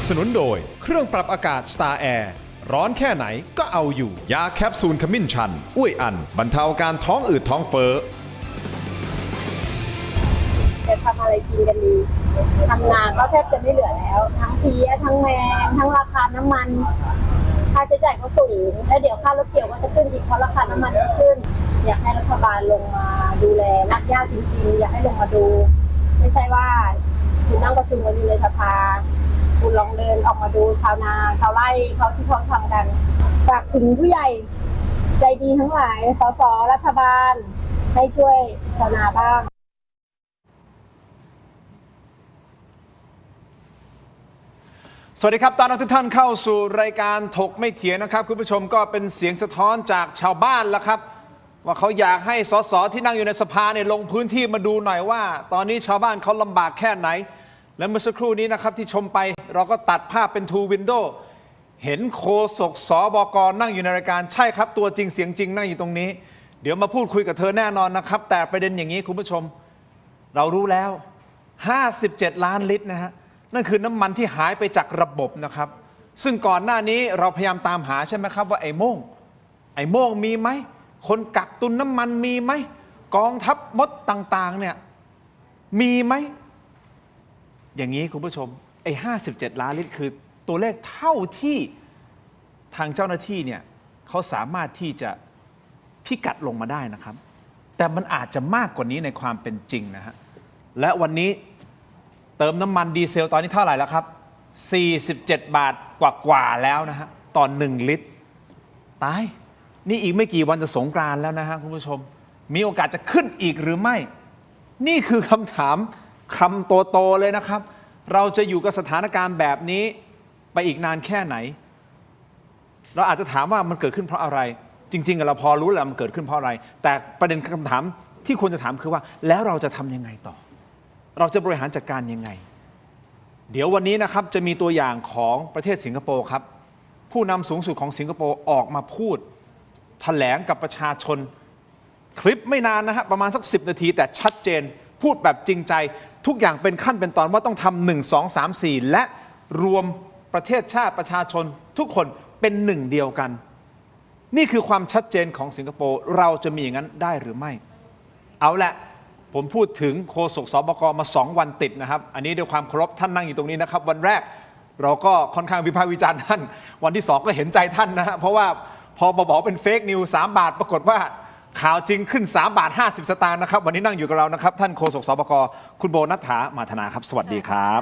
บสนุนโดยเครื่องปรับอากาศ Star Air ร้อนแค่ไหนก็เอาอยู่ยาแคปซูลขมิ้นชันอุ้ยอันบรรเทาการท้องอืดท้องเฟ้อจะทำอะไรกินกันดีทำนาก็แทบจะไม่เหลือแล้วทั้งเพี้ยทั้งแมงทั้งราคาน้ำมันค่าใช้จ่ายก็สูงและเดี๋ยวค่ารถเกี่ยวก็จะขึ้นอีกเพราะราคาน้ำมันจะขึ้นอยากให้รัฐบาลลงมาดูแลรากหญ้าจริงๆอยากให้ลงมาดูไม่ใช่ว่าคุณนั่งประชุมกันอยู่ในสภาคุณลองเดินออกมาดูชาวนาชาวไร่เขาที่เขาทำกันฝากถึงผู้ใหญ่ใจดีทั้งหลายสสรัฐบาลให้ช่วยชาวนาบ้างสวัสดีครับตอนรับทุกท่านเข้าสู่รายการถกไม่เถียงนะครับคุณผู้ชมก็เป็นเสียงสะท้อนจากชาวบ้านแล้วครับว่าเขาอยากให้สสที่นั่งอยู่ในสภาเนี่ยลงพื้นที่มาดูหน่อยว่าตอนนี้ชาวบ้านเขาลำบากแค่ไหนและเมื่อสักครู่นี้นะครับที่ชมไปเราก็ตัดภาพเป็นทูวินโดว์เห็นโฆษกสบกนั่งอยู่ในรายการใช่ครับตัวจริงเสียงจริงนั่งอยู่ตรงนี้เดี๋ยวมาพูดคุยกับเธอแน่นอนนะครับแต่ประเด็นอย่างนี้คุณผู้ชมเรารู้แล้ว57 ล้านลิตรนะฮะนั่นคือน้ำมันที่หายไปจากระบบนะครับซึ่งก่อนหน้านี้เราพยายามตามหาใช่ไหมครับว่าไอ้โม่งมีไหมคนกักตุนน้ำมันมีไหมกองทัพมดต่างๆเนี่ยมีไหมอย่างนี้คุณผู้ชมไอ้57 ล้านลิตรคือตัวเลขเท่าที่ทางเจ้าหน้าที่เนี่ยเขาสามารถที่จะพิกัดลงมาได้นะครับแต่มันอาจจะมากกว่านี้ในความเป็นจริงนะฮะและวันนี้เติมน้ำมันดีเซลตอนนี้เท่าไหร่แล้วครับ47 บาทกว่าแล้วนะฮะต่อ1 ลิตรตายนี่อีกไม่กี่วันจะสงกรานต์แล้วนะฮะคุณผู้ชมมีโอกาสจะขึ้นอีกหรือไม่นี่คือคำถามคำโตๆเลยนะครับเราจะอยู่กับสถานการณ์แบบนี้ไปอีกนานแค่ไหนเราอาจจะถามว่ามันเกิดขึ้นเพราะอะไรจริงๆเราพอรู้แล้วมันเกิดขึ้นเพราะอะไรแต่ประเด็นคำถามที่ควรจะถามคือว่าแล้วเราจะทำยังไงต่อเราจะบริหารจัดการยังไงเดี๋ยววันนี้นะครับจะมีตัวอย่างของประเทศสิงคโปร์ครับผู้นำสูงสุดของสิงคโปร์ออกมาพูดแถลงกับประชาชนคลิปไม่นานนะฮะประมาณสัก10 นาทีแต่ชัดเจนพูดแบบจริงใจทุกอย่างเป็นขั้นเป็นตอนว่าต้องทำ1 2 3 4และรวมประเทศชาติประชาชนทุกคนเป็นหนึ่งเดียวกันนี่คือความชัดเจนของสิงคโปร์เราจะมีอย่างนั้นได้หรือไม่เอาละผมพูดถึงโฆษกสบกมา2 วันติดนะครับอันนี้ด้วยความเคารพท่านนั่งอยู่ตรงนี้นะครับวันแรกเราก็ค่อนข้างวิพากษ์วิจารณ์ท่านวันที่2ก็เห็นใจท่านนะฮะเพราะว่าพอบอกเป็นเฟกนิว3 บาทปรากฏว่าข่าวจริงขึ้น3 บาท 50 สตางค์นะครับวันนี้นั่งอยู่กับเรานะครับท่านโฆษกสบกคุณโบนัฐฐามาธนาครับสวัสดีครับ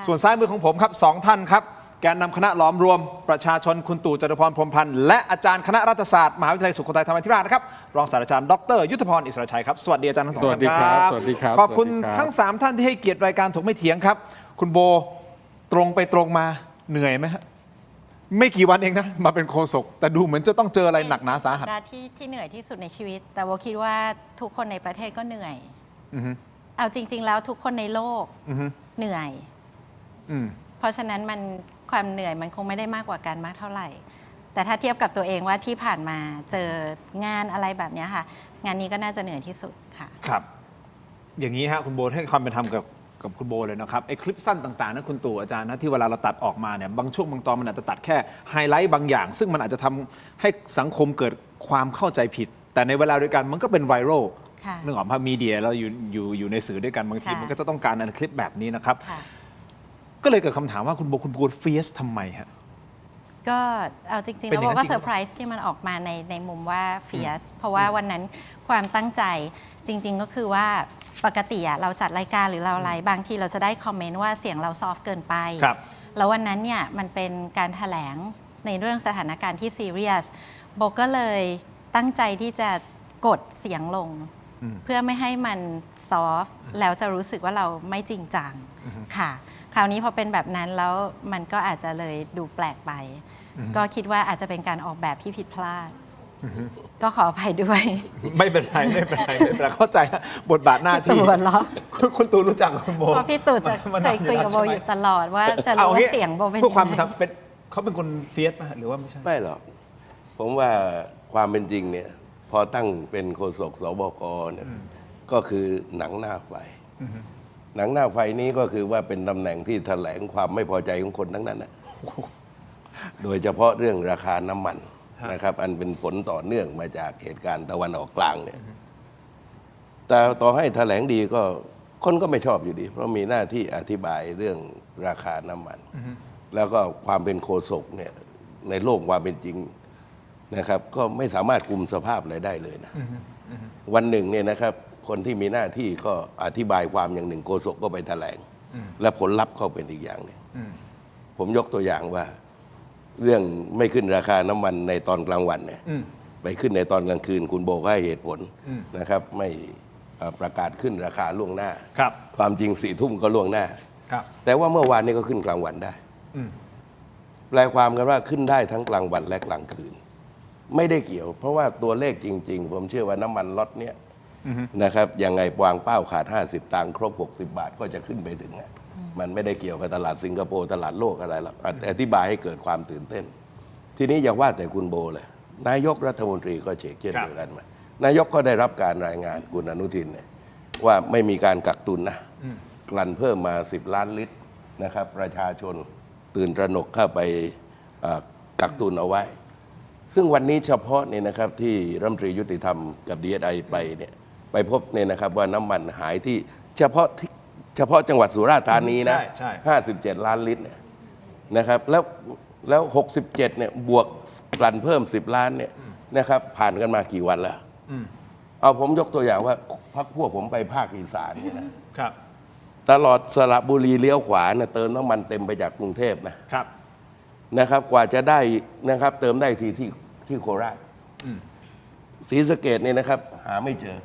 ส่วนซ้ายมือของผมครับ2 ท่านครับแกนนำคณะล้อมรวมประชาชนคุณตู่จตุพรพรหมพันธ์และอาจารย์คณะรัฐศาสตร์มหาวิทยาลัยสุโขทัยธรรมาธิราชนะครับรองศาสตราจารย์ดร.ยุทธพรอิสระชัยครับสวัสดีอาจารย์ทั้งสองท่านครับสวัสดีครับขอบคุณทั้ง3 ท่านที่ให้เกียรติรายการถกไม่เถียงครับคุณโบตรงไปตรงมาเหนื่อยไหมฮะไม่กี่วันเองนะมาเป็นโฆษกแต่ดูเหมือนจะต้องเจออะไรหนักหนาสาหัสที่เหนื่อยที่สุดในชีวิตแต่โบคิดว่าทุกคนในประเทศก็เหนื่อยเอาจริงๆแล้วทุกคนในโลกเหนื่อยเพราะฉะนั้นความเหนื่อยมันคงไม่ได้มากกว่ากันมากเท่าไหร่แต่ถ้าเทียบกับตัวเองว่าที่ผ่านมาเจองานอะไรแบบนี้ค่ะงานนี้ก็น่าจะเหนื่อยที่สุดค่ะครับอย่างนี้ฮะคุณโบให้ความเป็นธรรมกับคุณโบเลยนะครับไอ้คลิปสั้นต่างๆนะคุณตู่อาจารย์นะที่เวลาเราตัดออกมาเนี่ยบางช่วงบางตอนมันอาจจะตัดแค่ไฮไลท์บางอย่างซึ่งมันอาจจะทำให้สังคมเกิดความเข้าใจผิดแต่ในเวลาเดียวกันมันก็เป็นไวรัลนึกออกมามีเดียเราอยู่ในสื่อด้วยกันบางทีมันก็จะต้องการคลิปแบบนี้นะครับก็เลยเกิดคำถามว่าคุณโบเฟียสทำไมฮะก็เอาจริงๆแล้วโบก็เซอร์ไพรส์ที่มันออกมาในมุมว่าเฟียสเพราะว่าวันนั้นความตั้งใจจริงๆก็คือว่าปกติเราจัดรายการหรือเราอะไรบางทีเราจะได้คอมเมนต์ว่าเสียงเราซอฟต์เกินไปแล้ววันนั้นเนี่ยมันเป็นการแถลงในเรื่องสถานการณ์ที่ซีเรียสโบก็เลยตั้งใจที่จะกดเสียงลงเพื่อไม่ให้มันซอฟต์แล้วจะรู้สึกว่าเราไม่จริงจังค่ะคราวนี้พอเป็นแบบนั้นแล้วมันก็อาจจะเลยดูแปลกไปก็คิดว่าอาจจะเป็นการออกแบบที่ผิดพลาดก็ขออภัยด้วยไม่เป็นไรเข้าใจบทบาทหน้าที่คุณตู่รู้จักคุณโบเพราะพี่ตู่จะเคยคุยกับโบอยู่ตลอดว่าจะรู้ว่าเสียงโบเป็นยังไงเขาเป็นคนเฟียสป่ะหรือว่าไม่ใช่ไม่หรอกผมว่าความเป็นจริงเนี่ยพอตั้งเป็นโฆษกสบกเนี่ยก็คือหนังหน้าไฟ หนังหน้าไฟนี้ก็คือว่าเป็นตำแหน่งที่แถลงความไม่พอใจของคนทั้งนั้นนะโดยเฉพาะเรื่องราคาน้ำมันนะครับ อันเป็นผลต่อเนื่องมาจากเหตุการณ์ตะวันออกกลางเนี่ยแต่ต่อให้แถลงดีก็คนก็ไม่ชอบอยู่ดี เพราะมีหน้าที่อธิบายเรื่องราคาน้ำมัน แล้วก็ความเป็นโฆษกเนี่ยในโลกความเป็นจริงนะครับ ก็ไม่สามารถกุมสภาพอะไรได้เลยนะวันหนึ่งเนี่ยนะครับ คนที่มีหน้าที่ก็อธิบายความอย่างหนึ่งโฆษกก็ไปแถลง และผลลัพธ์ก็เป็นอีกอย่างหนึ่งผมยกตัวอย่างว่า เรื่องไม่ขึ้นราคาน้ำมันในตอนกลางวันเนี่ยไปขึ้นในตอนกลางคืน คุณโบก็ให้เหตุผลนะครับ ไม่ประกาศขึ้นราคาล่วงหน้า ครับ ความจริง4 ทุ่มก็ล่วงหน้า ครับ แต่ว่าเมื่อวานนี้ก็ขึ้นกลางวันได้แปลความกันว่าขึ้นได้ทั้งกลางวันและกลางคืน ไม่ได้เกี่ยว เพราะว่าตัวเลขจริง ๆ ผมเชื่อว่าน้ำมันล็อตเนี้ยนะครับยังไงวางเป้าขาด50 ตังค์ครบ60 บาทก็จะขึ้นไปถึงนะมันไม่ได้เกี่ยวกับตลาดสิงคโปร์ตลาดโลกอะไรหรอกอธิบายให้เกิดความตื่นเต้น ทีนี้อย่าว่าแต่คุณโบเลยนายกรัฐมนตรีก็เช็คเช่นเดียวกันมานายกก็ได้รับการรายงานคุณอนุทินเนี่ยว่าไม่มีการกักตุนนะกลั่นเพิ่มมา10 ล้านลิตรนะครับประชาชนตื่นตระหนกเข้าไปกักตุนเอาไว้ ซึ่งวันนี้เฉพาะเนี่ยนะครับที่รัฐมนตรียุติธรรมกับ DSI ไปเนี่ยไปพบเนี่ยนะครับว่าน้ำมันหายที่เฉพาะจังหวัดสุราษฎร์ธานีนะ ใช่ 57 ล้านลิตรเนี่ยนะครับแล้ว67เนี่ยบวกกลั่นเพิ่ม10 ล้านเนี่ยนะครับผ่านกันมากี่วันแล้วเอาผมยกตัวอย่างว่าพรรคพวกผมไปภาคอีสานเนี่ยนะครับตลอดสระบุรีเลี้ยวขวาเนี่ยเติมน้ำมันเต็มไปจากกรุงเทพนะครับกว่าจะได้นะครับเติมได้ที่โคราชศรีสะเกษเนี่ยนะครับหาไม่เจอ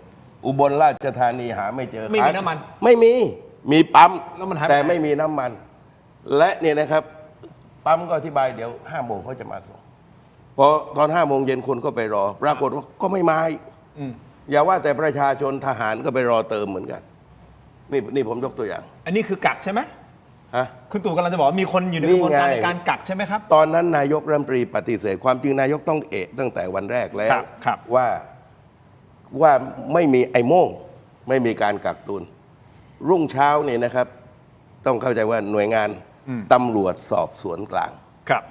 อุบลราชธานีหาไม่เจอ ไม่มีน้ำมัน ไม่มีปั๊ม แล้วมันหายไป แต่ไม่มีน้ำมัน และเนี่ยนะครับปั๊มก็อธิบายเดี๋ยว5 โมงเขาจะมาส่งพอตอน5 โมงเย็นคนก็ไปรอปรากฏว่าก็ไม่มาอีกอย่าว่าแต่ประชาชนทหารก็ไปรอเติมเหมือนกันนี่ผมยกตัวอย่าง อันนี้คือกักใช่ไหไหม ฮะ คุณตู่กำลังจะบอกว่ามีคนอยู่ในกระบวนการ นี่ไง ในการกักใช่ไหมครับ ตอนนั้นนายกรัฐมนตรีปฏิเสธความจริงนายกต้องตั้งแต่วันแรกแล้ว ครับ ว่าไม่มีไอ้โม่งไม่มีการกักตุน รุ่งเช้าเนี่ยนะครับ ต้องเข้าใจว่าหน่วยงานตำรวจสอบสวนกลาง ครับ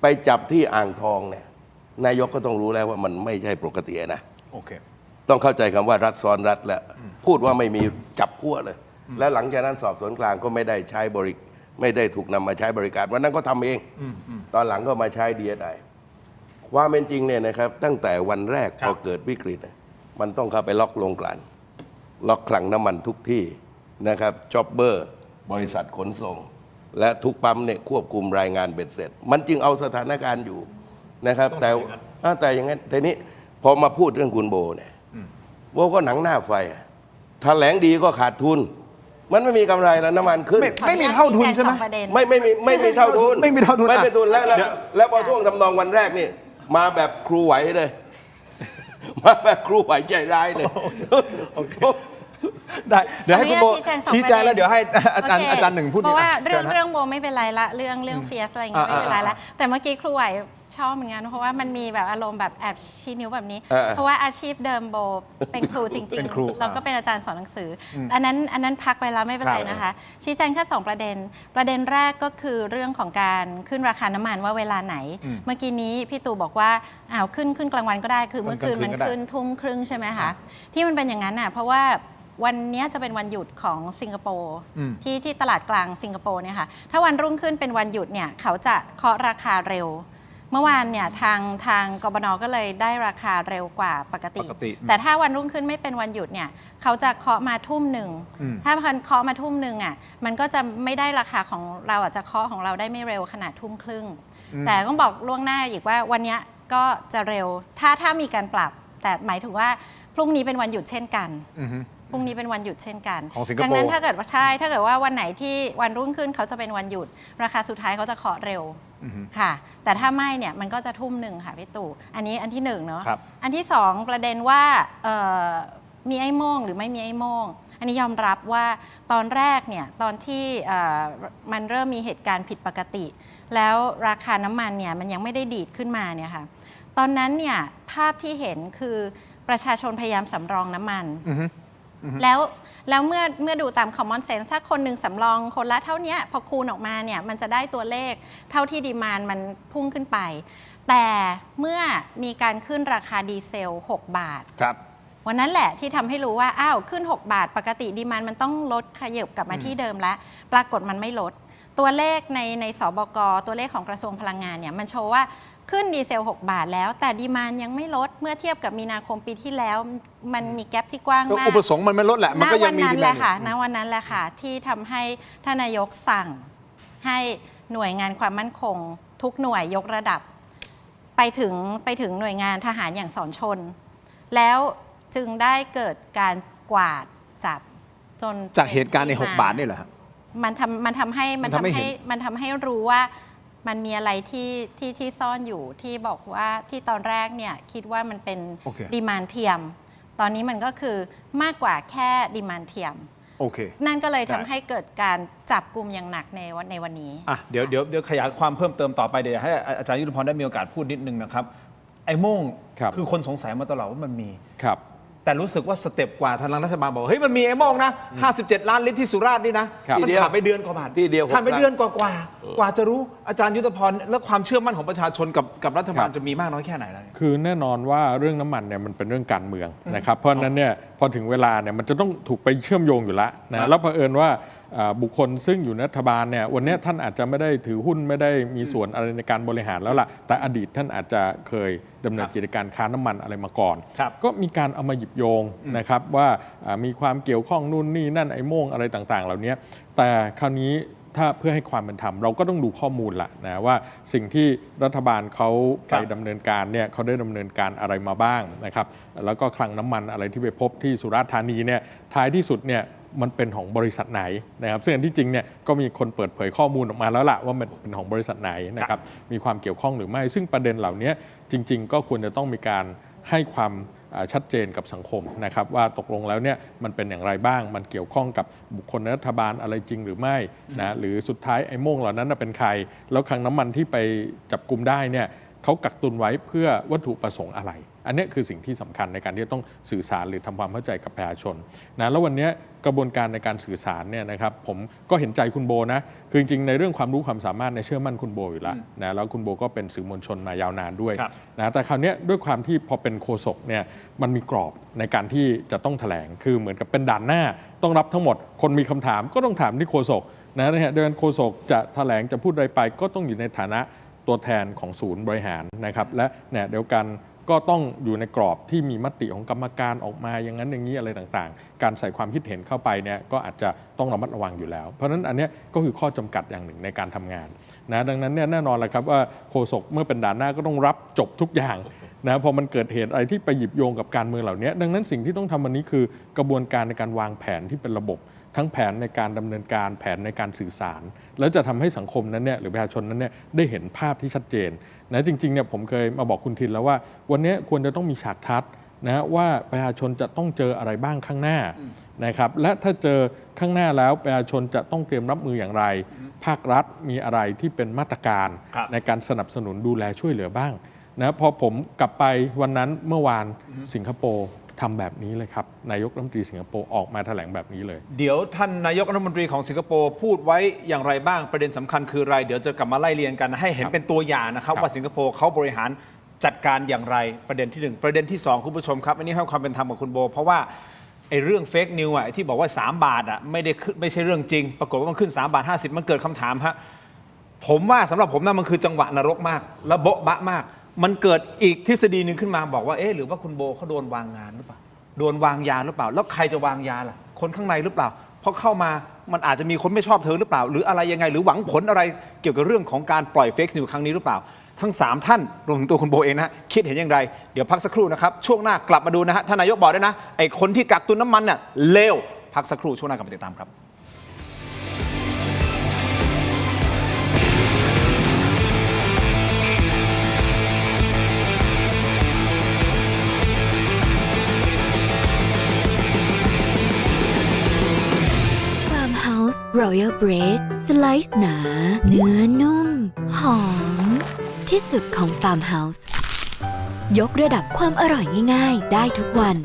ไปจับที่อ่างทองเนี่ยนายกก็ต้องรู้แล้วว่ามันไม่ใช่ปกตินะ โอเค ต้องเข้าใจคำว่ารัฐซ้อนรัฐแล้วพูดว่าไม่มีจับขั้วเลย และหลังจากนั้นสอบสวนกลางก็ไม่ได้ใช้ไม่ได้ถูกนำมาใช้บริการวันนั้นก็ทำเองตอนหลังก็มาใช้ DSI ความเป็นจริงเนี่ยนะครับตั้งแต่วันแรก ครับ พอเกิดวิกฤตมันต้องเข้าไปล็อกโรงกลั่นล็อกคลังน้ำมันทุกที่นะครับจ็อบเบอร์บริษัทขนส่ง และทุกปั๊มเนี่ยควบคุมรายงานเบ็ดเสร็จ มันจึงเอาสถานการณ์อยู่นะครับ แต่อย่างนั้นทีนี้พอมาพูดเรื่องคุณโบเนี่ยโบก็หนังหน้าไฟแถลงดีก็ขาดทุน มันไม่มีกำไรแล้วน้ำมันขึ้น ไม่มีเท่าทุนใช่ไหม ไม่มีเท่าทุน ไม่มีเท่าทุน ไม่มีทุนแล้ว เดี๋ยว แล้วพอท่วงทำนองวันแรกนี่มาแบบครูไหวเลย มาแบบครูไหวใจร้ายเลย ได้เดี๋ยวให้คุณโบ ขออนุญาต ชี้แจงแล้วเดี๋ยวให้อาจารย์ โเค อาจารย์หนึ่งพูด เพราะว่า อ่ะ เรื่อง ชิญฮะ เรื่องโบไม่เป็นไรละเรื่องเฟียสอะไรอย่างเงี้ยไม่เป็นไรละแต่เมื่อกี้ครูไหวชอบเหมือนกันเพราะว่ามันมีแบบอารมณ์แบบแอบชี้นิ้วแบบนี้ เพราะว่าอาชีพเดิมโบเป็นครูจริง เป็นครู ๆแล้วก็เป็นอาจารย์สอนหนังสืออันนั้นพักไปแล้วไม่เป็นไรนะคะ ชี้แจงแค่2 ประเด็นแรกก็คือเรื่องของการขึ้นราคาน้ำมันว่าเวลาไหน เมื่อกี้นี้พี่ตู่บอกว่าขึ้นกลางวันก็ได้คือเมื่อคืนมันขึ้นทุ่มครึ่งใช่ไหมคะที่มันเป็นอย่างนั้นน่ะเพราะว่าวันนี้จะเป็นวันหยุดของสิงคโปร์ที่ตลาดกลางสิงคโปร์เนี่ยค่ะถ้าวันรุ่งขึ้นเป็นวันหยุดเนี่ยเขาจะเคาะราคาเร็ว เมื่อวานเนี่ยทางกบน.ก็เลยได้ราคาเร็วกว่าปกติ แต่ถ้าวันรุ่งขึ้นไม่เป็นวันหยุดเนี่ยเขาจะเคาะมาทุ่มหนึ่งถ้าพันเคาะมาทุ่มหนึ่งอ่ะมันก็จะไม่ได้ราคาของเราอาจจะเคาะของเราได้ไม่เร็วขนาดทุ่มครึ่งแต่ต้องบอกล่วงหน้าอีกว่าวันนี้ก็จะเร็วถ้ามีการปรับ แต่หมายถึงว่าพรุ่งนี้เป็นวันหยุดเช่นกันพรุ่งนี้เป็นวันหยุดเช่นกัน ของสิงคโปร์ ดังนั้นถ้าเกิดว่าวันไหนที่วันรุ่งขึ้นเขาจะเป็นวันหยุดราคาสุดท้ายเขาจะเคาะเร็วค่ะแต่ถ้าไม่เนี่ยมันก็จะทุ่มหนึ่งค่ะพี่ตู่อันนี้อันที่1เนาะ ครับ อันที่2ประเด็นว่ามีไอ้โม่งหรือไม่มีไอ้โม่งอันนี้ยอมรับว่าตอนแรกเนี่ยตอนที่มันเริ่มมีเหตุการณ์ผิดปกติ แล้วราคาน้ำมันเนี่ยมันยังไม่ได้ดีดขึ้นมาเนี่ยค่ะตอนนั้นเนี่ยภาพที่เห็นคือประชาชนพยายามสำรองน้ำมันแล้ว แล้วเมื่อดูตาม common sense ถ้าคนหนึ่งสำรองคนละเท่านี้พอคูณออกมาเนี่ยมันจะได้ตัวเลขเท่าที่ดีมานด์มันพุ่งขึ้นไป แต่เมื่อมีการขึ้นราคาดีเซล6 บาท ครับ วันนั้นแหละที่ทำให้รู้ว่าอ้าวขึ้น6 บาทปกติดีมานด์มันต้องลดขยับกลับมาที่เดิมแล้วปรากฏมันไม่ลดตัวเลขในสบกตัวเลขของกระทรวงพลังงานเนี่ยมันโชว์ว่าขึ้นดีเซล6 บาทแล้วแต่ดีมานด์ยังไม่ลดเมื่อเทียบกับมีนาคมปีที่แล้วมันมีแกลบที่กว้าง ก็ มาก อุปสงค์มันไม่ลดแหละมันก็ยังมี ณวันนั้น ดี แห แม ละ นด์ ค่ะณวันนั้นแหละค่ะที่ทำให้ท่านนายกสั่งให้หน่วยงานความมั่นคงทุกหน่วยยกระดับไปถึงหน่วยงานทหารอย่างสอนชน แล้วจึงได้เกิดการกวาดจับจน จากเหตุการณ์ใน6 บาทนี่เหรอครับ มันทำให้รู้ว่ามันมีอะไรที่ซ่อนอยู่ที่บอกว่าที่ตอนแรกเนี่ยคิดว่ามันเป็น โอเค ดีมานด์เทียม ตอนนี้มันก็คือมากกว่าแค่ดีมานด์เทียม โอเค นั่นก็เลย ได้ ทำให้เกิดการจับกลุ่มอย่างหนักในวันนี้ อ่ะเดี๋ยวขยายความเพิ่มเติมต่อไปเดี๋ยวให้อาจารย์ยุทธพรได้มีโอกาสพูดนิดนึงนะครับไอ้โม่ง ครับ คือคนสงสัยมาตลอดว่ามันมี ครับ แต่รู้สึกว่าสเต็ปกว่าทางรัฐบาลบอกเฮ้ยมันมีไอ้โม่งนะ57 ล้านลิตรที่สุราษฎร์นี่นะครับ มัน ที่เดียว ผ่านไปเดือนกว่าบาท ที่เดียว ผ่านไป 6 เดือนกว่าจะรู้อาจารย์ยุทธพรแล้วความเชื่อมั่นของประชาชนกับรัฐบาล ครับ จะมีมากน้อยแค่ไหนล่ะ คือแน่นอนว่าเรื่องน้ำมันเนี่ยมันเป็นเรื่องการเมืองนะครับเพราะฉะนั้นเนี่ยพอถึงเวลาเนี่ยมันจะต้องถูกไปเชื่อมโยงอยู่แล้ว ครั นะ บ แล้วเผอิญว่าบุคคลซึ่งอยู่ในรัฐบาลเนี่ยวันนี้ท่านอาจจะไม่ได้ถือหุ้นไม่ได้มีส่วนอะไรในการบริหารแล้วล่ะแต่อดีตท่านอาจจะเคยดำเนินกิจการค้าน้ำมันอะไรมาก่อน ครับ ก็มีการเอามาหยิบโยงนะครับว่ามีความเกี่ยวข้องนู่นนี่นั่นไอ้โม่งอะไรต่างๆ เหล่านี้แต่คราวนี้ถ้าเพื่อให้ความเป็นธรรมเราก็ต้องดูข้อมูลละนะว่าสิ่งที่รัฐบาลเขาไปดำเนินการเนี่ยเขาได้ดำเนินการอะไรมาบ้างนะครับแล้วก็คลังน้ำมันอะไรที่ไปพบที่สุราษฎร์ธานีเนี่ยท้ายที่สุดเนี่ยมันเป็นของบริษัทไหนนะครับซึ่งอันที่จริงเนี่ยก็มีคนเปิดเผยข้อมูลออกมาแล้วล่ะว่ามันเป็นของบริษัทไหนนะครับมีความเกี่ยวข้องหรือไม่ซึ่งประเด็นเหล่านี้จริง ๆ ก็ควรจะต้องมีการให้ความชัดเจนกับสังคมนะครับว่าตกลงแล้วเนี่ยมันเป็นอย่างไรบ้างมันเกี่ยวข้องกับบุคคลในรัฐบาลอะไรจริงหรือไม่นะหรือสุดท้ายไอ้โม่งเหล่านั้นเป็นใครแล้วคลังน้ำมันที่ไปจับกุมได้เนี่ยเขากักตุนไว้เพื่อวัตถุประสงค์อะไร อันนี้คือสิ่งที่สำคัญในการที่จะต้องสื่อสารหรือทำความเข้าใจกับประชาชนนะแล้ววันนี้กระบวนการในการสื่อสารเนี่ยนะครับผมก็เห็นใจคุณโบนะคือจริงๆในเรื่องความรู้ความสามารถในเชื่อมั่นคุณโบอยู่แล้วนะแล้วคุณโบก็เป็นสื่อมวลชนมายาวนานด้วย ครับ นะแต่คราวนี้ด้วยความที่พอเป็นโฆษกเนี่ยมันมีกรอบในการที่จะต้องแถลงคือเหมือนกับเป็นด่านหน้าต้องรับทั้งหมดคนมีคำถามก็ต้องถามที่โฆษกนะฮะเดือนโฆษกจะแถลงจะพูดอะไรไปก็ต้องอยู่ในฐานะตัวแทนของศูนย์บริหารนะครับและเนี่ยเดียวกันก็ต้องอยู่ในกรอบที่มีมติของกรรมการออกมาอย่างนั้นอย่างนี้อะไรต่างๆการใส่ความคิดเห็นเข้าไปเนี่ยก็อาจจะต้องระมัดระวังอยู่แล้วเพราะฉะนั้นอันนี้ก็คือข้อจำกัดอย่างหนึ่งในการทำงานนะดังนั้นเนี่ยแน่นอนแหละครับว่าโฆษกเมื่อเป็นด่านหน้าก็ต้องรับจบทุกอย่างนะพอมันเกิดเหตุอะไรที่ไปหยิบโยงกับการเมืองเหล่านี้ดังนั้นสิ่งที่ต้องทำวันนี้คือกระบวนการในการวางแผนที่เป็นระบบทั้งแผนในการดำเนินการแผนในการสื่อสารแล้วจะทำให้สังคมนั้นเนี่ยหรือประชาชนนั้นเนี่ยได้เห็นภาพที่ชัดเจนนะจริงๆเนี่ยผมเคยมาบอกคุณทินแล้วว่าวันนี้ควรจะต้องมีฉากทัศน์นะว่าประชาชนจะต้องเจออะไรบ้างข้างหน้านะครับและถ้าเจอข้างหน้าแล้วประชาชนจะต้องเตรียมรับมืออย่างไรภาครัฐมีอะไรที่เป็นมาตรการ ครับ ในการสนับสนุนดูแลช่วยเหลือบ้างนะพอผมกลับไปวันนั้นเมื่อวานสิงคโปร์ทำแบบนี้เลยครับนายกรัฐมนตรีสิงคโปร์ออกมาแถลงแบบนี้เลย เดี๋ยวท่านนายกรัฐมนตรีของสิงคโปร์พูดไว้อย่างไรบ้างประเด็นสำคัญคืออะไรเดี๋ยวจะกลับมาไล่เรียงกันให้เห็นเป็นตัวอย่างนะครับว่าสิงคโปร์เขาบริหารจัดการอย่างไรประเด็นที่1ประเด็นที่2คุณผู้ชมครับอันนี้ให้ความเป็นธรรมกับคุณโบเพราะว่าไอ้เรื่องเฟกนิวอ่ะที่บอกว่า3 บาทอ่ะไม่ใช่เรื่องจริง ปรากฏว่ามันขึ้น3 บาท 50มันเกิดคำถามฮะผมว่าสำหรับผมนะมันคือจังหวะนรกมากและโบ๊ะบะมากมันเกิดอีกทฤษฎีหนึ่งขึ้นมาบอกว่าเอ๊ะหรือว่าคุณโบเขาโดนวางงานหรือเปล่าโดนวางยาหรือเปล่าแล้วใครจะวางยาล่ะคนข้างในหรือเปล่าเพราะเข้ามามันอาจจะมีคนไม่ชอบเธอหรือเปล่าหรืออะไรยังไงหรือหวังผลอะไรเกี่ยวกับเรื่องของการปล่อยเฟกนิวครั้งนี้หรือเปล่าทั้ง3ท่านรวมถึงตัวคุณโบเองนะฮะคิดเห็นอย่างไรเดี๋ยวพักสักครู่นะครับช่วงหน้ากลับมาดูนะฮะท่านนายกบอกด้วยนะไอ้คนที่กักตุนน้ำมันน่ะเลวพักสักครู่ช่วงหน้ากลับมาติดตามครับ Farmhouse Royal Bread สไลซ์หนา เนื้อนุ่ม หอม ที่สุดของ Farmhouse ยกระดับความอร่อยง่ายๆ ได้ทุกวัน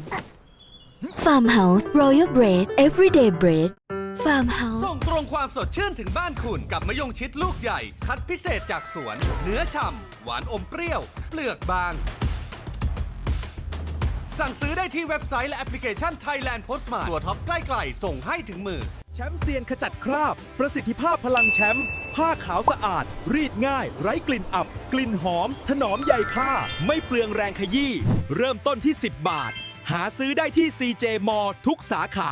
Farmhouse Royal Bread Everyday Bread Farmhouse ส่งตรงความสดชื่นถึงบ้านคุณกับมะยงชิดลูกใหญ่ คัดพิเศษจากสวน เนื้อฉ่ำ หวานอมเปรี้ยว เปลือกบาง สั่งซื้อได้ที่เว็บไซต์และแอปพลิเคชัน Thailand Postmart ตัวท็อปใกล้ๆส่งให้ถึงมือ แชมป์เซียนขจัดคราบ ประสิทธิภาพพลังแชมป์ผ้าขาวสะอาด รีดง่าย ไร้กลิ่นอับ กลิ่นหอม ถนอมใยผ้า ไม่เปลืองแรงขยี้เริ่มต้นที่ 10 บาท หาซื้อได้ที่ CJ m ทุกสาขา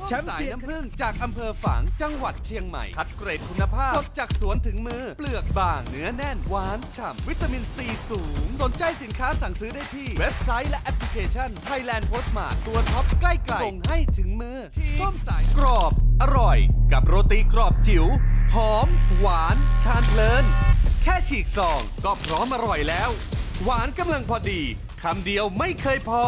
แช แช ม ม ป์ ป์สาย เซียน น้ำผึ้งจากอำเภอฝางจังหวัดเชียงใหม่ คัดเกรดคุณภาพ สดจากสวนถึงมือ เปลือกบาง เนื้อแน่น หวานฉ่ำ วิตามินซีสูง สนใจสินค้าสั่งซื้อได้ที่เว็บไซต์และแอปพลิเคชัน Thailand Postmart ตัวท็อปใกล้ๆส่งให้ถึงมือส้มสายกรอบ อร่อย กับโรตีกรอบจิ๋ว หอม หวาน ทานเพลิน แค่ฉีกซองก็พร้อมอร่อยแล้ว หวานกำลังพอดีคำเดียวไม่เคยพอ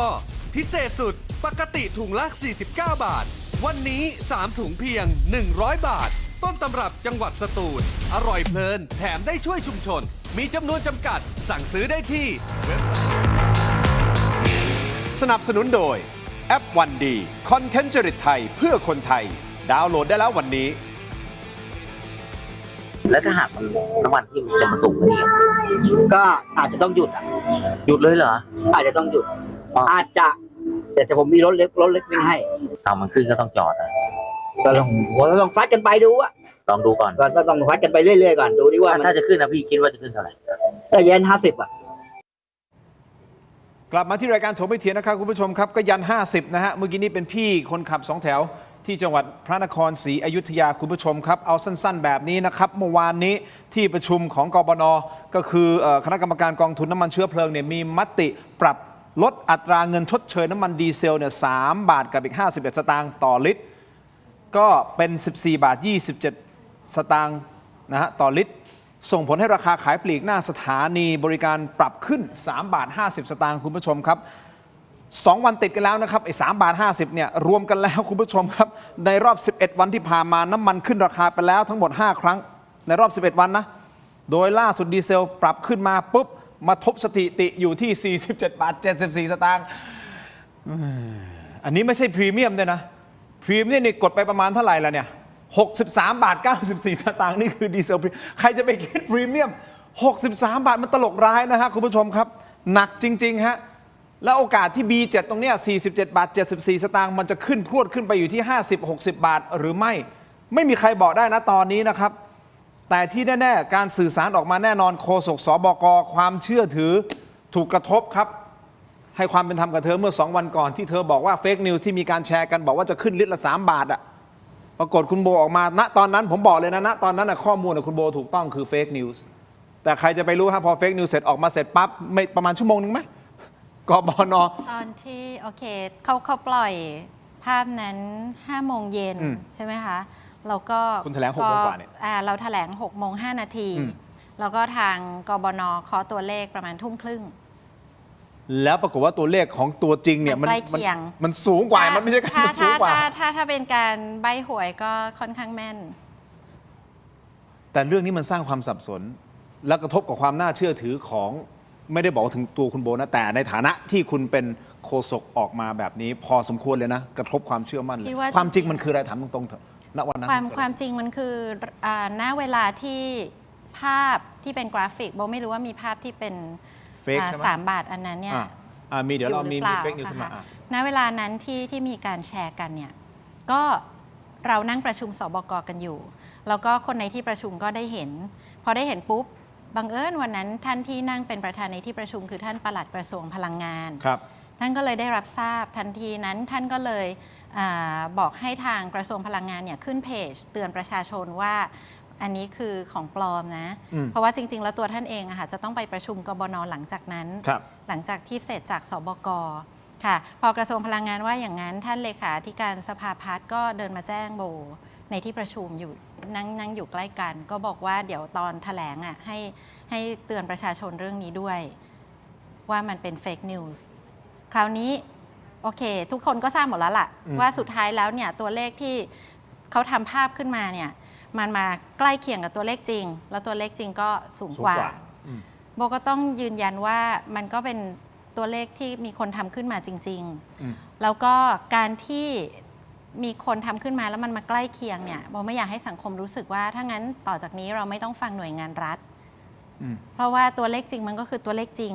พิเศษสุดปกติถุงละ 49 บาท วันนี้ 3 ถุงเพียง 100 บาท ต้นตำรับจังหวัดสตูล อร่อยเพลิน แถมได้ช่วยชุมชน มีจำนวนจำกัด สั่งซื้อได้ที่เว็บไซต์ สนับสนุนโดยแอปวันดีคอนเทนต์จริตไทยเพื่อคนไทย ดาวน์โหลดได้แล้ววันนี้ แล้วถ้าหากมันน้ำมันที่มันจะมาสูงกว่านี้ ก็อาจจะต้องหยุดอ่ะ หยุดเลยเหรอ อาจจะต้องหยุด อ๋ออ อาจจะ แต่ผมมีรถเล็กวิ่งให้ เอามันขึ้นก็ต้องจอดนะ ก็ลองฟัดกันไปดูอ่ะ ลองดูก่อน ก็ต้องฟัดกันไปเรื่อยๆก่อนดูดิว่ามัน ถ้าจะขึ้นนะพี่คิดว่าจะขึ้นเท่าไหร่ แต่เย็น50อ่ะ กลับมาที่รายการโถไม่เถียงนะครับคุณผู้ชมครับก็ยัน 50 นะฮะเมื่อกี้นี้เป็นพี่คนขับ 2 แถว ที่จังหวัดพระนครศรีอยุธยาคุณผู้ชมครับเอาสั้นๆแบบนี้นะครับเมื่อวานนี้ที่ประชุมของกบนก็คือคณะกรรมการกองทุนน้ำมันเชื้อเพลิงเนี่ยมีมติปรับลดอัตราเงินชดเชยน้ำมันดีเซลเนี่ย3 บาทกับอีก51 สตางค์ต่อลิตรก็เป็น 14 บาท 27 สตางค์นะฮะต่อลิตรส่งผลให้ราคาขายปลีกหน้าสถานีบริการปรับขึ้น3 บาท 50 สตางค์คุณผู้ชมครับ2 วันติดกันแล้วนะครับไอ้3 บาท 50เนี่ยรวมกันแล้วคุณผู้ชมครับในรอบ 11 วันที่ผ่านมาน้ำมันขึ้นราคาไปแล้วทั้งหมด 5 ครั้งในรอบ 11 วันนะโดยล่าสุดดีเซลปรับขึ้นมาปุ๊บมาทบสถิติอยู่ที่ 47 บาท 74 สตางค์อันนี้ไม่ใช่พรีเมียมด้วยนะพรีเมียมนี่กดไปประมาณเท่าไหร่แล้วเนี่ย63 บาท 94 สตางค์นี่คือดีเซลใครจะไปคิดพรีเมียม63 บาทมันตลกร้ายนะฮะคุณผู้ชมครับหนักจริงๆฮะแล้วโอกาสที่ B7 ตรงเนี้ย47 บาท 74 สตางค์มันจะขึ้นพรวดขึ้นไปอยู่ที่ 50-60 บาทหรือไม่มีใครบอกได้นะตอนนี้นะครับแต่ที่แน่ๆการสื่อสารออกมาแน่นอนโฆษกสบกความเชื่อถือถูกกระทบครับให้ความเป็นธรรมกับเธอเมื่อ2 วันก่อนที่เธอบอกว่าเฟกนิวส์ที่มีการแชร์กันบอกว่าจะขึ้นลิตรละ3 บาทอะปรากฏคุณโบออกมาณตอนนั้นผมบอกเลยนะตอนนั้นข้อมูลของคุณโบถูกต้องคือเฟกนิวส์แต่ใครจะไปรู้ครับพอเฟกนิวส์เสร็จออกมาเสร็จปั๊บไม่ประมาณชั่วโมงนึงไหมกบน.ตอนที่โอเคเขาปล่อยภาพนั้น5 โมงเย็นใช่ไหมคะแล้วก็ คุณแถลง6 โมงกว่าเนี่ยเราแถลง6 โมง 5 นาทีแล้วก็ทางกบน.เคาะตัวเลขประมาณ ทุ่ม แล้วปรากฏว่าตัวเลขของตัวจริงเนี่ย มันใกล้เคียง มันสูงกว่ามันไม่ใช่การสูงกว่า ถ้าเป็นการใบ้หวยก็ค่อนข้างแม่น แต่เรื่องนี้มันสร้างความสับสน และกระทบกับความน่าเชื่อถือของไม่ได้บอกถึงตัวคุณโบนะแต่ในฐานะที่คุณเป็นโฆษกออกมาแบบนี้ พอสมควรเลยนะกระทบความเชื่อมั่นเลย คิดว่า ความจริงมันคืออะไรถามตรงๆเถอะณวันนั้น ความจริงมันคือณเวลาที่ภาพที่เป็นกราฟิกโบไม่รู้ว่ามีภาพที่เป็น Fake ใช่ไหม 3 บาทอันนั้นเนี่ย มีเดี๋ยวเรามี อยู่หรือ เฟ ป กนิว ล่ ขึ้นมา นะคะณเวลานั้นที่มีการแชร์กันเนี่ยก็เรานั่งประชุมสบกกันอยู่ แล้วก็คนในที่ประชุมก็ได้เห็น พอได้เห็นปุ๊บบังเอิญวันนั้นท่านที่นั่งเป็นประธานในที่ประชุมคือท่านปลัดกระทรวงพลังงาน ครับ ท่านก็เลยได้รับทราบทันทีนั้นท่านก็เลยบอกให้ทางกระทรวงพลังงานเนี่ยขึ้นเพจเตือนประชาชนว่าอันนี้คือของปลอมนะ เพราะว่าจริงๆแล้วตัวท่านเองอะค่ะจะต้องไปประชุมกบน.หลังจากนั้น หลังจากที่เสร็จจากสบกค่ะพอกระทรวงพลังงานว่าอย่างนั้นท่านเลขาธิการสภาพัฒน์ก็เดินมาแจ้งโบในที่ประชุมอยู่นั่งอยู่ใกล้กัน ก็บอกว่าเดี๋ยวตอนแถลงอ่ะให้เตือนประชาชนเรื่องนี้ด้วยว่ามันเป็นเฟกนิวส์คราวนี้โอเคทุกคนก็ทราบหมดแล้วล่ะว่าสุดท้ายแล้วเนี่ยตัวเลขที่เขาทำภาพขึ้นมาเนี่ยมันมาใกล้เคียงกับตัวเลขจริงแล้วตัวเลขจริงก็สูงกว่าโบก็ต้องยืนยันว่ามันก็เป็น ตัวเลขที่มีคนทำขึ้นมาจริงๆแล้วก็การที่มีคนทำขึ้นมาแล้วมันมาใกล้เคียงเนี่ยโบไม่อยากให้สังคมรู้สึกว่าถ้างั้นต่อจากนี้เราไม่ต้องฟังหน่วยงานรัฐเพราะว่าตัวเลขจริงมันก็คือตัวเลขจริง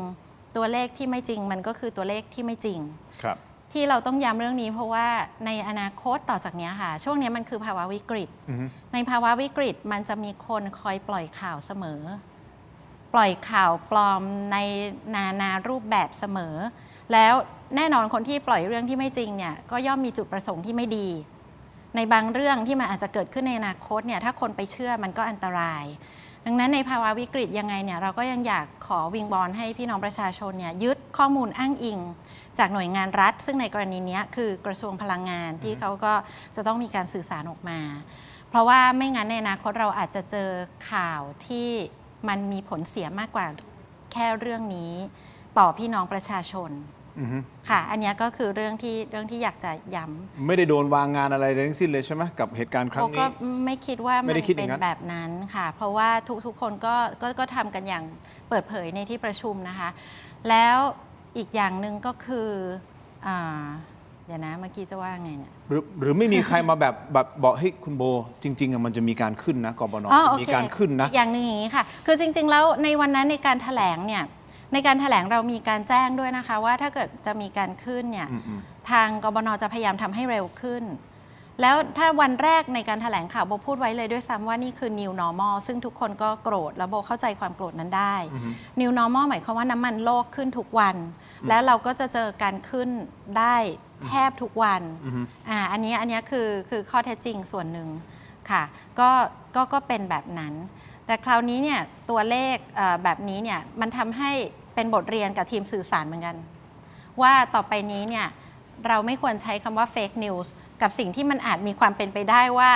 ตัวเลขที่ไม่จริงมันก็คือตัวเลขที่ไม่จริงครับที่เราต้องย้ำเรื่องนี้เพราะว่าในอนาคตต่อจากนี้ค่ะช่วงนี้มันคือภาวะวิกฤตในภาวะวิกฤตมันจะมีคนคอยปล่อยข่าวเสมอปล่อยข่าวปลอมในนานารูปแบบเสมอแล้วแน่นอนคนที่ปล่อยเรื่องที่ไม่จริงเนี่ยก็ย่อมมีจุดประสงค์ที่ไม่ดีในบางเรื่องที่มันอาจจะเกิดขึ้นในอนาคตเนี่ยถ้าคนไปเชื่อมันก็อันตรายดังนั้นในภาวะวิกฤตยังไงเนี่ยเราก็ยังอยากขอวิงวอนให้พี่น้องประชาชนเนี่ยยึดข้อมูลอ้างอิงจากหน่วยงานรัฐซึ่งในกรณีนี้คือกระทรวงพลังงานที่เขาก็จะต้องมีการสื่อสารออกมาเพราะว่าไม่งั้นในอนาคตเราอาจจะเจอข่าวที่มันมีผลเสียมากกว่าแค่เรื่องนี้ต่อพี่น้องประชาชนค่ะอันนี้ก็คือเรื่องที่อยากจะย้ำไม่ได้โดนวางงานอะไรทั้งสิ้นเลยใช่ไหมกับเหตุการณ์ครั้งนี้ก็ไม่คิดว่ามันเป็นแบบนั้นค่ะเพราะว่าทุกคนก็ทำกันอย่างเปิดเผยในที่ประชุมนะคะแล้วอีกอย่างหนึ่งก็คือเดี๋ยวนะเมื่อกี้จะว่าไงเนี่ยหรือไม่มีใครมาแบบบอกให้คุณโบจริงๆมันจะมีการขึ้นนะกบน.มีการขึ้นนะอย่างหนึ่งอย่างนี้ค่ะคือจริงๆแล้วในวันนั้นในการแถลงเนี่ยในการแถลงเรามีการแจ้งด้วยนะคะว่าถ้าเกิดจะมีการขึ้นเนี่ยทางกบน.จะพยายามทำให้เร็วขึ้นแล้วถ้าวันแรกในการแถลงข่าวโบพูดไว้เลยด้วยซ้ำว่านี่คือ new normal ซึ่งทุกคนก็โกรธแล้วโบเข้าใจความโกรธนั้นได้ new normal หมายความว่าน้ำมันโลกขึ้นทุกวันแล้วเราก็จะเจอการขึ้นได้แทบทุกวันอันนี้คือข้อเท็จจริงส่วนหนึ่งค่ะก็เป็นแบบนั้นแต่คราวนี้เนี่ยตัวเลขแบบนี้เนี่ยมันทำให้เป็นบทเรียนกับทีมสื่อสารเหมือนกันว่าต่อไปนี้เนี่ยเราไม่ควรใช้คำว่า fake news กับสิ่งที่มันอาจมีความเป็นไปได้ว่า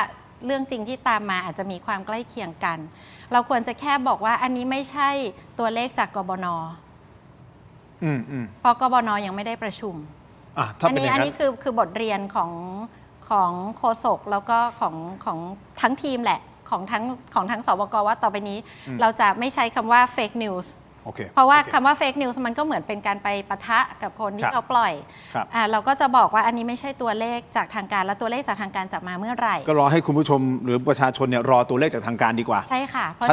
เรื่องจริงที่ตามมาอาจจะมีความใกล้เคียงกันเราควรจะแค่บอกว่าอันนี้ไม่ใช่ตัวเลขจากกบน.เพราะกบน.ยังไม่ได้ประชุมอันนี้คือบทเรียนของโฆษกแล้วก็ของทั้งทีมแหละของทั้งสบกว่าต่อไปนี้เราจะไม่ใช้คำว่า fake newsเพราะว่าคำว่า fake news มันก็เหมือนเป็นการไปปะทะกับคนที่เขาปล่อยเราก็จะบอกว่าอันนี้ไม่ใช่ตัวเลขจากทางการแล้วตัวเลขจากทางการจะมาเมื่อไหร่ก็รอให้คุณผู้ชมหรือประชาชนเนี่ยรอตัวเลขจากทางการดีกว่าใช่ค่ะเพราะ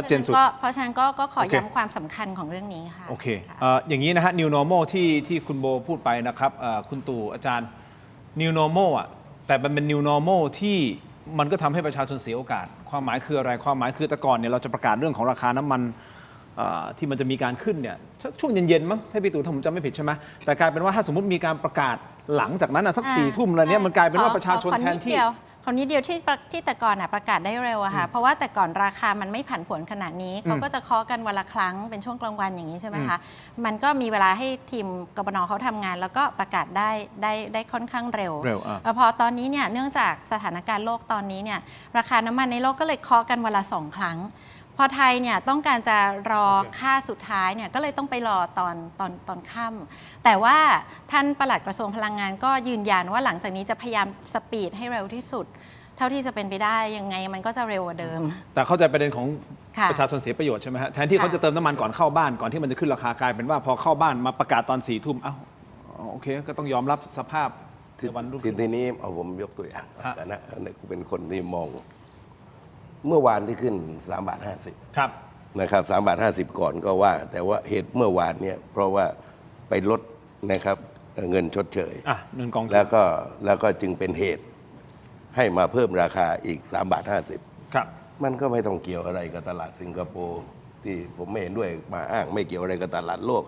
ฉะนั้นก็ขอย้ำความสำคัญของเรื่องนี้ค่ะโอเคอย่างนี้นะฮะ new normal ที่คุณโบพูดไปนะครับคุณตู่อาจารย์ new normal แต่มันเป็น new normal ที่มันก็ทำให้ประชาชนเสียโอกาสความหมายคืออะไรความหมายคือแต่ก่อนเนี่ยเราจะประกาศเรื่องของราคาน้ำมันที่มันจะมีการขึ้นเนี่ยช่วงเย็นๆมั้งถ้าพี่ตู่ถ้าผมจำไม่ผิดใช่ไหมแต่กลายเป็นว่าถ้าสมมติมีการประกาศหลังจากนั้นสัก4 ทุ่มอะไรเนี้ยมันกลายเป็นว่าประชาชนแทนที่คนนี้เดียวที่แต่ก่อนประกาศได้เร็วอะค่ะเพราะว่าแต่ก่อนราคามันไม่ผันผวนขนาดนี้เขาก็จะเคาะกันวันละครั้งเป็นช่วงกลางวันอย่างนี้ใช่ไหมคะมันก็มีเวลาให้ทีมกบน.เขาทำงานแล้วก็ประกาศได้ค่อนข้างเร็วพอตอนนี้เนี่ยเนื่องจากสถานการณ์โลกตอนนี้เนี่ยราคาน้ำมันในโลกก็เลยเคาะกันวันละ2 ครั้งพอไทยเนี่ยต้องการจะรอค่าสุดท้ายเนี่ยก็เลยต้องไปรอตอนค่ำแต่ว่าท่านปลัดกระทรวงพลังงานก็ยืนยันว่าหลังจากนี้จะพยายามสปีดให้เร็วที่สุดเท่าที่จะเป็นไปได้ยังไงมันก็จะเร็วกว่าเดิมแต่เข้าใจประเด็นของประชาชนเสียประโยชน์ใช่ไหมฮะแทนที่เขาจะเติมน้ำมันก่อนเข้าบ้านก่อนที่มันจะขึ้นราคากลายเป็นว่าพอเข้าบ้านมาประกาศตอน4 ทุ่มโอเคก็ต้องยอมรับสภาพวันรุ่งขึ้นทีนี้เอาผมยกตัวอย่างนะกูเป็นคนที่มองเมื่อวานที่ขึ้น3.50 บาทครับนะครับ3.50 บาทก่อนก็ว่าแต่ว่าเหตุเมื่อวานเนี่ยเพราะว่าไปลดนะครับเงินชดเชยเงินกองแล้วก็จึงเป็นเหตุให้มาเพิ่มราคาอีก3.50 บาทครับมันก็ไม่ต้องเกี่ยวอะไรกับตลาดสิงคโปร์ที่ผมไม่เห็นด้วยมาอ้างไม่เกี่ยวอะไรกับตลาดโลก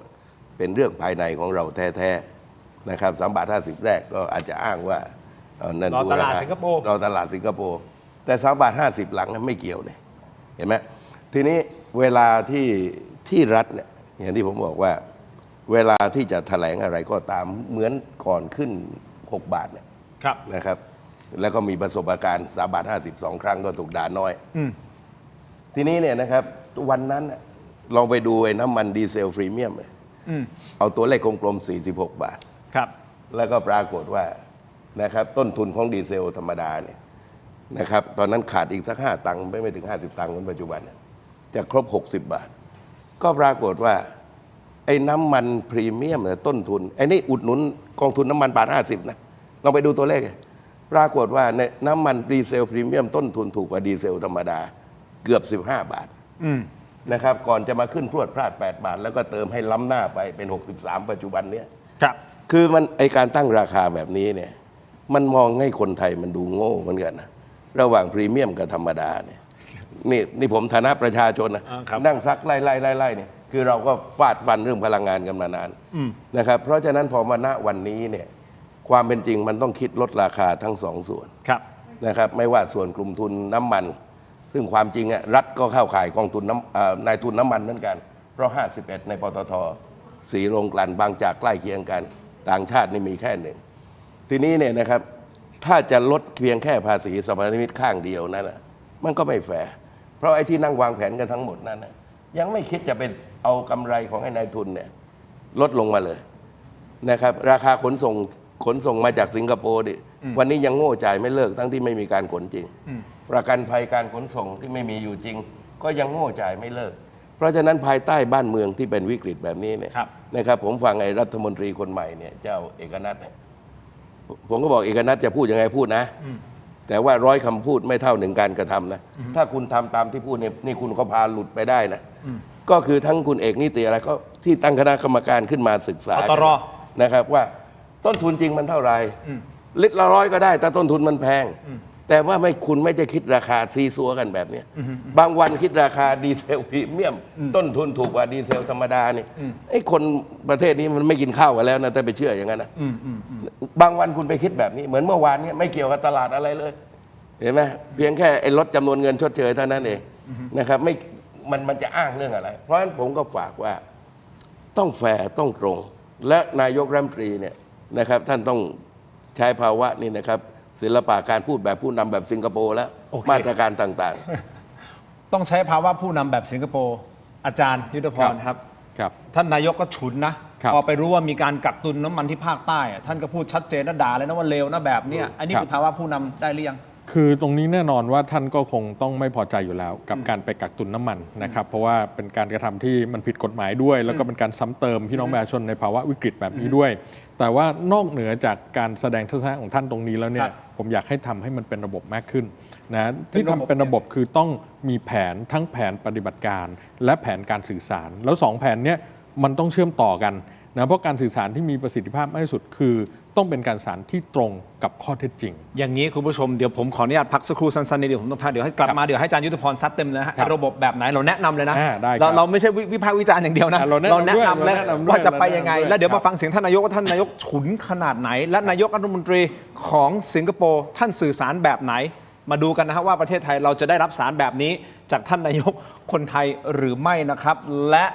เป็นเรื่องภายในของเราแท้ๆนะครับ3.50 บาทแรกก็อาจจะอ้างว่านั่นดูราคาเราตลาดสิงคโปร์แต่3.50 บาทหลังไม่เกี่ยวเนี่ยเห็นไหมทีนี้เวลาที่รัฐเนี่ยอย่างที่ผมบอกว่าเวลาที่จะแถลงอะไรก็ตามเหมือนก่อนขึ้น6 บาทเนี่ยนะครับแล้วก็มีประสบการณ์3.50 บาท2 ครั้งก็ถูกด่าน้อยทีนี้เนี่ยนะครับวันนั้นลองไปดูไอ้น้ำมันดีเซลพรีเมียมเอาตัวเลขกลมๆ46 บาทครับแล้วก็ปรากฏว่านะครับต้นทุนของดีเซลธรรมดาเนี่ยนะครับตอนนั้นขาดอีกสัก5 ตังค์ไม่ถึง50 ตังค์ในปัจจุบันจะครบ60 บาทก็ปรากฏว่า ไอ้น้ำมันพรีเมียมเนี่ยต้นทุนไอ้นี่อุดหนุนกองทุนน้ำมันบาท 50นะลองไปดูตัวเลขปรากฏว่าในน้ำมันดีเซลพรีเมียมต้นทุนถูกกว่าดีเซลธรรมดาเกือบ15 บาทนะครับก่อนจะมาขึ้นพรวดพลาด8 บาทแล้วก็เติมให้ล้ำหน้าไปเป็น63ปัจจุบันเนี้ย ครับ คือมันไอการตั้งราคาแบบนี้เนี่ยมันมองให้คนไทยมันดูโง่เหมือนกันนะระหว่างพรีเมียมกับธรรมดาเนี่ยนี่ผมฐานะประชาชนนะนั่งซักไล่เนี่ยคือเราก็ฟาดฟันเรื่องพลังงานกันมานานนะครับเพราะฉะนั้นพอมาณวันนี้เนี่ยความเป็นจริงมันต้องคิดลดราคาทั้งสองส่วน ครับ นะครับไม่ว่าส่วนกลุ่มทุนน้ำมัน ซึ่งความจริงรัฐก็เข้าข่ายกองทุนนายทุนน้ำมันเหมือนกันเพราะ51ในปตท4โรงกลั่นบางจากใกล้เคียงกันต่างชาตินี่มีแค่หนึ่งทีนี้เนี่ยนะครับถ้าจะลดเพียงแค่ภาษีสัมพันธมิตรข้างเดียวนั่นนะมันก็ไม่แฟร์เพราะไอ้ที่นั่งวางแผนกันทั้งหมดนั้นนะยังไม่คิดจะเป็นเอากำไรของไอ้นายทุนเนี่ยลดลงมาเลยนะครับราคาขนส่งมาจากสิงคโปร์ดิวันนี้ยังโง่จ่ายไม่เลิกทั้งที่ไม่มีการขนจริงประกันภัยการขนส่งที่ไม่มีอยู่จริงก็ยังโง่จ่ายไม่เลิกเพราะฉะนั้นภายใต้บ้านเมืองที่เป็นวิกฤตแบบนี้เนี่ยนะครับผมฟังไอ้รัฐมนตรีคนใหม่เนี่ยเจ้าเอกนัทเนี่ยผมก็บอกเอกนัทจะพูดยังไงพูดนะแต่ว่า100คำพูดไม่เท่า1การกระทำนะถ้าคุณทำตามที่พูดเนี่ยนี่คุณก็พาหลุดไปได้นะก็คือทั้งคุณเอกนิติอะไรก็ที่ตั้งคณะกรรมการขึ้นมาศึกษานะครับว่าต้นทุนจริงมันเท่าไหร่ลิตรละ100ก็ได้แต่ต้นทุนมันแพงแต่ว่าคุณไม่จะคิดราคาซีซัวกันแบบนี้บางวันคิดราคาดีเซลพรีเมียมต้นทุนถูกกว่าดีเซลธรรมดาเนี่ยไอ้คนประเทศนี้มันไม่กินข้าวกันแล้วนะแต่ไปเชื่ออย่างนั้นนะบางวันคุณไปคิดแบบนี้เหมือนเมื่อวานนี้ไม่เกี่ยวกับตลาดอะไรเลยเห็นไหมเพียงแค่ไอ้ลดจำนวนเงินชดเชยเท่านั้นเองนะครับไม่มันจะอ้างเรื่องอะไรเพราะฉะนั้นผมก็ฝากว่าต้องแฟร์ต้องตรงและนายกรัฐมนตรีเนี่ยนะครับท่านต้องใช้ภาวะนี่นะครับศิลปะการพูดแบบผู้นำแบบสิงคโปร์แล้วมาตรการต่างๆต้องใช้ภาวะผู้นำแบบสิงคโปร์อาจารย์ยุทธพรครับท่านนายกก็ฉุนนะพอไปรู้ว่ามีการกักตุนน้ำมันที่ภาคใต้ท่านก็พูดชัดเจนนะด่าเลยนะว่าเลวนะแบบนี้อันนี้คือภาวะผู้นำได้หรือยังคือตรงนี้แน่นอนว่าท่านก็คงต้องไม่พอใจอยู่แล้วกับการไปกักตุนน้ำมันนะครับเพราะว่าเป็นการกระทำที่มันผิดกฎหมายด้วย แล้วก็เป็นการซ้ำเติมพี่น้องประชาชนในภาวะวิกฤตแบบนี้ด้วยแต่ว่านอกเหนือจากการแสดงทัศนะของท่านตรงนี้แล้วเนี่ยผมอยากให้ทำให้มันเป็นระบบมากขึ้นนะที่ทำเป็นระบบคือต้องมีแผนทั้งแผนปฏิบัติการและแผนการสื่อสารแล้ว2แผนเนี้ยมันต้องเชื่อมต่อกันนะเพราะการสื่อสารที่มีประสิทธิภาพมากที่สุดคือต้องเป็นการสื่อสารที่ตรงกับข้อเท็จจริงอย่างนี้คุณผู้ชมเดี๋ยวผมขออนุญาตพักสักครู่สั้นๆเดี๋ยวผมต้องพักเดี๋ยวให้กลับมาเดี๋ยวให้อาจารย์ยุทธพรซัดเต็มเลยนะฮะระบบแบบไหนเราแนะนำเลยนะเราไม่ใช่วิพากษ์วิจารณ์อย่างเดียวนะเราแนะนำแล้วว่าจะไปยังไงแล้วเดี๋ยวมาฟังเสียงท่านนายกว่าท่านนายกฉุนขนาดไหนและนายกรัฐมนตรีของสิงคโปร์ท่านสื่อสารแบบไหนมาดูกันนะฮะว่าประเทศไทยเราจะได้รับสารแบบนี้จากท่านนายกคนไทยหรือไม่นะครับและ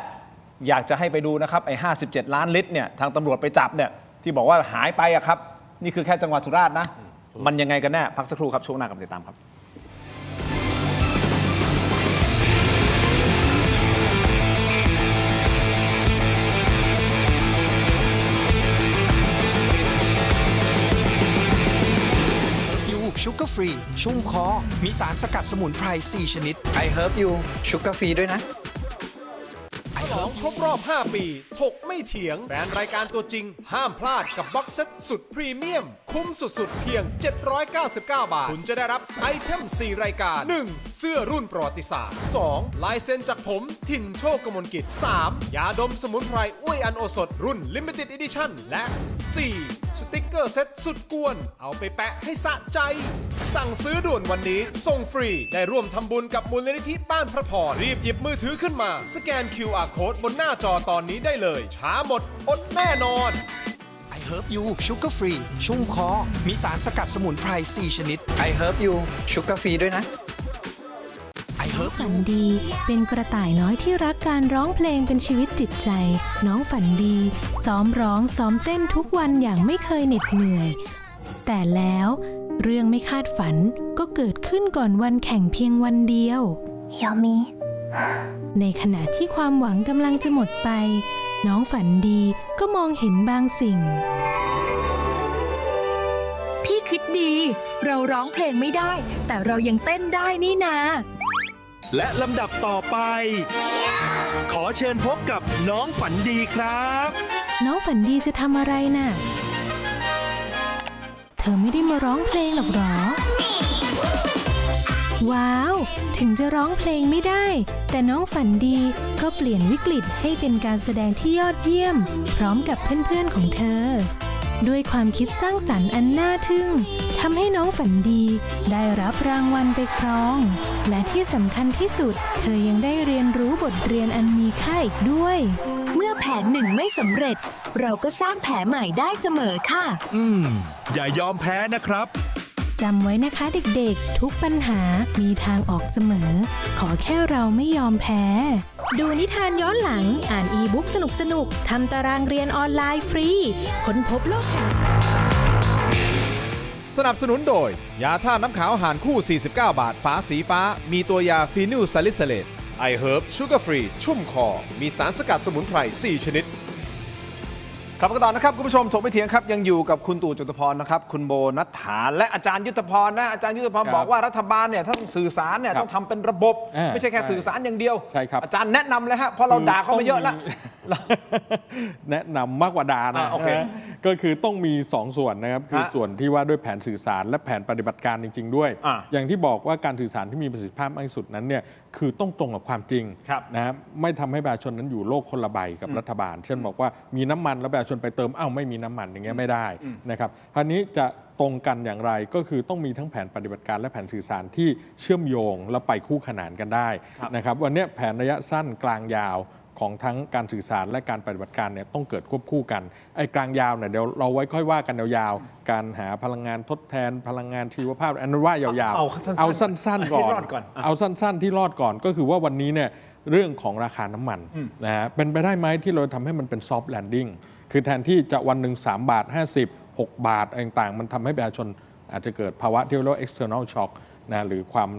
อยากจะให้ไปดูนะครับไอ้57 ล้านลิตรเนี่ยทางตำรวจไปจับเนี่ยที่บอกว่าหายไปอะครับนี่คือแค่จังหวัดสุราษฎร์นะมันยังไงกันแน่พักสักครู่ครับช่วงหน้ากลับมาติดตามครับชูการ์ฟรีชุ่มคอมีสารสกัดสมุนไพร4ชนิด I Herb You ชูการ์ฟรีด้วยนะฉลองครบรอบ 5 ปีถกไม่เถียงแฟนรายการตัวจริงห้ามพลาดกับบ็อกเซตสุดพรีเมียมคุ้มสุดๆเพียง799 บาทคุณจะได้รับไอเทม4รายการ 1. เสื้อรุ่นประวัติศาสตร์ 2. ลายเซ็นจากผมถิ่นโชคกมลกิจ 3. ยาดมสมุนไพรอุ้ยอันโอสถรุ่น Limited Edition และ 4. สติ๊กเกอร์เซ็ตสุดกวนเอาไปแปะให้สะใจสั่งซื้อด่วนวันนี้ส่งฟรีได้ร่วมทำบุญกับมูลนิธิบ้านพระพรรีบหยิบมือถือขึ้นมาสแกน QRโค้ดบนหน้าจอตอนนี้ได้เลยช้าหมดอดแน่นอน I Herb You ชูการ์ฟรีชุ่มคอมีสารสกัดสมุนไพร4ชนิด I Herb You ชูการ์ฟรีด้วยนะฝันดีเป็นกระต่ายน้อยที่รักการร้องเพลงเป็นชีวิตจิตใจน้องฝันดีซ้อมร้องซ้อมเต้นทุกวันอย่างไม่เคยเหน็ดเหนื่อยแต่แล้วเรื่องไม่คาดฝันก็เกิดขึ้นก่อนวันแข่งเพียงวันเดียวยามีในขณะที่ความหวังกำลังจะหมดไปน้องฝันดีก็มองเห็นบางสิ่งพี่คิดดีเราร้องเพลงไม่ได้แต่เรายังเต้นได้นี่นา และลำดับต่อไป ขอเชิญพบกับน้องฝันดีครับ น้องฝันดีจะทำอะไรน่ะ เธอไม่ได้มาร้องเพลงหรอกหรอ ว้าว ถึงจะร้องเพลงไม่ได้ แต่น้องฝันดีก็เปลี่ยนวิกฤตให้เป็นการแสดงที่ยอดเยี่ยม พร้อมกับเพื่อนๆของเธอ ด้วยความคิดสร้างสรรค์อันน่าทึ่งทำให้น้องฝันดีได้รับรางวัลไปครอง และที่สำคัญที่สุด เธอยังได้เรียนรู้บทเรียนอันมีค่าอีกด้วย เมื่อแผนหนึ่งไม่สำเร็จ เราก็สร้างแผนใหม่ได้เสมอค่ะ อย่ายอมแพ้นะครับ จำไว้นะคะเด็กๆ ทุกปัญหามีทางออกเสมอ ขอแค่เราไม่ยอมแพ้ ดูนิทานย้อนหลัง อ่านอีบุ๊กสนุกๆ ทำตารางเรียนออนไลน์ฟรี ค้นพบโลกแห่ง สนับสนุนโดย ยาท่าตุน้ำขาวหารคู่ 49 บาท ฝาสีฟ้า มีตัวยาฟีนิลซาลิซิเลตไอเฮิร์บชูการ์ฟรี ชุ่มคอ มีสารสกัดสมุนไพร 4 ชนิด ครับกันต่อนะครับคุณผู้ชมถกไม่เถียงครับยังอยู่กับคุณตู่จตุพรนะครับคุณโบนัฐฐาและอาจารย์ยุทธพรนะอาจารย์ยุทธพรบอกว่ารัฐบาลเนี่ยถ้าต้องสื่อสารเนี่ยต้องทำเป็นระบบ ไม่ใช่แค่สื่อสารอย่างเดียว ใช่ครับ อาจารย์แนะนำเลยฮะเพราะเราด่าเขามาเยอะแล้ว แนะนำมากกว่าดานะ โอเค ก็คือต้องมี 2 ส่วนนะครับคือส่วนที่ว่าด้วยแผนสื่อสารและแผนปฏิบัติการจริง ๆ ด้วย อย่างที่บอกว่าการสื่อสารที่มีประสิทธิภาพมากที่สุดนั้นเนี่ยคือต้องตรงกับความจริงนะครับไม่ทำให้ประชาชนนั้นอยู่โลกคนละใบกับรัฐบาล เช่นบอกว่ามีน้ำมันแล้วประชาชนไปเติมไม่มีน้ำมันอย่างเงี้ยไม่ได้นะครับคราวนี้จะตรงกันอย่างไรก็คือต้องมีทั้งแผนปฏิบัติการและแผนสื่อสารที่เชื่อมโยงและไปคู่ขนานกันได้นะครับวันนี้แผนระยะสั้นกลางยาวของทั้งการสื่อสารและการปฏิบัติการเนี่ยต้องเกิดควบคู่กันไอ้กลางยาวเนี่ยเดี๋ยวเราไว้ค่อยว่ากันยาวๆการหาพลังงานทดแทนพลังงานชีวภาพอันนั้นว่ายาวๆเอาสั้นๆก่อนเอาสั้นๆที่รอดก่อนก็คือว่าวันนี้เนี่ยเรื่องของราคาน้ำมันนะฮะเป็นไปได้ไหมที่เราทำให้มันเป็นซอฟต์แลนดิ้งคือแทนที่จะวันหนึ่ง3 บาท 50 6 บาทต่างๆมันทำให้ประชาชนอาจจะเกิดภาวะที่เรียกว่า external shock นะหรือความ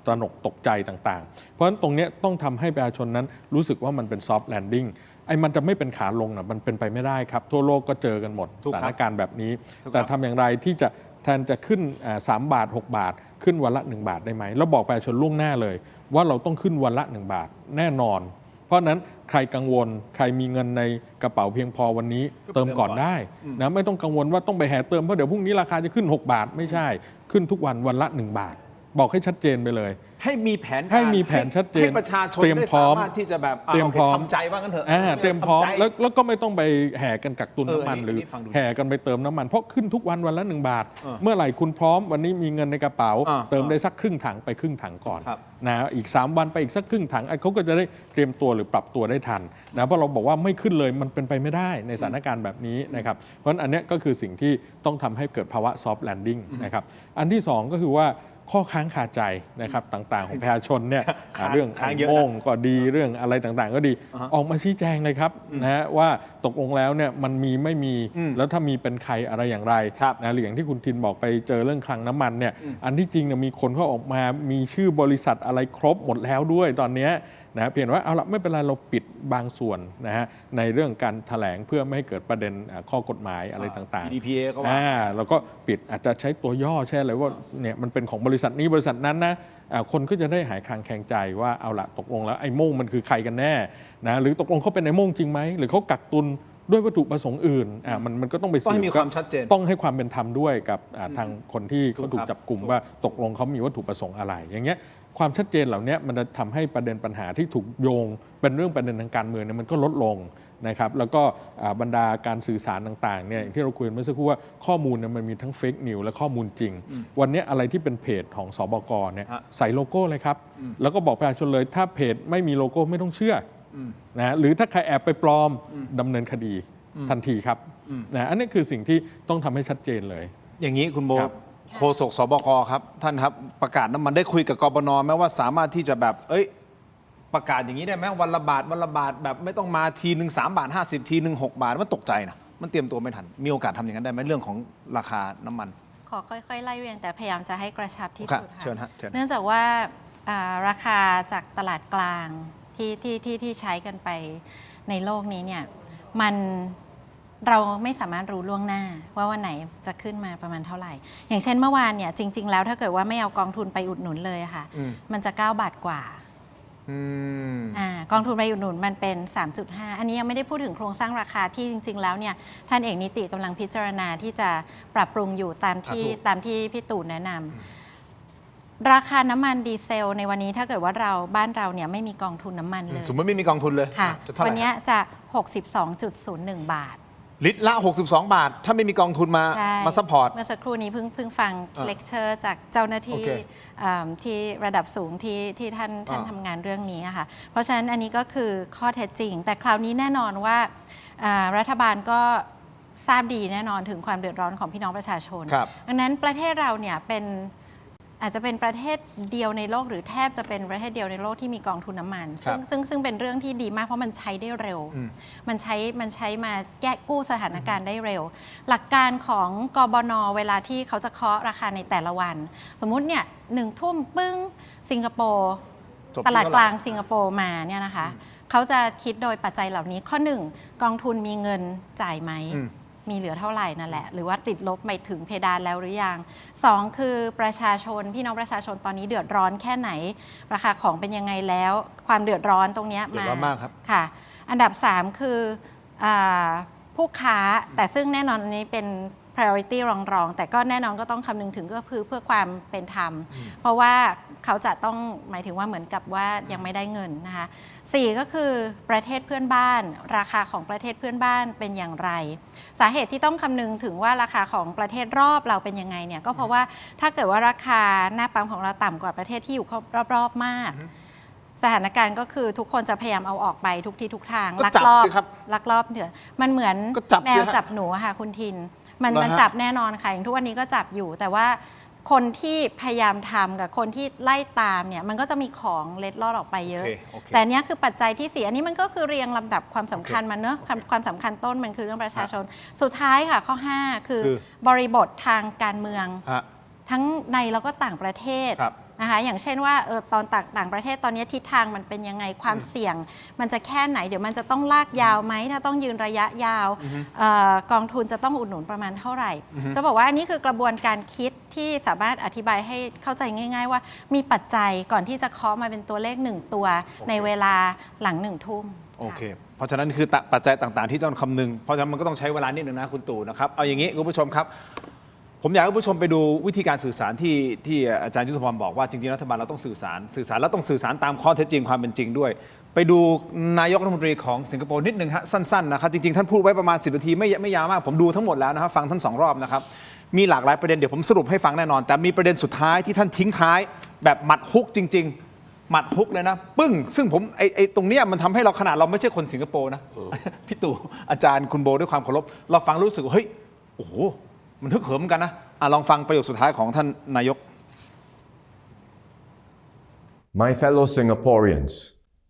ตระหนกตกใจต่างๆเพราะฉะนั้นตรงนี้ต้องทำให้ประชาชนนั้นรู้สึกว่ามันเป็น soft landing ไอ้มันจะไม่เป็นขาลงนะมันเป็นไปไม่ได้ครับทั่วโลกก็เจอกันหมดสถานการณ์แบบนี้แต่ทำอย่างไรที่จะแทนจะขึ้น3 บาท 6 บาทขึ้นวันละ1 บาทได้ไหมแล้วบอกประชาชนล่วงหน้าเลยว่าเราต้องขึ้นวันละ1 บาทแน่นอนเพราะนั้นใครกังวลใครมีเงินในกระเป๋าเพียงพอวันนี้เติมก่อนได้นะไม่ต้องกังวลว่าต้องไปแห่เติมเพราะเดี๋ยวพรุ่งนี้ราคาจะขึ้น6 บาทไม่ใช่ขึ้นทุกวันวันละ1 บาทบอกให้ชัดเจนไปเลยให้มีแผนชัดเจนให้ประชาชนได้สามารถที่จะแบบเตรียมพร้อมทำใจว่างั้นเถอะเตรียมพร้อมแล้วก็ไม่ต้องไปแห่กันกักตุนน้ำมันหรือแห่กันไปเติมน้ำมันเพราะขึ้นทุกวันละ1 บาทเมื่อไหร่คุณพร้อมวันนี้มีเงินในกระเป๋าเติมได้สักครึ่งถังไปครึ่งถังก่อนนะอีก3 วันไปอีกสักครึ่งถังเขาก็จะได้เตรียมตัวหรือปรับตัวได้ทันนะเพราะเราบอกว่าไม่ขึ้นเลยมันเป็นไปไม่ได้ในสถานการณ์แบบนี้นะครับเพราะฉะนั้นอันนี้ก็คือสิ่งที่ต้องทำให้เกิดภาวะซอฟต์แลนดิ้งนะครับอันที่2ก็คือว่าข้อค้างคาใจนะครับต่างๆของประชาชนเนี่ยเรื่องโง่ก็ดีเรื่องอะไรต่างๆก็ดีออกมาชี้แจงเลยครับนะฮะว่าตกลงแล้วเนี่ยมันมีไม่มีแล้วถ้ามีเป็นใครอะไรอย่างไรนะหรืออย่างที่คุณทินบอกไปเจอเรื่องคลังน้ำมันเนี่ยอันที่จริงเนี่ยมีคนเขาออกมามีชื่อบริษัทอะไรครบหมดแล้วด้วยตอนนี้นะเพียงว่าเอาละไม่เป็นไรเราปิดบางส่วนนะฮะในเรื่องการแถลงเพื่อไม่ให้เกิดประเด็นข้อกฎหมายอะไรต่างๆ DPA ก็ว่าแล้วก็ปิดอาจจะใช้ตัวย่อใช่เลยว่าเนี่ยมันเป็นของบริษัทนี้บริษัทนั้นนะคนก็จะได้หายคลางแคลงใจว่าเอาละตกลงแล้วไอ้โม่งมันคือใครกันแน่นะหรือตกลงเขาเป็นไอ้โม่งจริงไหมหรือเขากักตุนด้วยวัตถุประสงค์อื่นมันก็ต้องไปสืบต้องมีความชัดเจนต้องให้ความเป็นธรรมด้วยกับทางคนที่เขาถูกจับกลุ่มว่าตกลงเขามีวัตถุประสงค์อะไรอย่างเงี้ยความชัดเจนเหล่านี้มันจะทำให้ประเด็นปัญหาที่ถูกโยงเป็นเรื่องประเด็นทางการเมืองเนี่ยมันก็ลดลงนะครับแล้วก็บรรดาการสื่อสารต่างๆเนี่ยที่เราคุยเมื่อสักครู่ว่าข้อมูลเนี่ยมันมีทั้งเฟกนิวและข้อมูลจริงวันนี้อะไรที่เป็นเพจของสบกเนี่ยใส่โลโก้เลยครับแล้วก็บอกประชาชนเลยถ้าเพจไม่มีโลโก้ไม่ต้องเชื่อนะหรือถ้าใครแอบไปปลอมดำเนินคดีทันทีครับนะอันนี้คือสิ่งที่ต้องทำให้ชัดเจนเลยอย่างนี้คุณโบโฆษกสบกครับท่านครับประกาศน้ำมันได้คุยกับกบน.ไหมว่าสามารถที่จะแบบประกาศอย่างนี้ได้ไหมวันละบาทแบบไม่ต้องมาทีหนึ่ง3 บาท 50ทีหนึ่ง6 บาทมันตกใจนะมันเตรียมตัวไม่ทันมีโอกาสทำอย่างนั้นได้ไหมเรื่องของราคาน้ำมันขอค่อยๆไล่เรียงแต่พยายามจะให้กระชับที่สุดค่ะเนื่องจากว่าราคาจากตลาดกลางที่ใช้กันไปในโลกนี้เนี่ยเราไม่สามารถรู้ล่วงหน้าว่าวันไหนจะขึ้นมาประมาณเท่าไหร่อย่างเช่นเมื่อวานเนี่ยจริงๆแล้วถ้าเกิดว่าไม่เอากองทุนไปอุดหนุนเลยค่ะมันจะ9 บาทกว่า กองทุนรายอุดหนุนมันเป็น 3.5 อันนี้ยังไม่ได้พูดถึงโครงสร้างราคาที่จริง ๆ แล้วเนี่ยท่านเอกนิติกำลังพิจารณาที่จะปรับปรุงอยู่ตามที่พี่ตู่แนะนำราคาน้ำมันดีเซลในวันนี้ถ้าเกิดว่าบ้านเราเนี่ยไม่มีกองทุนน้ำมันเลย สมมติไม่มีกองทุนเลย ค่ะ จะเท่าไห วั ร่ นนี้จะ 62.01 บาท ลิตรละ 62 บาท ถ้าไม่มีกองทุนมา ใช่ ซัพพอร์ต เมื่อสักครู่นี้เพิ่งฟังเลคเชอร์จากเจ้าหน้าที่ โอเค ที่ระดับสูงที่ท่านทำงานเรื่องนี้ค่ะเพราะฉะนั้นอันนี้ก็คือข้อเท็จจริง แต่คราวนี้แน่นอนว่ารัฐบาลก็ทราบดีแน่นอนถึงความเดือดร้อนของพี่น้องประชาชน ครับ ดังนั้นประเทศเราเนี่ยอาจจะเป็นประเทศเดียวในโลกหรือแทบจะเป็นประเทศเดียวในโลกที่มีกองทุนน้ำมัน ซึ่งเป็นเรื่องที่ดีมากเพราะมันใช้ได้เร็ว มันใช้มาแก้กู้สถานการณ์ได้เร็ว หลักการของกบน.เวลาที่เขาจะเคาะราคาในแต่ละวัน สมมุติเนี่ย1 ทุ่มปึ้งสิงคโปร์ จบที่ ตลาด เท่าไหร่ กลางสิงคโปร์มาเนี่ยนะคะเขาจะคิดโดยปัจจัยเหล่านี้ข้อ 1 กองทุนมีเงินจ่ายไหมมีเหลือเท่าไหร่นั่นแหละหรือว่าติดลบไปถึงเพดานแล้วหรือยัง2คือประชาชนพี่น้องประชาชนตอนนี้เดือดร้อนแค่ไหน ราคาของเป็นยังไงแล้วความเดือดร้อนตรงเนี้ย เดือดร้อนมากครับ ค่ะอันดับ3คือผู้ค้าแต่ซึ่งแน่นอนอันนี้เป็น priority รองแต่ก็แน่นอนก็ต้องคำนึงถึงก็คือเพื่อความเป็นธรรมเพราะว่าเขาจะต้องหมายถึงว่าเหมือนกับว่ายังไม่ได้เงินนะคะ4ก็คือประเทศเพื่อนบ้านราคาของประเทศเพื่อนบ้านเป็นอย่างไรสาเหตุที่ต้องคำนึงถึงว่าราคาของประเทศรอบเราเป็นยังไงเนี่ยก็เพราะว่าถ้าเกิดว่าราคาหน้าปั๊มของเราต่ำกว่าประเทศที่อยู่รอบๆมากสถานการณ์ก็คือทุกคนจะพยายามเอาออกไปทุกที่ทุกทาง ก็จับสิครับ ลักลอบเถื่อนมันเหมือน ก็จับสิ แมว ฮะ จับหนูอะค่ะคุณทินมัน เหรอฮะ มันจับแน่นอนค่ะอย่างทุกวันนี้ก็จับอยู่ แต่ว่าคนที่พยายามทำกับคนที่ไล่ตามเนี่ยมันก็จะมีของเล็ดลอดออกไปเยอะ โอเค แต่เนี้ยคือปัจจัยที่4อันนี้มันก็คือเรียงลำดับความสำคัญมันเนอะความสำคัญต้นมันคือเรื่องประชาชน สุดท้ายค่ะข้อ 5 คือบริบททางการเมือง ฮะ ทั้งในแล้วก็ต่างประเทศ ครับ นะคะอย่างเช่นว่าตอนต่างประเทศตอนนี้ทิศทางมันเป็นยังไงความเสี่ยง มันจะแค่ไหนเดี๋ยวมันจะต้องลากยาวไหมถ้าต้องยืนระยะยาวกองทุนจะต้องอุดหนุนประมาณเท่าไหร่ จะบอกว่าอันนี้คือกระบวนการคิดที่สามารถอธิบายให้เข้าใจง่าย ๆ ว่ามีปัจจัยก่อนที่จะเคาะมาเป็นตัวเลข1ตัวในเวลาหลัง1 ทุ่ม โอเค เพราะฉะนั้นคือปัจจัยต่างๆที่ต้องคำนึง เพราะฉะนั้นมันก็ต้องใช้เวลานิดนึงนะคุณตู่นะครับ เอาอย่างนี้คุณผู้ชมครับ ผมอยากให้คุณผู้ชมไปดูวิธีการสื่อสารที่อาจารย์ยุทธพรบอกว่าจริงๆรัฐบาลเราต้องสื่อสารแล้วต้องสื่อสารตามข้อเท็จจริงความเป็นจริงด้วย ไปดูนายกรัฐมนตรีของสิงคโปร์นิดนึงฮะสั้นๆนะครับจริงๆท่านพูดไว้ประมาณ10 นาทีไม่ยาวมากผมดูทั้งหมดแล้วนะครับฟังท่าน2 รอบนะครับมีหลากหลายประเด็นเดี๋ยวผมสรุปให้ฟังแน่นอน แต่มีประเด็นสุดท้ายที่ท่านทิ้งท้ายแบบหมัดฮุกจริงๆหมัดฮุกเลยนะปึ้งซึ่งผมไอ้ตรงเนี้ยมันทำให้เราขนาดเราไม่ใช่คนสิงคโปร์นะ พี่ตู่อาจารย์คุณโบด้วยความเคารพเราฟังรู้สึกว่าเฮ้ยโอ้โหมันฮึกเหิมเหมือนกันนะลองฟังประโยคสุดท้ายของท่านนายก My fellow Singaporeans,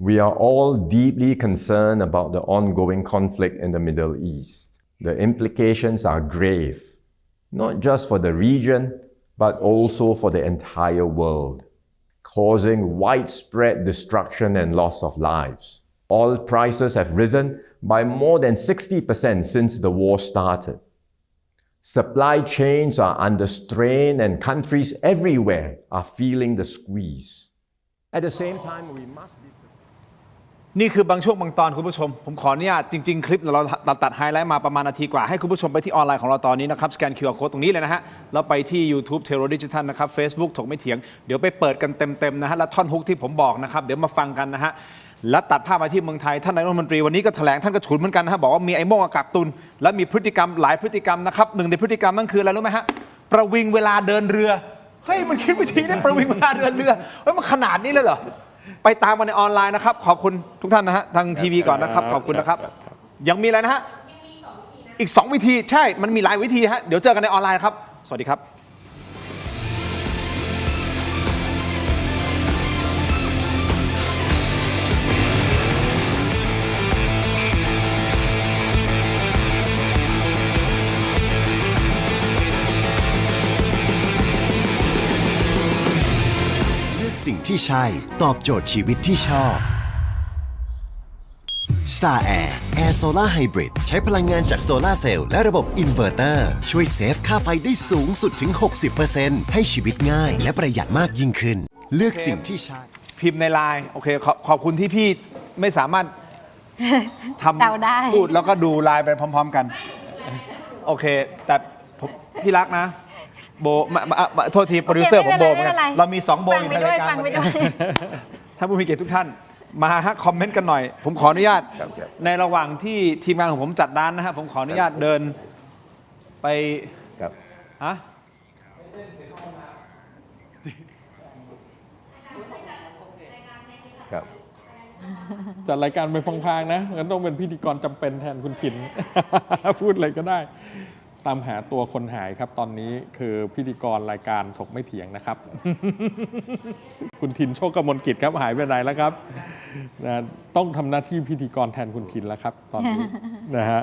we are all deeply concerned about the ongoing conflict in the Middle East. The implications are grave, not just for the region, but also for the entire world, causing widespread destruction and loss of lives. Oil prices have risen by more than 60% since the war started. Supply chains are under strain and countries everywhere are feeling the squeeze. At the same time, we must be นี่คือบางช่วงบางตอนคุณผู้ชมผมขออนุญาตจริงๆคลิปเราตัดไฮไลท์มาประมาณนาทีกว่าให้คุณผู้ชมไปที่ออนไลน์ของเราตอนนี้นะครับสแกน QR Code ตรงนี้เลยนะฮะแล้วไปที่ YouTube Terro Digital นะครับ Facebook ถกไม่เถียงเดี๋ยวไปเปิดกันเต็มๆนะฮะและท่อนฮุกที่ผมบอกนะครับเดี๋ยวมาฟังกันนะฮะแล้วตัดภาพมาที่เมืองไทยท่านนายกรัฐมนตรีวันนี้ก็แถลงท่านก็ฉุนเหมือนกันนะฮะบอกว่ามีไอ้โม่งกักตุนและมีพฤติกรรมหลายพฤติกรรมนะครับหนึ่งในพฤติกรรมนั่นคืออะไรรู้ไหมฮะประวิงเวลาเดินเรือเฮ้ยมันคิดวิธีได้ประวิงเวลาเดินเรือเฮ้ยมันขนาดนี้เลยเหรอไปตามมาในออนไลน์นะครับขอบคุณทุกท่านนะฮะทางทีวีก่อนนะครับขอบคุณนะครับยังมีอะไรนะฮะอีก2 วิธีใช่มันมีหลายวิธีฮะเดี๋ยวเจอกันในออนไลน์ครับสวัสดีครับสิ่งที่ใช่ตอบโจทย์ชีวิตที่ชอบ Star Air Air Solar Hybrid ใช้พลังงานจากโซลาร์เซลล์และระบบอินเวอร์เตอร์ช่วยเซฟค่าไฟได้สูงสุดถึง 60% ให้ชีวิตง่ายและประหยัดมากยิ่งขึ้น เลือกสิ่งที่ใช่ พิมพ์ในไลน์โอเคขอบคุณที่พี่ไม่สามารถทำ เดาได้ พูดแล้วก็ดูไลน์ไปพร้อม ๆ กัน โอเค แต่พี่รักนะ โบโทษทีโปรดิวเซอร์ผมโบเหมือนกันเรามี2โบอยู่ในรายการ ฟังไปด้วย ถ้าผู้มีเกียรติทุกท่านมาคอมเมนต์กันหน่อย ผมขออนุญาตในระหว่างที่ทีมงานของผมจัดร้านนะฮะผมขออนุญาตเดินไปฮะ ครับ จัดรายการไปพลางๆนะงั้นต้องเป็นพิธีกรจำเป็นแทนคุณขิน พูดอะไรก็ได้ ตามหาตัวคนหายครับ ตอนนี้คือพิธีกรรายการถกไม่เถียงนะครับ คุณถินโชคกมลกิจครับหายไปไหนแล้วครับนะต้องทำหน้าที่พิธีกรแทนคุณถินแล้วครับ ตอนนี้ นะฮะ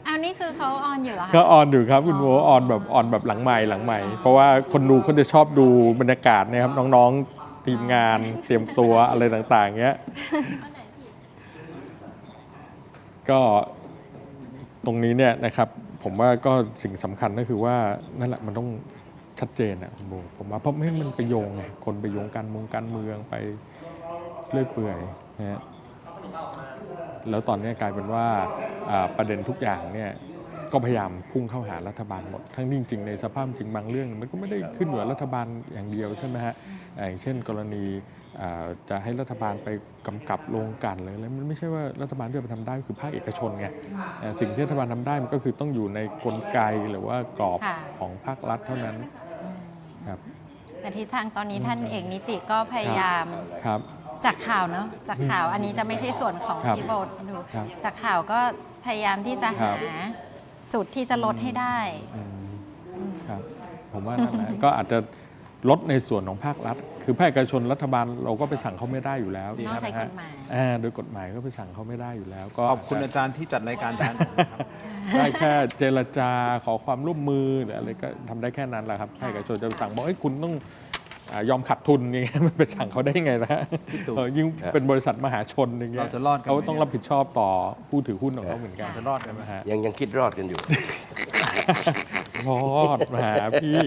เอานี่คือเขาออนอยู่เหรอคะ ก็ออนอยู่ครับคุณโมออนแบบหลังใหม่เพราะว่าคนดูเขาจะชอบดูบรรยากาศนะครับน้องๆทีมงานเตรียมตัวอะไรต่างๆเงี้ยก็ตรงนี้เนี่ยนะครับผมว่าก็สิ่งสำคัญก็คือว่านั่นแหละมันต้องชัดเจนนะคุณโมผมว่าเพราะไม่ให้มันไปโยงไงคนไปโยงการเมืองไปเรื่อยเปื่อยนะฮะแล้วตอนนี้กลายเป็นว่าประเด็นทุกอย่างเนี่ยก็พยายามพุ่งเข้าหารัฐบาลหมดทั้งจริงๆในสภาพจริงบางเรื่องมันก็ไม่ได้ขึ้นอยู่กับรัฐบาลอย่างเดียวใช่ไหมฮะอย่างเช่นกรณีจะให้รัฐบาลไปกำกับโรงกลั่นเลยแล้วมันไม่ใช่ว่ารัฐบาลที่จะไปทำได้คือภาคเอกชนไงสิ่งที่รัฐบาลทำได้มันก็คือต้องอยู่ในกลไกหรือว่ากรอบของภาครัฐเท่านั้นครับแต่ทิศทางตอนนี้ท่านเอกนิติก็พยายาม ครับ จากข่าวเนาะจากข่าวอันนี้จะไม่ใช่ส่วนของที่โบดูจากข่าวก็พยายามที่จะหาจุดที่จะลดให้ได้ครับผมว่านั่นแหละก็อาจจะลดในส่วนของภาครัฐคือภาคเอกชนรัฐบาลเราก็ไปสั่งเขาไม่ได้อยู่แล้ว ต้องใช้กฎหมาย โดยกฎหมายก็ไปสั่งเขาไม่ได้อยู่แล้วก็ขอบคุณอาจารย์ที่จัดรายการด้านได้แค่เจรจาขอความร่วมมือหรืออะไรก็ทำได้แค่นั้นแหละครับภาคเอกชนจะสั่งบอกคุณต้องยอมขาดทุนอย่างเงี้ยมันไปสั่งเขาได้ไงนะยิ่งเป็นบริษัทมหาชนอย่างเงี้ยเขาต้องรับผิดชอบต่อผู้ถือหุ้นของเขาเหมือนกันจะรอดกันไหมฮะยังคิดรอดกันอยู่ รอดมาหาพี่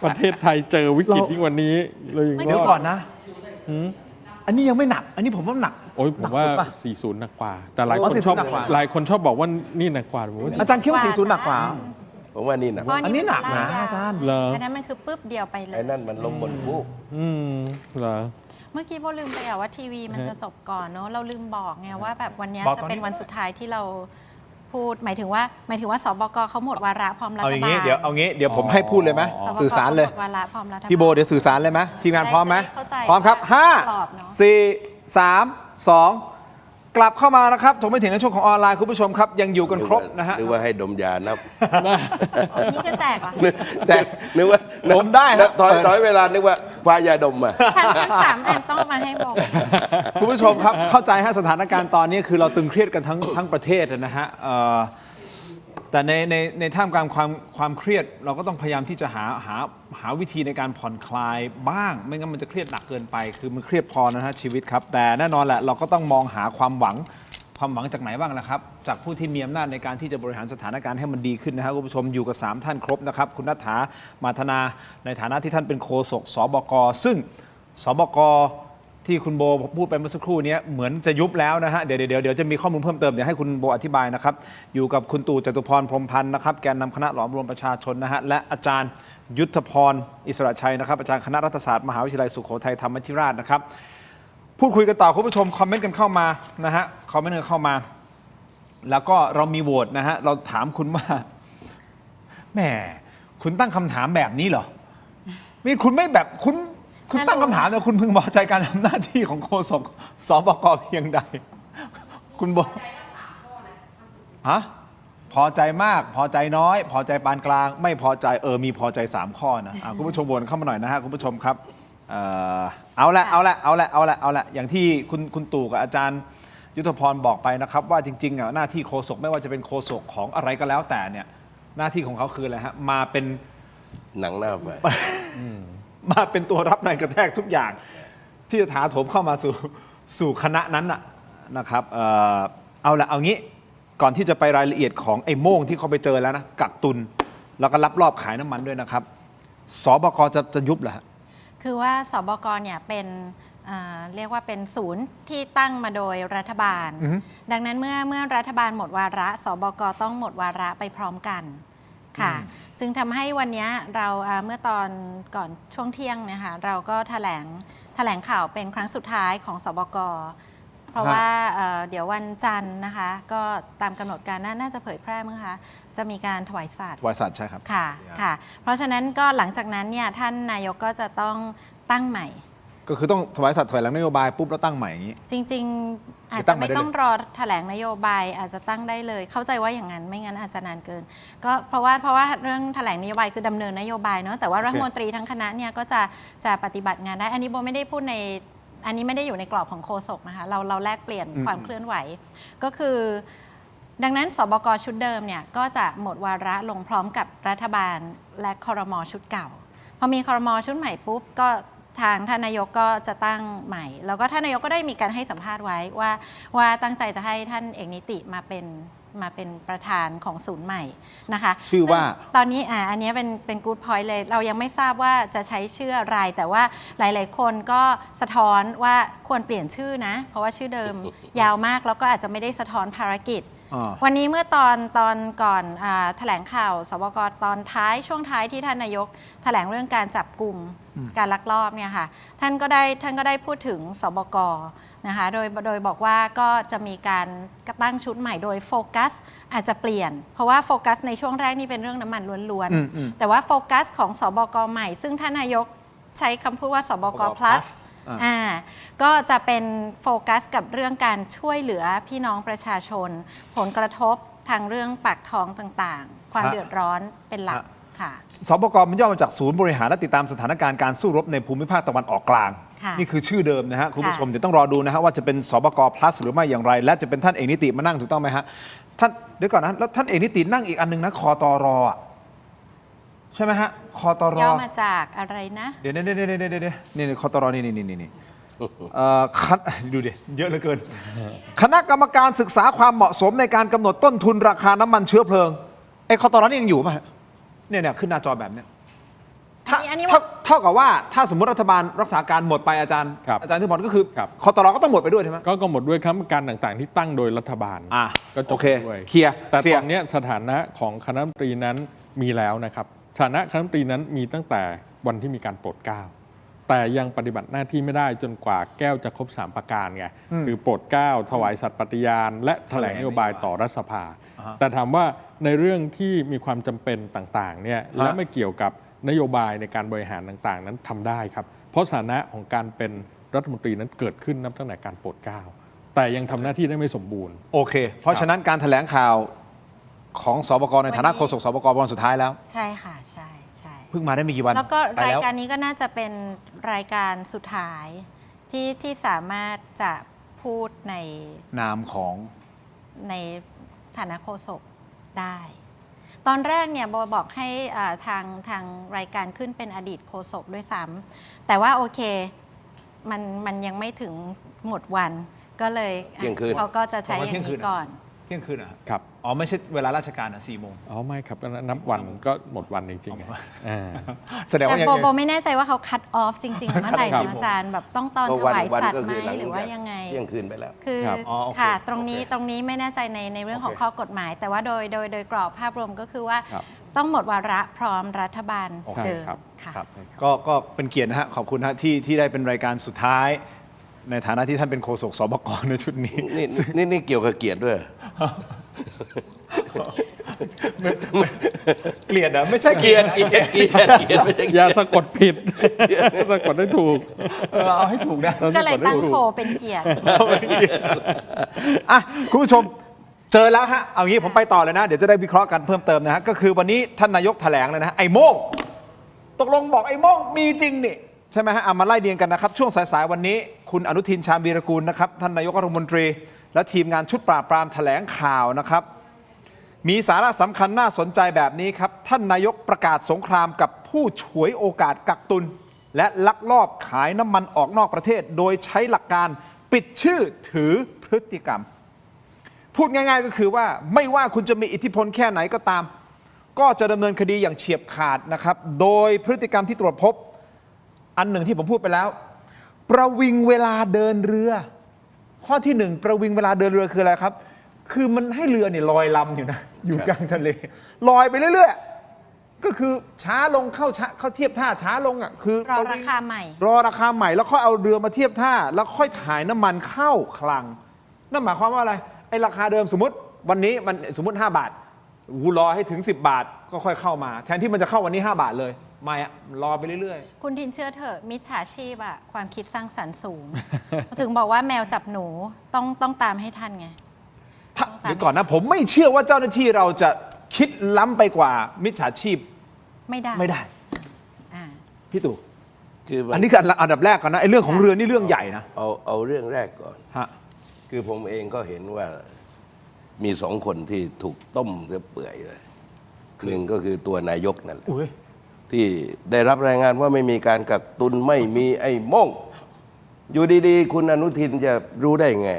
ประเทศไทยเจอวิกฤตยิ่งวันนี้เลยเดี๋ยวก่อนนะอันนี้ยังไม่หนักอันนี้ผมว่าหนักโอ้ยผมว่า40หนักกว่าแต่หลายคนชอบบอกว่านี่หนักกว่าผมว่าอาจารย์คิดว่า40หนักกว่าผมว่านี่หนักอันนี้หนักนะอาจารย์อันนั้นมันคือปึ๊บเดียวไปเลยไอ้นั่นมันลมบนฟูกเหรอเมื่อกี้โบลืมไปว่าทีวีมันจะจบก่อนเนาะเราลืมบอกไงว่าแบบวันนี้จะเป็นวันสุดท้ายที่เราพูดหมายถึงว่าสบกเขาหมดวาระพร้อมรัฐบาลเอางี้เดี๋ยวผมให้พูดเลยไหมสื่อสารเลยพี่โบเดี๋ยวสื่อสารเลยไหมทีมงานพร้อมไหมพร้อมครับ5 4 3 2กลับเข้ามานะครับผมไม่ถึงในช่วงของออนไลน์คุณผู้ชมครับยังอยู่กันครบนะฮะนึกว่าให้ดมยานับนี่คือแจกเหรอแจกนึกว่าดมได้ครับถอยเวลานึกว่าฟ้ายาดมมาทั้ง3 อันต้องมาให้บอกคุณผู้ชมครับเข้าใจฮะสถานการณ์ตอนนี้คือเราตึงเครียดกันทั้งประเทศนะฮะแต่ในท่ามกลางความเครียดเราก็ต้องพยายามที่จะหาวิธีในการผ่อนคลายบ้างไม่งั้นมันจะเครียดหนักเกินไปคือมันเครียดพอนะฮะชีวิตครับแต่แน่นอนแหละเราก็ต้องมองหาความหวังจากไหนบ้างนะครับจากผู้ที่มีอำนาจในการที่จะบริหารสถานการณ์ให้มันดีขึ้นนะครับคุณผู้ชมอยู่กับ3ท่านครบนะครับคุณณัฐฐา มาธนาในฐานะที่ท่านเป็นโฆษกสบกซึ่งสบกที่คุณโบพูดไปเมื่อสักครู่นี้เหมือนจะยุบแล้วนะฮะเดี๋ยวจะมีข้อมูลเพิ่มเติมเดี๋ยวให้คุณโบอธิบายนะครับอยู่กับคุณตู่จตุพรพรหมพันธ์นะครับแกนนำคณะหลอมรวมประชาชนนะฮะและอาจารย์ยุทธพรอิสระชัยนะครับอาจารย์คณะรัฐศาสตร์มหาวิทยาลัยสุโขทัยธรรมธิราชนะครับพูดคุยกันต่อคุณผู้ชมคอมเมนต์กันเข้ามานะฮะคอมเมนต์กันเข้ามาแล้วก็เรามีโหวตนะฮะเราถามคุณว่าแหมคุณตั้งคำถามแบบนี้เหรอมีคุณไม่แบบคุณตั้งคำถามนะคุณพึงพอใจการทำหน้าที่ของโฆษกสบกเพียงใดคุณบอกพอใจมากพอใจน้อยพอใจปานกลางไม่พอใจมีพอใจ3ข้อนะคุณผู้ชมวนเข้ามาหน่อยนะฮะคุณผู้ชมครับเอาละอย่างที่คุณตู่กับอาจารย์ยุทธพรบอกไปนะครับว่าจริงๆหน้าที่โฆษกไม่ว่าจะเป็นโฆษกของอะไรก็แล้วแต่เนี่ยหน้าที่ของเขาคืออะไรฮะมาเป็นหนังหน้าไฟมาเป็นตัวรับแรงกระแทกทุกอย่างที่จะถาโถมเข้ามาสู่คณะนั้นนะครับเอางี้ก่อนที่จะไปรายละเอียดของไอ้โม่งที่เขาไปเจอแล้วนะกักตุนแล้วก็ลักลอบขายน้ำมันด้วยนะครับสบกจะยุบเหรอฮะคือว่าสบกเนี่ยเป็น เรียกว่าเป็นศูนย์ที่ตั้งมาโดยรัฐบาล ดังนั้นเมื่อรัฐบาลหมดวาระสบกต้องหมดวาระไปพร้อมกันค่ะจึงทำให้วันนี้เราเมื่อตอนก่อนช่วงเที่ยงนะคะเราก็แถลงข่าวเป็นครั้งสุดท้ายของสบกเพราะว่าเดี๋ยววันจันทร์นะคะก็ตามกำหนดการน่าจะเผยแพร่มั้งคะจะมีการถวายสัตย์ใช่ครับค่ะเพราะฉะนั้นก็หลังจากนั้นเนี่ยท่านนายกก็จะต้องตั้งใหม่ก็คือต้องถวายสัตย์ถอยหลังนโยบายปุ๊บแล้วตั้งใหม่อย่างนี้จริงๆอาจจะไม่ต้องรอแถลงนโยบายอาจจะตั้งได้เลยเข้าใจว่าอย่างนั้นไม่งั้นอาจจะนานเกินก็เพราะว่าเรื่องแถลงนโยบายคือดำเนินนโยบายเนาะแต่ว่ารัฐมนตรีทั้งคณะเนี่ยก็จะปฏิบัติงานได้อันนี้โบไม่ได้พูดในอันนี้ไม่ได้อยู่ในกรอบของโฆษกนะคะเราแลกเปลี่ยนความเคลื่อนไหวก็คือดังนั้นสบกชุดเดิมเนี่ยก็จะหมดวาระลงพร้อมกับรัฐบาลและครม.ชุดเก่าพอมีครม.ชุดใหม่ปุ๊บก็ทางท่านนายกก็จะตั้งใหม่แล้วก็ท่านนายกก็ได้มีการให้สัมภาษณ์ไว้ว่าตั้งใจจะให้ท่านเอกนิติมาเป็นประธานของศูนย์ใหม่นะคะชื่อว่าตอนนี้อันนี้เป็นกู๊ดพอยต์เลยเรายังไม่ทราบว่าจะใช้ชื่ออะไรแต่ว่าหลายๆคนก็สะท้อนว่าควรเปลี่ยนชื่อนะเพราะว่าชื่อเดิมยาวมากแล้วก็อาจจะไม่ได้สะท้อนภารกิจวันนี้เมื่อตอนก่อนแถลงข่าวสบกตอนช่วงท้ายที่ท่านนายกแถลงเรื่องการจับกลุ่มการลักลอบเนี่ยค่ะท่านก็ได้พูดถึงสบกนะคะโดยบอกว่าก็จะมีการตั้งชุดใหม่โดยโฟกัสอาจจะเปลี่ยนเพราะว่าโฟกัสในช่วงแรกนี่เป็นเรื่องน้ำมันล้วนๆแต่ว่าโฟกัสของสบกใหม่ซึ่งท่านนายกใช้คำพูดว่าสบก plus ก็จะเป็นโฟกัสกับเรื่องการช่วยเหลือพี่น้องประชาชนผลกระทบทางเรื่องปากท้องต่างๆความเดือดร้อนเป็นหลักค่ะสบกมันย่อมาจากศูนย์บริหารและติดตามสถานการณ์การสู้รบในภูมิภาคตะวันออกกลางนี่คือชื่อเดิมนะฮะคุณผู้ชมเดี๋ยวต้องรอดูนะฮะว่าจะเป็นสบก plus หรือไม่อย่างไรและจะเป็นท่านเอกนิติมานั่งถูกต้องไหมฮะท่านเดี๋ยวก่อนนะแล้วท่านเอกนิตินั่งอีกอันนึงนะคตร.ใช่ไหมฮะคตร.ย่อมาจากอะไรนะเดี๋ยวนี่คตร.นี่ดูดิเยอะเหลือเกินคณะกรรมการศึกษาความเหมาะสมในการกำหนดต้นทุนราคาน้ำมันเชื้อเพลิงไอ้คตร.นี่ยังอยู่ไหมเนี่ยขึ้นหน้าจอแบบเนี้ยเท่ากับว่าถ้าสมมติรัฐบาลรักษาการหมดไปอาจารย์ที่บอกก็คือคตร.ก็ต้องหมดไปด้วยใช่ไหมก็หมดด้วยคณะกรรมการต่างๆที่ตั้งโดยรัฐบาลก็จบด้วยเคลียร์แต่ตอนนี้สถานะของคณะรัฐมนตรีนั้นมีแล้วนะครับสถานะคณะรัฐมนตรีนั้นมีตั้งแต่วันที่มีการโปรดเกล้าแต่ยังปฏิบัติหน้าที่ไม่ได้จนกว่าแก้วจะครบ3ประการไงคือโปรดเกล้าถวายสัตย์ปฏิญาณและแถลงนโยบายต่อรัฐสภาแต่ถามว่าในเรื่องที่มีความจำเป็นต่างๆเนี่ยและไม่เกี่ยวกับนโยบายในการบริหารต่างๆนั้นทำได้ครับเพราะสถานะของการเป็นรัฐมนตรีนั้นเกิดขึ้นนับตั้งแต่การโปรดเกล้าแต่ยังทำหน้าที่ได้ไม่สมบูรณ์โอเคเพราะฉะนั้นการแถลงข่าวของสบกในฐานะโฆษกสบกวันสุดท้ายแล้วใช่ค่ะใช่เพิ่งมาได้ไม่กี่วันแล้วก็รายการนี้ก็น่าจะเป็นรายการสุดท้ายที่สามารถจะพูดในนามของในฐานะโฆษกได้ตอนแรกเนี่ยโบบอกให้ทางรายการขึ้นเป็นอดีตโฆษกด้วยซ้ำแต่ว่าโอเคมันยังไม่ถึงหมดวันก็เลยเขาก็จะใช้อย่างนี้ก่อนเที่ยงคืนครับอ๋อไม่ใช่เวลาราชการ4 โมงอ๋อไม่ครับนับวันก็หมดวันจริงๆแสดงว่าโบไม่แน่ใจว่าเขาคัตออฟจริงๆเมื่อไหร่นะอาจารย์แบบต้องตอนถวายสัตว์ไหมหรือว่ายังไงเที่ยงคืนไปแล้วคือค่ะตรงนี้ไม่แน่ใจในเรื่องของข้อกฎหมายแต่ว่าโดยกรอบภาพรวมก็คือว่าต้องหมดวาระพร้อมรัฐบาลเดิมค่ะก็เป็นเกียรตินะฮะขอบคุณฮะที่ได้เป็นรายการสุดท้ายในฐานะที่ท่านเป็นโฆษกสบกในชุดนี้นี่เกี่ยวกับเกียรติด้วยเกลียดอ่ะไม่ใช่เกียรติอย่าสะกดผิดสะกดให้ถูกเอาให้ถูกนะก็เลยตั้งโคเป็นเกียรติอ่ะคุณผู้ชมเจอแล้วฮะเอางี้ผมไปต่อเลยนะเดี๋ยวจะได้วิเคราะห์กันเพิ่มเติมนะฮะก็คือวันนี้ท่านนายกแถลงเลยนะไอ้โม่งตกลงบอกไอ้โม่งมีจริงนี่ใช่ไหมฮะมาไล่เรียงกันนะครับช่วงสายๆวันนี้คุณอนุทินชาญวีรกูลนะครับท่านนายกรัฐมนตรีและทีมงานชุดปราบปรามแถลงข่าวนะครับมีสาระสำคัญน่าสนใจแบบนี้ครับท่านนายกประกาศสงครามกับผู้ฉวยโอกาสกักตุนและลักลอบขายน้ำมันออกนอกประเทศโดยใช้หลักการปิดชื่อถือพฤติกรรมพูดง่ายๆก็คือว่าไม่ว่าคุณจะมีอิทธิพลแค่ไหนก็ตามก็จะดำเนินคดีอย่างเฉียบขาดนะครับโดยพฤติกรรมที่ตรวจพบอันหนึ่งที่ผมพูดไปแล้ว ประวิงเวลาเดินเรือ ข้อที่ 1 ประวิงเวลาเดินเรือคืออะไรครับ คือมันให้เรือเนี่ยลอยลำอยู่นะ อยู่กลางทะเลลอยไปเรื่อยๆก็คือช้าลงเข้าเทียบท่าช้าลงอ่ะคือ รอราคาใหม่ รอราคาใหม่แล้วค่อยเอาเรือมาเทียบท่า แล้วค่อยถ่ายน้ำมันเข้าคลังนั่นหมายความว่าอะไรไอ้ราคาเดิมสมมติวันนี้มันสมมติ5 บาทรอให้ถึง10 บาทก็ค่อยเข้ามาแทนที่มันจะเข้าวันนี้5 บาทเลยไม่อะรอไปเรื่อยๆ คุณทินเชื่อเถอะมิจฉาชีพอะความคิดสร้างสรรค์สูง ถึงบอกว่าแมวจับหนูต้องตามให้ทันไง เดี๋ยวก่อนนะผมไม่เชื่อว่าเจ้าหน้าที่เราจะคิดล้ำไปกว่ามิจฉาชีพ ไม่ได้ อ่า พี่ตู่ คืออั อันนี้คืออันดับแรกก่อนนะไอ้เรื่องของเรือนี่เรื่องใหญ่นะ เอาเรื่องแรกก่อน ฮะ คือผมเองก็เห็นว่ามี2 คนที่ถูกต้มเสียเปื่อยเลยหนึ่งก็คือตัวนายกนั่นแหละที่ได้รับรายงานว่าไม่มีการกักตุนไม่มีไอ้โม่งอยู่ดีๆ คุณอนุทินจะรู้ได้ไง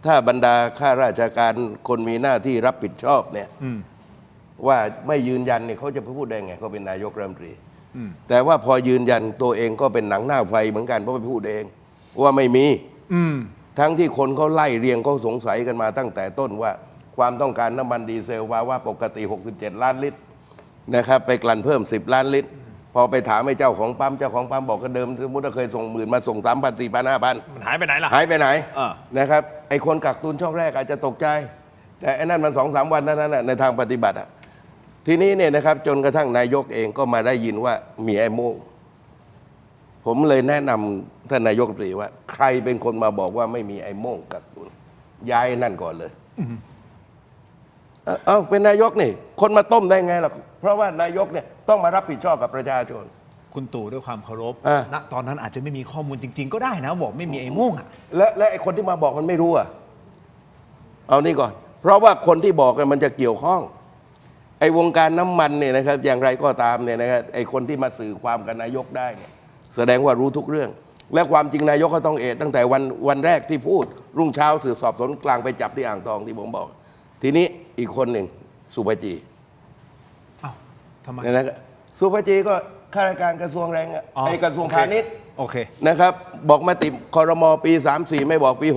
ถ้าบรรดาข้าราชการคนมีหน้าที่รับผิดชอบเนี่ยว่าไม่ยืนยันเนี่ยเขาจะพูดได้ไงเขาเป็นนายกรัฐมนตรีแต่ว่าพอยืนยันตัวเองก็เป็นหนังหน้าไฟเหมือนกันเพราะไปพูดเองว่าไม่มีทั้งที่คนเขาไล่เรียงเขาสงสัยกันมาตั้งแต่ต้นว่าความต้องการน้ำมันดีเซลว่าปกติ67 ล้านลิตรนะครับไปกลั่นเพิ่ม10 ล้านลิตรพอไปถามไอ้เจ้าของปั๊มบอกก็เดิมสมมติว่าเคยส่ง10,000มาส่ง 3,000 4,000 5,000มันหายไปไหนล่ะหายไปไหนนะครับไอ้คนกักตุนช่องแรกอาจจะตกใจแต่ไอ้นั่นมัน 2-3 วันนั้นในทางปฏิบัติอ่ะทีนี้เนี่ยนะครับจนกระทั่งนายกเองก็มาได้ยินว่ามีไอ้โม่งผมเลยแนะนำท่านนายกรัฐมนตรีว่าใครเป็นคนมาบอกว่าไม่มีไอ้โม่งกักตุนย้ายนั่นก่อนเลยเอาเป็นนายกนี่คนมาต้มได้ไงล่ะเพราะว่านายกเนี่ยต้องมารับผิดชอบกับประชาชน คุณตู่ด้วยความเคารพณตอนนั้นอาจจะไม่มีข้อมูลจริง ๆ ก็ได้นะบอกไม่มีไอ้โม่งอ่ะและไอ้คนที่มาบอกมันไม่รู้อ่ะเอานี่ก่อนเพราะว่าคนที่บอกมันจะเกี่ยวข้องไอ้วงการน้ำมันเนี่ยนะครับอย่างไรก็ตามเนี่ยนะครับไอ้คนที่มาสื่อความกับนายกได้เนี่ยแสดงว่ารู้ทุกเรื่องและความจริงนายกก็ต้องตั้งแต่วันแรกที่พูดรุ่งเช้าสืบสอบสวนกลางไปจับที่อ่างทองที่ผมบอกทีนี้อีกคนหนึ่งสุภจีทำไมเนี่ยนะครับสุภจีก็ข้าราชการกระทรวงแรงไอ้กระทรวงพาณิชย์โอเคนะครับบอกมติครม.ปี34ไม่บอกปี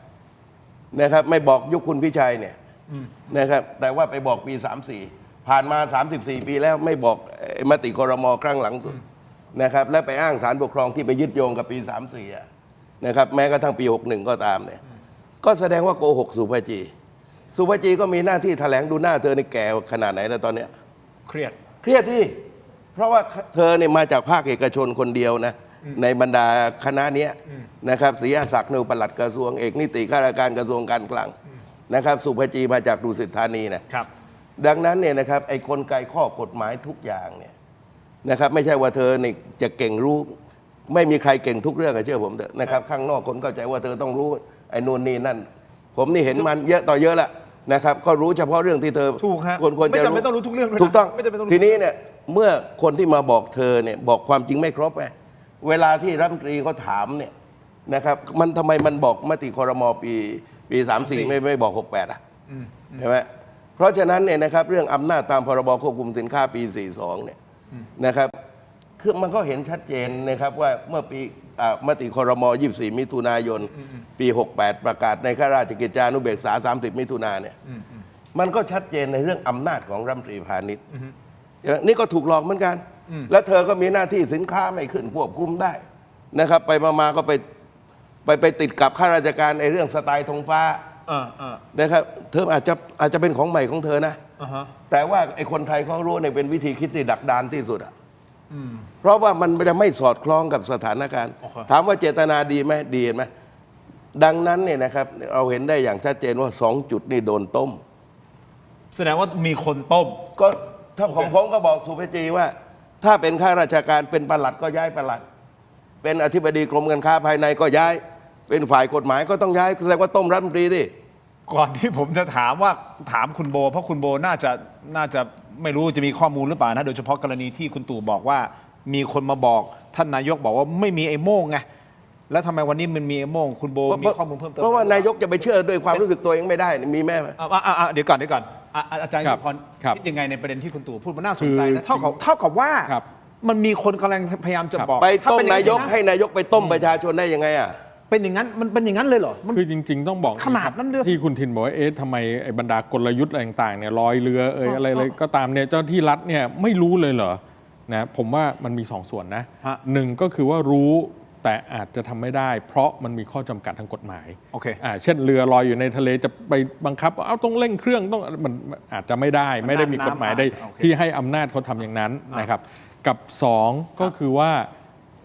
68นะครับไม่บอกยุคคุณพิชัยเนี่ยนะครับแต่ว่าไปบอกปี34ผ่านมา34ปีแล้วไม่บอกมติครม.ครั้งหลังสุดนะครับและไปอ้างศาลปกครองที่ไปยึดโยงกับปี34นะครับแม้กระทั่งปี61ก็ตามเนี่ยก็แสดงว่าโกหกสุภจีก็มีหน้าที่แถลงดูหน้าเธอในแก่ขนาดไหนแล้วตอนเนี้ยเครียดที่เพราะว่าเธอเนี่ยมาจากภาคเอกชนคนเดียวนะในบรรดาคณะนี้นะครับศรีอาศักดิ์นูปลัดกระทรวงเอกนิติข้าราชการกระทรวงการคลังนะครับสุภจีมาจากดุสิตธานีนะครับดังนั้นเนี่ยนะครับไอ้กลไกข้อกฎหมายทุกอย่างเนี่ยนะครับไม่ใช่ว่าเธอเนี่ยจะเก่งรู้ไม่มีใครเก่งทุกเรื่องเชื่อผมเถอะนะครับข้างนอกคนเข้าใจว่าเธอต้องรู้ไอ้นู่นนี่นั่นผมนี่เห็นมันเยอะต่อเยอะละนะครับก็รู้เฉพาะเรื่องที่เธอถูกฮะควรจะรู้ไม่จำเป็นต้องรู้ทุกเรื่องถูกต้องทีนี้เนี่ยเมื่อคนที่มาบอกเธอเนี่ยบอกความจริงไม่ครบไงเวลาที่รัฐมนตรีเขาถามเนี่ยนะครับมันทำไมมันบอกมติครม.ปี34ไม่บอก68อ่ะใช่ไหมเพราะฉะนั้นเนี่ยนะครับเรื่องอำนาจตามพรบควบคุมสินค้าปี42เนี่ยนะครับคือมันก็เห็นชัดเจนนะครับว่าเมื่อปีมติครม. 24 มิถุนายนปี68ประกาศในข้าราชกิจจานุเบกษา30 มิถุนาเนี่ยมันก็ชัดเจนในเรื่องอำนาจของรัฐมนตรีพาณิชย์นี่ก็ถูกหลอกเหมือนกันแล้วเธอก็มีหน้าที่สินค้าไม่ขึ้นควบคุมได้นะครับไปมาก็ไปติดกับข้าราชการในเรื่องสไตล์ธงฟ้านะครับเธออาจจะเป็นของใหม่ของเธอนะแต่ว่าไอ้คนไทยเขารู้เนี่ยเป็นวิธีคิดที่ดักดานที่สุดอ่ะเพราะว่ามันจะไม่สอดคล้องกับสถานการณ์ถามว่าเจตนาดีไหมดีเห็นไหมดังนั้นเนี่ยนะครับเราเห็นได้อย่างชัดเจนว่า2 จุดนี่โดนต้มแสดงว่ามีคนต้มก็ถ้าของผมก็บอกสุภจีว่าถ้าเป็นข้าราชการเป็นปลัดก็ย้ายปลัดเป็นอธิบดีกรมการค้าภายในก็ย้ายเป็นฝ่ายกฎหมายก็ต้องย้ายแสดงว่าต้มรัฐมนตรีดิก่อนที่ผมจะถามคุณโบเพราะคุณโบน่าจะไม่รู้จะมีข้อมูลหรือเปล่านะโดยเฉพาะกรณีที่คุณตู่บอกว่ามีคนมาบอกท่านนายกบอกว่าไม่มีไอ้โม่งไงแล้วทำไมวันนี้มันมีไอ้โม่งคุณโบมีข้อมูลเพิ่มเติมเพราะว่านายกจะไปเชื่อด้วยความรู้สึกตัวเองไม่ได้มีแม่ไหมเดี๋ยวก่อนอาจารย์พรคิดยังไงในประเด็นที่คุณตู่พูดมันน่าสนใจนะเท่ากับว่า มันมีคนกำลังพยายามจะบอก ไปต้ม ถ้เป็ นายก จริงๆะ ให้นายกไปต้มประชาชนได้ยังไงอ่ะ เป็นอย่างนั้นมันเป็นอย่างนั้นเลยเหรอมัน คือจริง ๆ ต้องบอก ขนาดนั้นเลย ที่คุณทินบอกว่าทำไมไอ้บรรดากลยุทธ์อะไรต่างๆเนี่ยลอยเรืออะไรเลยก็ตามเนี่ยเจ้าที่รัฐเนี่ยไม่รู้เลยเหรอนะผมว่ามันมี2 ส่วนนะหนึ่งก็คือว่ารู้แต่อาจจะทำไม่ได้ เพราะมันมีข้อจำกัดทางกฎหมาย โอเค เช่นเรือลอยอยู่ในทะเลจะไปบังคับเอาต้องเร่งเครื่องต้องมันอาจจะไม่ได้มีกฎหมายได้ที่ให้อำนาจเขาทำอย่างนั้นนะครับกับ2ก็คือว่า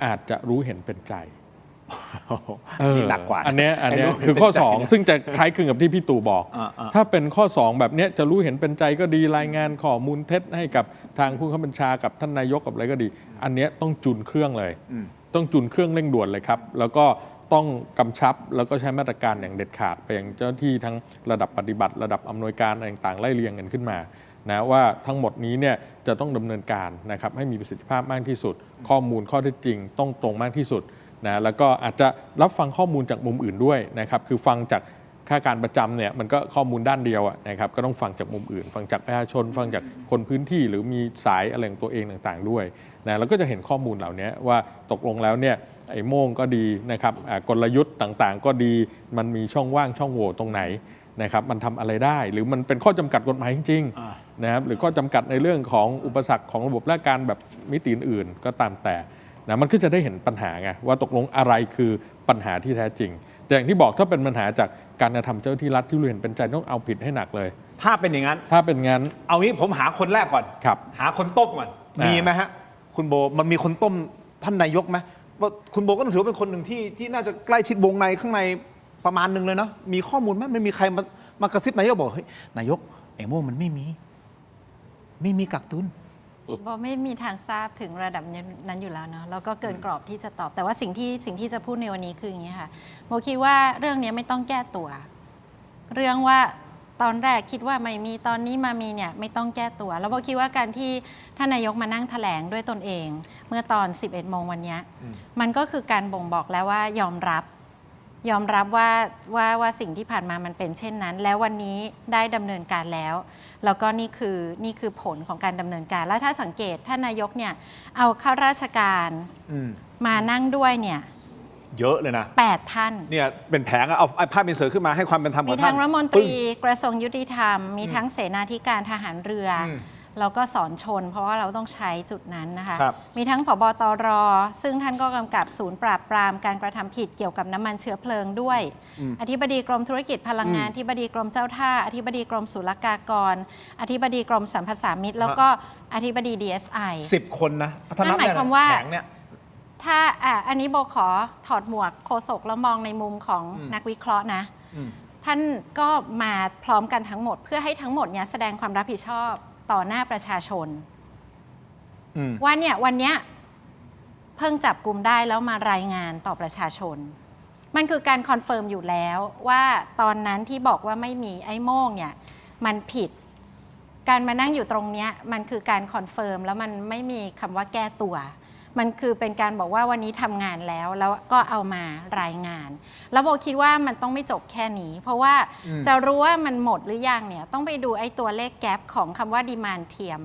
อาจจะรู้เห็นเป็นใจนี่หนักกว่า อันเนี้ยคือข้อ 2 ซึ่งจะคล้ายคลึงกับที่พี่ตู่บอก ถ้าเป็นข้อ 2 แบบเนี้ยจะรู้เห็นเป็นใจก็ดีรายงานข้อมูลเท็จให้กับทางผู้บังคับบัญชากับท่านนายกกับอะไรก็ดี อันเนี้ยต้องจูนเครื่องเลยต้องจูนเครื่องเร่งด่วนเลยครับแล้วก็ต้องกำชับแล้วก็ใช้มาตรการอย่างเด็ดขาดไปยังเจ้าหน้าที่ทั้งระดับปฏิบัติระดับอำนวยการอะไรต่างๆไล่เรียงกันขึ้นมานะว่าทั้งหมดนี้เนี่ยจะต้องดำเนินการนะครับให้มีประสิทธิภาพมากที่สุดข้อมูลข้อเท็จจริงต้องตรงมากที่สุดนะแล้วก็อาจจะรับฟังข้อมูลจากมุมอื่นด้วยนะครับคือฟังจากข้าการประจำเนี่ยมันก็ข้อมูลด้านเดียวนะครับก็ต้องฟังจากมุมอื่นฟังจากประชาชนฟังจากคนพื้นที่หรือมีสายอะไรของตัวเองต่างๆด้วยนะแล้วก็จะเห็นข้อมูลเหล่านี้ว่าตกลงแล้วเนี่ยไอ้โม่งก็ดีนะครับกลยุทธ์ต่างๆก็ดีมันมีช่องว่างช่องโหว่ตรงไหนนะครับมันทำอะไรได้หรือมันเป็นข้อจำกัดกฎหมายจริงๆนะครับหรือข้อจำกัดในเรื่องของอุปสรรคของระบบราชการแบบมิติอื่นๆก็ตามแต่นะมันก็จะได้เห็นปัญหาไงว่าตกลงอะไรคือปัญหาที่แท้จริงแต่อย่างที่บอกถ้าเป็นปัญหาจากการกระทำเจ้าหน้าที่รัฐที่รู้เห็นเป็นใจต้องเอาผิดให้หนักเลยถ้าเป็นอย่างนั้น ถ้าเป็นงั้นเอางี้ผมหาคนแรกก่อน ครับ หาคนต้มก่อนมีไหมฮะคุณโบมันมีคนต้มท่านนายกไหมว่าคุณโบก็ต้องถือว่าเป็นคนหนึ่งที่น่าจะใกล้ชิดวงในข้างในประมาณหนึ่งเลยเนาะมีข้อมูลไหมไม่มีใครมากระซิบนายกบอกเฮ้ยนายกไอ้โม่มันไม่มีกักตุนบไม่มีทางทราบถึงระดับนั้นอยู่แล้วเนาะแล้วก็เกินกรอบที่จะตอบแต่ว่าสิ่งที่จะพูดในวันนี้คืออย่างนี้ค่ะโมคิดว่าเรื่องนี้ไม่ต้องแก้ตัวเรื่องว่าตอนแรกคิดว่าไม่มีตอนนี้มามีเนี่ยไม่ต้องแก้ตัวแล้วโมคิดว่าการที่ท่านนายกมานั่งแถลงด้วยตนเองเมื่อตอน 11 โมงวันนี้มันก็คือการบ่งบอกแล้วว่ายอมรับว่าสิ่งที่ผ่านมามันเป็นเช่นนั้นแล้ววันนี้ได้ดำเนินการแล้วแล้วก็นี่คือผลของการดำเนินการแล้วถ้าสังเกตท่านนายกเนี่ยเอาข้าราชการมานั่งด้วยเนี่ยเยอะเลยนะ8 ท่านเนี่ยเป็นแผงเอาภาพอินเสิร์ตขึ้นมาให้ความเป็นธรรมกับท่านมีทั้งรัฐมนตรีกระทรวงยุติธรรมมีทั้งเสนาธิการทหารเรือแล้วก็สอนชนเพราะว่าเราต้องใช้จุดนั้นนะคะมีทั้งผบ.ตร.ซึ่งท่านก็กำกับศูนย์ปราบปรามการกระทำผิดเกี่ยวกับน้ำมันเชื้อเพลิงด้วยอธิบดีกรมธุรกิจพลังงานอธิบดีกรมเจ้าท่าอธิบดีกรมศุลกากรอธิบดีกรมสรรพสามิตแล้วก็อธิบดี DSI 10 คนนะนั่นหมายความว่าถ้าอันนี้โบขอถอดหมวกโฆษกแล้วมองในมุมของนักวิเคราะห์นะท่านก็มาพร้อมกันทั้งหมดเพื่อให้ทั้งหมดเนี้ยแสดงความรับผิดชอบต่อหน้าประชาชนว่าเนี่ยวันนี้เพิ่งจับกลุ่มได้แล้วมารายงานต่อประชาชนมันคือการคอนเฟิร์มอยู่แล้วว่าตอนนั้นที่บอกว่าไม่มีไอ้โม่งเนี่ยมันผิดการมานั่งอยู่ตรงนี้มันคือการคอนเฟิร์มแล้วมันไม่มีคำว่าแก้ตัวมันคือเป็นการบอกว่าวันนี้ทำงานแล้วก็เอามารายงานแล้วโบคิดว่ามันต้องไม่จบแค่นี้เพราะว่าจะรู้ว่ามันหมดหรือยังเนี่ยต้องไปดูไอ้ตัวเลขแกปของคำว่าดีมานด์เทียม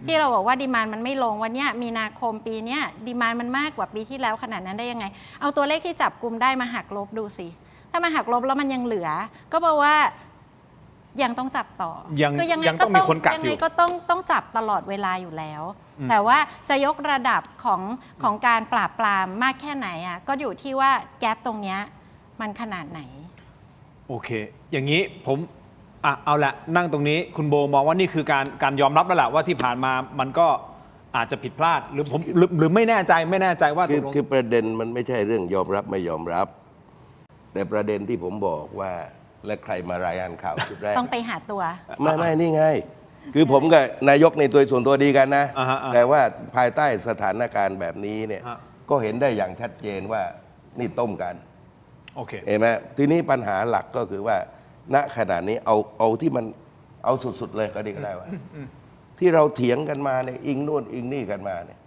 ที่เราบอกว่าดีมานด์มันไม่ลงวันนี้มีนาคมปีนี้ดีมานด์มันมากกว่าปีที่แล้วขนาดนั้นได้ยังไงเอาตัวเลขที่จับกลุ่มได้มาหักลบดูสิถ้ามาหักลบแล้วมันยังเหลือก็แปลว่ายังต้องจับต่อคือยังต้องมีคนกักอยู่ยังไงก็ต้องจับตลอดเวลาอยู่แล้วแต่ว่าจะยกระดับของการปราบปรามมากแค่ไหนอ่ะก็อยู่ที่ว่าแกปตรงเนี้ยมันขนาดไหนโอเคอย่างนี้ผมเอาละนั่งตรงนี้คุณโบมองว่านี่คือการยอมรับแล้วแหละว่าที่ผ่านมามันก็อาจจะผิดพลาดหรือผมหรือไม่แน่ใจว่าคือประเด็นมันไม่ใช่เรื่องยอมรับไม่ยอมรับแต่ประเด็นที่ผมบอกว่าและใครมารายงานข่าวชุดแรกต้องไปหาตัวไม่นี่ไงคือผมกับนายกในตัวส่วนตัวดีกันนะแต่ว่าภายใต้สถานการณ์แบบนี้เนี่ยก็เห็นได้อย่างชัดเจนว่านี่ต้มกันโอเคเห็นไหมทีนี้ปัญหาหลักก็คือว่าณขณะนี้เอาที่มันเอาสุดๆเลยก็ดีก็ได้ว่าที่เราเถียงกันมาเนี่ยอิงนู่นอิงนี่กันมาเนี่ย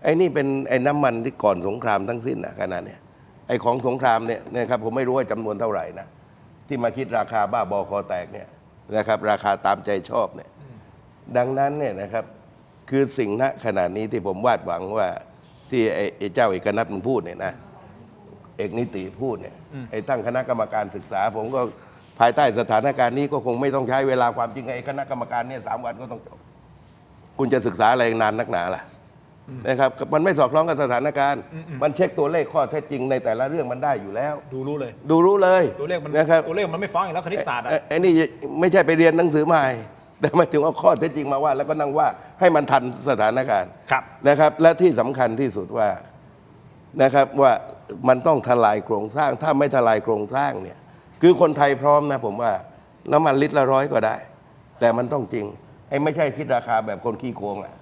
ไอ้นี่เป็นไอ้น้ำมันที่ก่อนสงครามทั้งสิ้นนะขนาดเนี่ยไอ้ของสงครามเนี่ยนะครับผมไม่รู้ว่าจำนวนเท่าไหร่นะที่มาคิดราคาบ้าบอคอแตกเนี่ยนะครับราคาตามใจชอบเนี่ยดังนั้นเนี่ยนะครับ คือสิ่งณขณะนี้ที่ผมวาดหวังว่าที่ไอ้เจ้าเอกนัทมันพูดเนี่ยนะเอกนิติพูดเนี่ยไอ้ตั้งคณะกรรมการศึกษา ผมก็ภายใต้สถานการณ์นี้ก็คงไม่ต้องใช้เวลาความจริงไอ้คณะกรรมการเนี่ย3 วันก็ต้องจบคุณจะศึกษาอะไรนานนักหนาล่ะนะครับมันไม่สอดคล้องกับสถานการณ์มันเช็คตัวเลขข้อเท็จจริงในแต่ละเรื่องมันได้อยู่แล้ว ดูรู้เลย ตัวเลขมันนะครับ ตัวเลขมันไม่ฟ้องอยู่แล้วคณิตศาสตร์ ไอ้นี่ไม่ใช่ไปเรียนหนังสือใหม่แต่หมายถึงเอาข้อเท็จจริงมาว่าแล้วก็นั่งว่าให้มันทันสถานการณ์นะครับและที่สำคัญที่สุดว่านะครับว่ามันต้องทลายโครงสร้างถ้าไม่ทลายโครงสร้างเนี่ยคือคนไทยพร้อมนะผมว่าน้ำมันลิตรละ100ก็ได้แต่มันต้องจริงไอ้ไม่ใช่คิดราคาแบบคนขี้โกงอ่ะ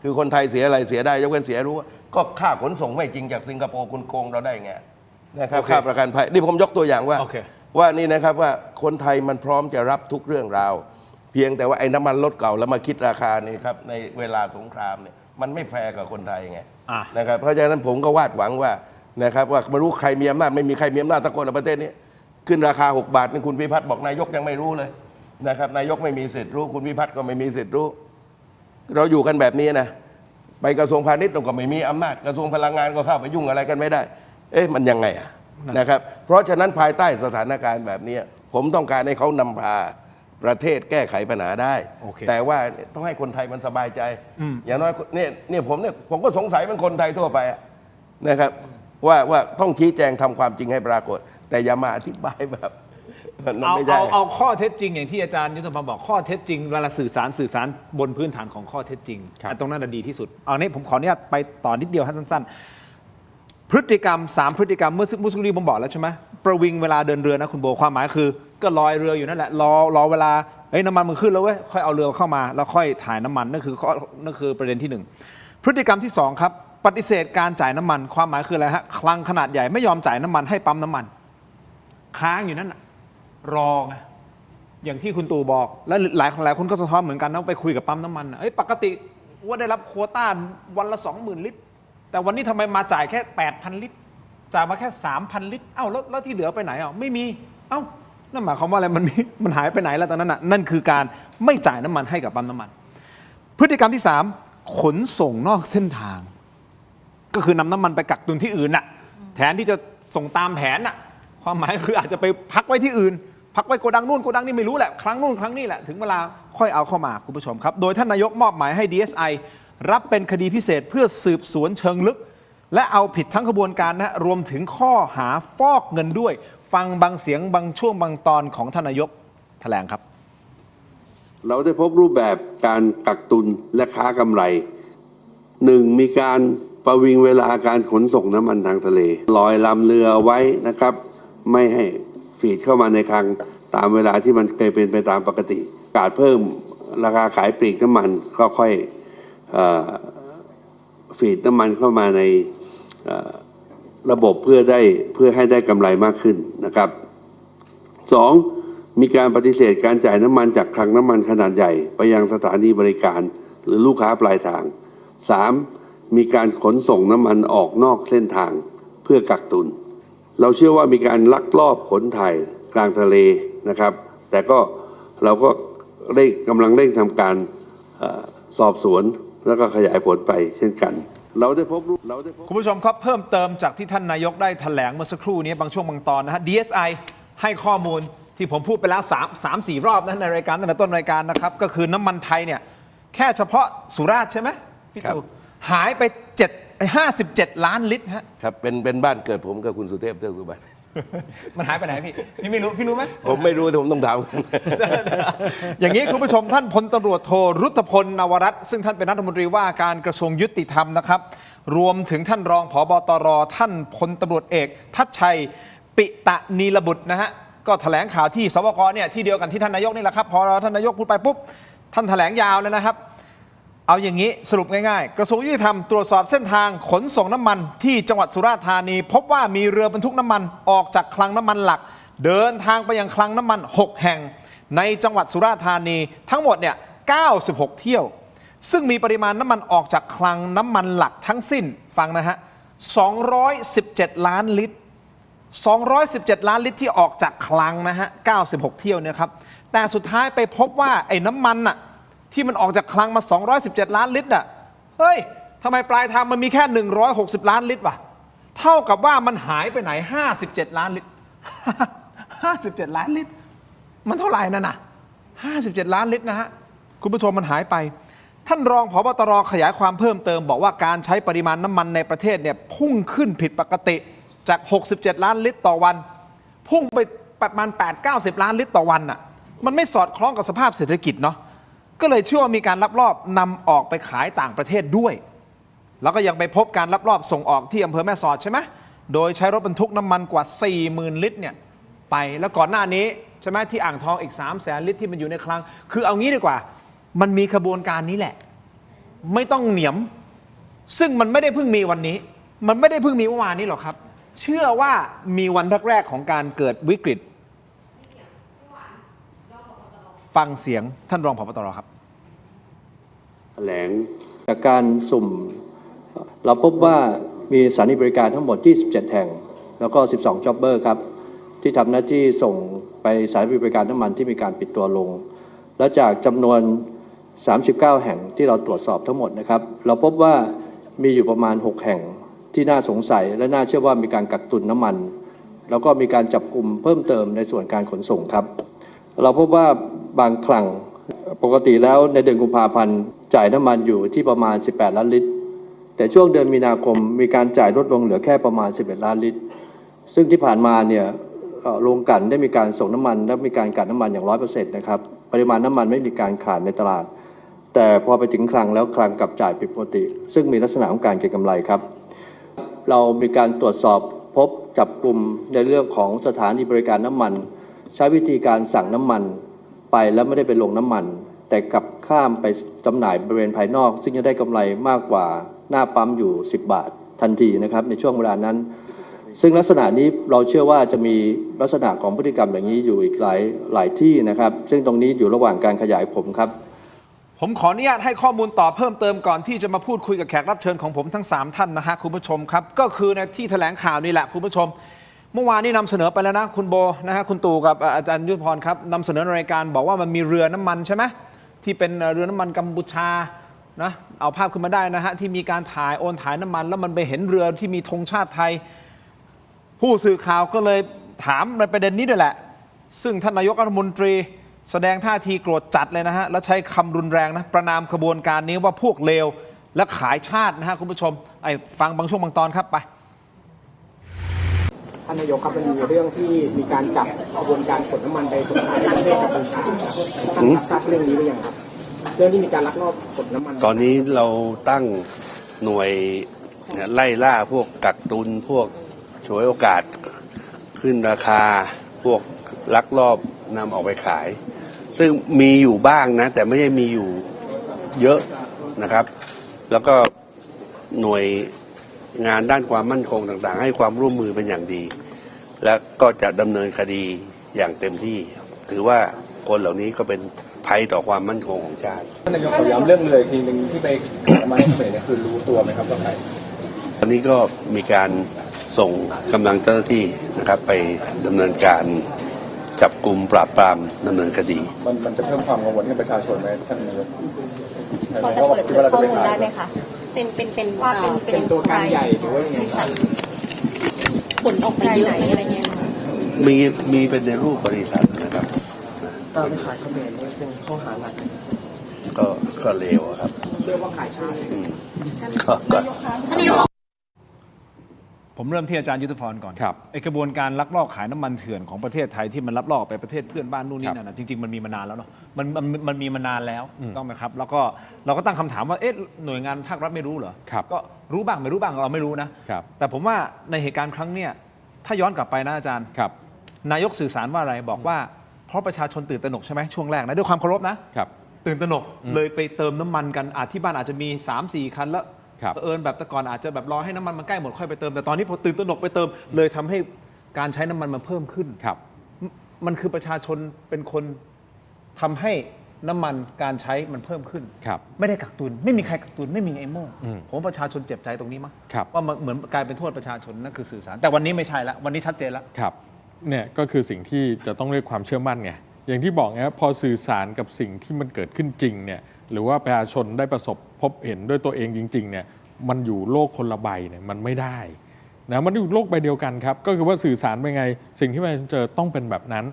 คือคนไทยเสียอะไรเสียได้ยกเว้นเสียรู้ว่าก็ค่าขนส่งไม่จริงจากสิงคโปร์คุณโกงเราได้ไงนะครับค่าประกันภัยนี่ผมยกตัวอย่างว่านี่นะครับว่าคนไทยมันพร้อมจะรับทุกเรื่องราวเพียงแต่ว่าไอ้น้ำมันรถเก่าแล้วมาคิดราคานี่ครับในเวลาสงครามเนี่ยมันไม่แฟร์กับคนไทยไงนะครับเพราะฉะนั้นผมก็วาดหวังว่านะครับว่าไม่รู้ใครมีอำนาจไม่มีใครมีอำนาจสักคนในประเทศนี้ขึ้นราคา6 บาทนี่คุณพิพัฒน์บอกนายกยังไม่รู้เลยนะครับนายกไม่มีสิทธิ์รู้คุณพิพัฒน์ก็ไม่มีสิทธิ์รู้เราอยู่กันแบบนี้นะไปกระทรวงพาณิชย์เราก็ไม่มีอำนาจกระทรวงพลังงานก็เข้าไปยุ่งอะไรกันไม่ได้มันยังไงนะครับเพราะฉะนั้นภายใต้สถานการณ์แบบนี้ผมต้องการให้เขานำพาประเทศแก้ไขปัญหาได้แต่ว่าต้องให้คนไทยมันสบายใจอย่างน้อยเนี่ยผมก็สงสัยเป็นคนไทยทั่วไปนะครับว่าต้องชี้แจงทำความจริงให้ปรากฏแต่อย่ามาอธิบายแบบเอาข้อเท็จจริงอย่างที่อาจารย์ยุทธพรบอกข้อเท็จจริงเวลาสื่อสารบนพื้นฐานของข้อเท็จจริงตรงนั้นดีที่สุดเอานี้ผมขออนุญาตไปต่อนิดเดียวสั้นๆพฤติกรรม3 พฤติกรรมเมื่อสักครู่ผมบอกแล้วใช่ไหมประวิงเวลาเดินเรือนะคุณโบความหมายคือก็ลอยเรืออยู่นั่นแหละรอเวลาน้ำมันมันขึ้นแล้วเว้ยค่อยเอาเรือเข้ามาแล้วค่อยถ่ายน้ำมันนั่นคือประเด็นที่1พฤติกรรมที่2ครับปฏิเสธการจ่ายน้ำมันความหมายคืออะไรฮะคลังขนาดใหญ่ไม่ยอมจ่ายน้ำมันให้ปั๊มน้ำมันค้างอยู่นั่นรอไงอย่างที่คุณตู่บอกและหลายคนก็สะท้อนเหมือนกันนะไปคุยกับปั๊มน้ำมันปกติว่าได้รับโควต้าวันละ 20,000 ลิตรแต่วันนี้ทำไมมาจ่ายแค่ 8,000 ลิตรจ่ายมาแค่ 3,000 ลิตรแล้วที่เหลือไปไหนไม่มีนั่นหมายความว่าอะไรมันหายไปไหนแล้วตอนนั้นนั่นคือการไม่จ่ายน้ำมันให้กับปั๊มน้ำมันพฤติกรรมที่3ขนส่งนอกเส้นทางก็คือนำน้ำมันไปกักตุนที่อื่นแทนที่จะส่งตามแผนความหมายคืออาจจะไปพักไว้ที่อื่นพักไว้โกดังนู่นโกดังนี่ไม่รู้แหละครั้งนู่นครั้งนี้แหละถึงเวลาค่อยเอาเข้ามาคุณผู้ชมครับโดยท่านนายกมอบหมายให้ DSI รับเป็นคดีพิเศษเพื่อสืบสวนเชิงลึกและเอาผิดทั้งขบวนการรวมถึงข้อหาฟอกเงินด้วยฟังบางเสียงบางช่วงบางตอนของท่านนายกแถลงครับเราได้พบรูปแบบการกักตุนและค้ากำไร1มีการประวิงเวลาการขนส่งน้ำมันทางทะเลลอยลำเรือไว้นะครับไม่ให้ฟีดเข้ามาในคลังตามเวลาที่มันเคยเป็นไปตามปกติการเพิ่มราคาขายปลีกน้ำมันก็ค่อยฟีดน้ำมันเข้ามาในระบบเพื่อให้ได้กำไรมากขึ้นนะครับ2มีการปฏิเสธการจ่ายน้ำมันจากคลังน้ำมันขนาดใหญ่ไปยังสถานีบริการหรือลูกค้าปลายทาง3มีการขนส่งน้ำมันออกนอกเส้นทางเพื่อกักตุนเราเชื่อว่ามีการลักลอบขนถ่ายกลางทะเลนะครับแต่ก็เราก็กำลังเร่งทำการสอบสวนแล้วก็ขยายผลไปเช่นกันคุณผู้ชมครับเพิ่มเติมจากที่ท่านนายกได้แถลงเมื่อสักครู่นี้บางช่วงบางตอนนะฮะ DSI ให้ข้อมูลที่ผมพูดไปแล้ว3-4 รอบนะในรายการตั้งแต่ต้นรายการนะครับก็คือน้ำมันไทยเนี่ยแค่เฉพาะสุราษฎร์ใช่ไหมพี่ตู่หายไป57 ล้านลิตรฮะครับเป็นบ้านเกิดผมกับคุณสุเทพเทือกสุบรรณมันหายไปไหนพี่ไม่รู้พี่รู้ไหมผมไม่รู้แต่ผมต้องถาม อย่างนี้คุณผู้ชมท่านพลตำรวจโทรุตพลนวรัตน์ซึ่งท่านเป็นรัฐมนตรีว่าการกระทรวงยุติธรรมนะครับรวมถึงท่านรองผบตรท่านพลตำรวจเอกทัชชัยปิตะนีลบุตรนะฮะก็แถลงข่าวที่สวกเนี่ยที่เดียวกันที่ท่านนายกนี่แหละครับพอท่านนายกพูดไปปุ๊บท่านแถลงยาวเลยนะครับเอาอย่างนี้สรุปง่ายๆกระทรวงยุติธรรมตรวจสอบเส้นทางขนส่งน้ำมันที่จังหวัดสุราษฎร์ธานีพบว่ามีเรือบรรทุกน้ำมันออกจากคลังน้ำมันหลักเดินทางไปยังคลังน้ำมัน6แห่งในจังหวัดสุราษฎร์ธานีทั้งหมดเนี่ย96 เที่ยวซึ่งมีปริมาณน้ำมันออกจากคลังน้ำมันหลักทั้งสิ้นฟังนะฮะ217 ล้านลิตร217 ล้านลิตรที่ออกจากคลังนะฮะ96 เที่ยวเนี่ยครับแต่สุดท้ายไปพบว่าไอ้น้ำมันน่ะที่มันออกจากคลังมา217 ล้านลิตรน่ะ เฮ้ยทำไมปลายทางมันมีแค่160 ล้านลิตรวะเท่ากับว่ามันหายไปไหน57 ล้านลิตร 57 ล้านลิตรมันเท่าไหร่นั่นน่ะ57 ล้านลิตรนะฮะคุณผู้ชมมันหายไปท่านรองผบตรขยายความเพิ่มเติมบอกว่าการใช้ปริมาณน้ำมันในประเทศเนี่ยพุ่งขึ้นผิดปกติจาก67 ล้านลิตรต่อวันพุ่งไปประมาณ 80-90 ล้านลิตรต่อวันน่ะมันไม่สอดคล้องกับสภาพเศรษฐกิจเนาะก็เลยเชื่อว่ามีการลักลอบนำออกไปขายต่างประเทศด้วยแล้วก็ยังไปพบการลักลอบส่งออกที่อำเภอแม่สอดใช่ไหมโดยใช้รถบรรทุกน้ำมันกว่า 40,000 ลิตรเนี่ยไปแล้วก่อนหน้านี้ใช่ไหมที่อ่างทองอีก 300,000 ลิตรที่มันอยู่ในคลังคือเอางี้ดีกว่ามันมีขบวนการนี้แหละไม่ต้องเหนียมซึ่งมันไม่ได้เพิ่งมีวันนี้มันไม่ได้เพิ่งมีเมื่อวานนี้หรอกครับเชื่อว่ามีวันแรกๆของการเกิดวิกฤตฟังเสียงท่านรองผบตรครับแถลงจากการสุ่มเราพบว่ามีสถานีบริการทั้งหมดที่17แห่งแล้วก็12จ็อบเบอร์ครับที่ทำหน้าที่ส่งไปสถานีบริการน้ำมันที่มีการปิดตัวลงและจากจำนวน39แห่งที่เราตรวจสอบทั้งหมดนะครับเราพบว่ามีอยู่ประมาณ6แห่งที่น่าสงสัยและน่าเชื่อว่ามีการกักตุนน้ำมันแล้วก็มีการจับกุมเพิ่มเติมในส่วนการขนส่งครับเราพบว่าบางครั้งปกติแล้วในเดือนกุมภาพันธ์จ่ายน้ำมันอยู่ที่ประมาณ18ล้านลิตรแต่ช่วงเดือนมีนาคมมีการจ่ายลดลงเหลือแค่ประมาณ11ล้านลิตรซึ่งที่ผ่านมาเนี่ยโรงกลั่นได้มีการส่งน้ำมันและมีการกลั่นน้ำมันอย่าง 100% นะครับปริมาณน้ำมันไม่มีการขาดในตลาดแต่พอไปถึงคลังแล้วคลังกลับจ่ายผิดปกติซึ่งมีลักษณะของการเก็งกำไรครับเรามีการตรวจสอบพบจับกลุ่มในเรื่องของสถานีบริการน้ำมันใช้วิธีการสั่งน้ำมันไปแล้วไม่ได้ไปลงน้ำมันแต่กลับข้ามไปจำหน่ายบริเวณภายนอกซึ่งจะได้กำไรมากกว่าหน้าปั๊มอยู่10 บาททันทีนะครับในช่วงเวลานั้นซึ่งลักษณะนี้เราเชื่อว่าจะมีลักษณะของพฤติกรรมอย่างนี้อยู่อีกหลายที่นะครับซึ่งตรงนี้อยู่ระหว่างการขยายผลครับผมขออนุญาตให้ข้อมูลต่อเพิ่มเติมก่อนที่จะมาพูดคุยกับแขกรับเชิญของผมทั้ง3ท่านนะฮะคุณผู้ชมครับก็คือในที่แถลงข่าวนี่แหละคุณผู้ชมเมื่อวานนี้นำเสนอไปแล้วนะคุณโบนะฮะคุณตู่กับอาจารย์ยุทธพรครับนำเสนอในรายการบอกว่ามันมีเรือน้ำมันใช่ไหมที่เป็นเรือน้ำมันกัมพูชานะเอาภาพขึ้นมาได้นะฮะที่มีการโอนถ่ายน้ำมันแล้วมันไปเห็นเรือที่มีธงชาติไทยผู้สื่อข่าวก็เลยถามในประเด็นนี้ด้วยแหละซึ่งท่านนายกรัฐมนตรีแสดงท่าทีโกรธจัดเลยนะฮะและใช้คำรุนแรงนะประนามขบวนการนี้ว่าพวกเลวและขายชาตินะฮะคุณผู้ชมฟังบางช่วงบางตอนครับไปท่านนายกครับมันมีเรื่องที่มีการจับขบวนการขนน้ำมันไปส่งขายในประเทศกัมพูชาท่านรับทราบเรื่องนี้หรือยังครับเรื่องที่มีการลักลอบขนน้ำมันตอนนี้เราตั้งหน่วยไล่ล่าพวกกักตุนพวกฉวยโอกาสขึ้นราคาพวกลักลอบนำออกไปขายซึ่งมีอยู่บ้างนะแต่ไม่ใช่มีอยู่เยอะนะครับแล้วก็หน่วยงานด้านความมั่นคงต่างๆให้ความร่วมมือเป็นอย่างดีและก็จะดำเนินคดีอย่างเต็มที่ถือว่าคนเหล่านี้ก็เป็นภัยต่อความมั่นคงของชาติท่านนายกขอย้ำเรื่องเรือทีนึงที่ไปมาที่เขมรเนี่ยคือรู้ตัวไหมครับว่าใครตอนนี้ก็มีการส่งกำลังเจ้าหน้าที่นะครับไปดำเนินการจับกุมปราบปรามดำเนินคดีมันจะเพิ่มความกังวลให้ประชาชนไหมท่านนายกพอจะเปิดเผยข้อมูลได้ไหมคะเป็นว่าเป็นตัวการใหญ่หรือว่ายังไงผลออกไปเยอะอะไรเงี้ยมีเป็นในรูปบริษัทนะครับตอนขายเขมรนี่เป็นข้อหาหลักก็เลวครับเรียกว่าขายชาติผมเริ่มที่อาจารย์ยุทธพรก่อนไอกระบวนการลักลอบขายน้ำมันเถื่อนของประเทศไทยที่มันลักลอบไปประเทศเพื่อนบ้านนู่นนี่นั่นนะจริงๆมันมีมานานแล้วเนาะมันมีมานานแล้วต้องไหมครับแล้วก็เราก็ตั้งคำถามว่าเอ๊ะหน่วยงานภาครัฐไม่รู้เหรอก็รู้บ้างไม่รู้บ้างเราไม่รู้นะแต่ผมว่าในเหตุการณ์ครั้งเนี้ยถ้าย้อนกลับไปนะอาจารย์นายกสื่อสารว่าอะไรบอกว่าเพราะประชาชนตื่นตระหนกใช่ไหมช่วงแรกนะด้วยความเคารพนะตื่นตระหนกเลยไปเติมน้ำมันกันที่บ้านอาจจะมี 3-4 คันแล้วแบบแต่ก่อนอาจจะแบบรอให้น้ำมันมันใกล้หมดค่อยไปเติมแต่ตอนนี้พอตื่นตระหนกไปเติมเลยทำให้การใช้น้ำมันมันเพิ่มขึ้นมันคือประชาชนเป็นคนทำให้น้ำมันการใช้มันเพิ่มขึ้นไม่ได้กักตุนไม่มีใครกักตุนไม่มีไอโม่ผมประชาชนเจ็บใจตรงนี้มั้งว่าเหมือนกลายเป็นโทษประชาชนนั่นคือสื่อสารแต่วันนี้ไม่ใช่แล้ววันนี้ชัดเจนแล้วเนี่ยก็คือสิ่งที่จะต้องเรียกความเชื่อมั่นไงอย่างที่บอกนะพอสื่อสารกับสิ่งที่มันเกิดขึ้นจริงเนี่ย หรือว่าประชาชนได้ประสบพบเห็นด้วยตัวเองจริงๆเนี่ยมันอยู่โลกคนละใบเนี่ยมันไม่ได้นะมันอยู่โลกใบเดียวกันครับก็คือว่าสื่อสารไปไงสิ่งที่ประชาชนเจอต้องเป็นแบบนั้น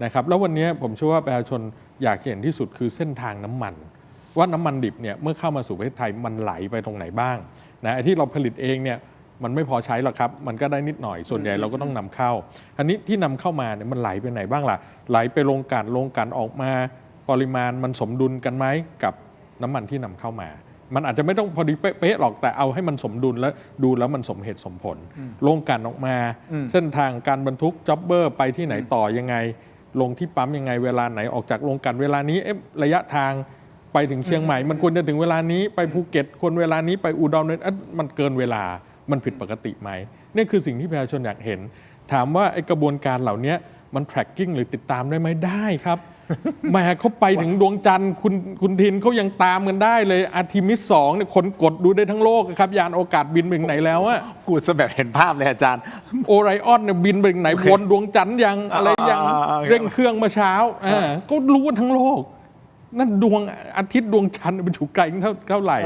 นะครับแล้ววันนี้ผมเชื่อว่าประชาชนอยากเห็นที่สุดคือเส้นทางน้ำมันว่าน้ำมันดิบเนี่ยเมื่อเข้ามาสู่ประเทศไทยมันไหลไปตรงไหนบ้างนะไอ้ที่เราผลิตเองเนี่ยมันไม่พอใช้หรอกครับมันก็ได้นิดหน่อยส่วนใหญ่เราก็ต้องนำเข้าอันนี้ที่นำเข้ามาเนี่ยมันไหลไปไหนบ้างล่ะไหลไปโรงกลั่นออกมาปริมาณมันสมดุลกันไหมกับน้ำมันที่นำเข้ามามันอาจจะไม่ต้องพอดีเป๊ะๆหรอกแต่เอาให้มันสมดุลแล้วดูแล้วมันสมเหตุสมผลโรงกลั่นออกมาเส้นทางการบรรทุกจ็อบเบอร์ไปที่ไหนต่อยังไงลงที่ปั๊มยังไงเวลาไหนออกจากโรงกลั่นเวลานี้ระยะทางไปถึงเชียงใหม่มันควรจะถึงเวลานี้ไปภูเก็ตควรเวลานี้ไปอุดรมันเกินเวลามันผิดปกติไหมนี่คือสิ่งที่ประชาชนอยากเห็นถามว่าไอ้กระบวนการเหล่านี้มัน tracking หรือติดตามได้ไหมได้ครับ แม่เขาไปถึงดวงจันทร์คุณทินเขายังตามกันได้เลยอาร์ทิมิส 2เนี่ยคนกดดูได้ทั้งโลกครับยานอวกาศบินไปถึงไหนแล้วอะพูดซะแบบเห็นภาพเลยอาจารย์ โอไรออนเนี่ยบินไปถึงไหนบนดวงจันทร์ยังอะไรยังเร่งเครื่องเมื่อเช้าก็รู้กันทั้งโลกนั่นดวงอาทิตย์ดวงจันทร์มันอยู่ไกลเท่าไหร่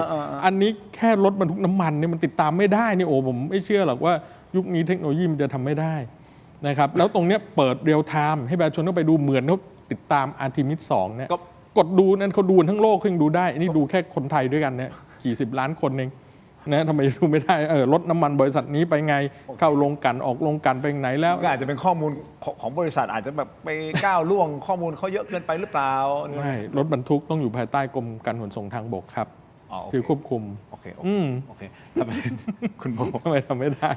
อันนี้แค่รถบรรทุกน้ำมันเนี่ยมันติดตามไม่ได้นี่โอ้ผมไม่เชื่อหรอกว่ายุคนี้เทคโนโลยีมันจะทำไม่ได้นะครับแล้วตรงเนี้ยเปิดเรียลไทม์ให้ประชาชนเข้าไปดูเหมือนเขาติดตามอาร์ทิมิส 2เนี่ยกดดูนั้นเขาดูทั้งโลกเขายังดูได้อันนี้ดูแค่คนไทยด้วยกันเนี่ยกี่สิบล้านคนเองนะทำไมดูไม่ได้รถน้ำมันบริษัทนี้ไปไงเข้าโรงกลั่นออกโรงกลั่นไปไหนแล้วก็อาจจะเป็นข้อมูลของบริษัทอาจจะแบบไปก้าวล่วงข้อมูลเขาเยอะเกินไปหรือเปล่าไม่รถบรรทุกต้องอยู่ภายใต้กรมการขนส่งทางบกครับคือควบคุมโอเคทำไมคุณโบทำไมทำไม่ได้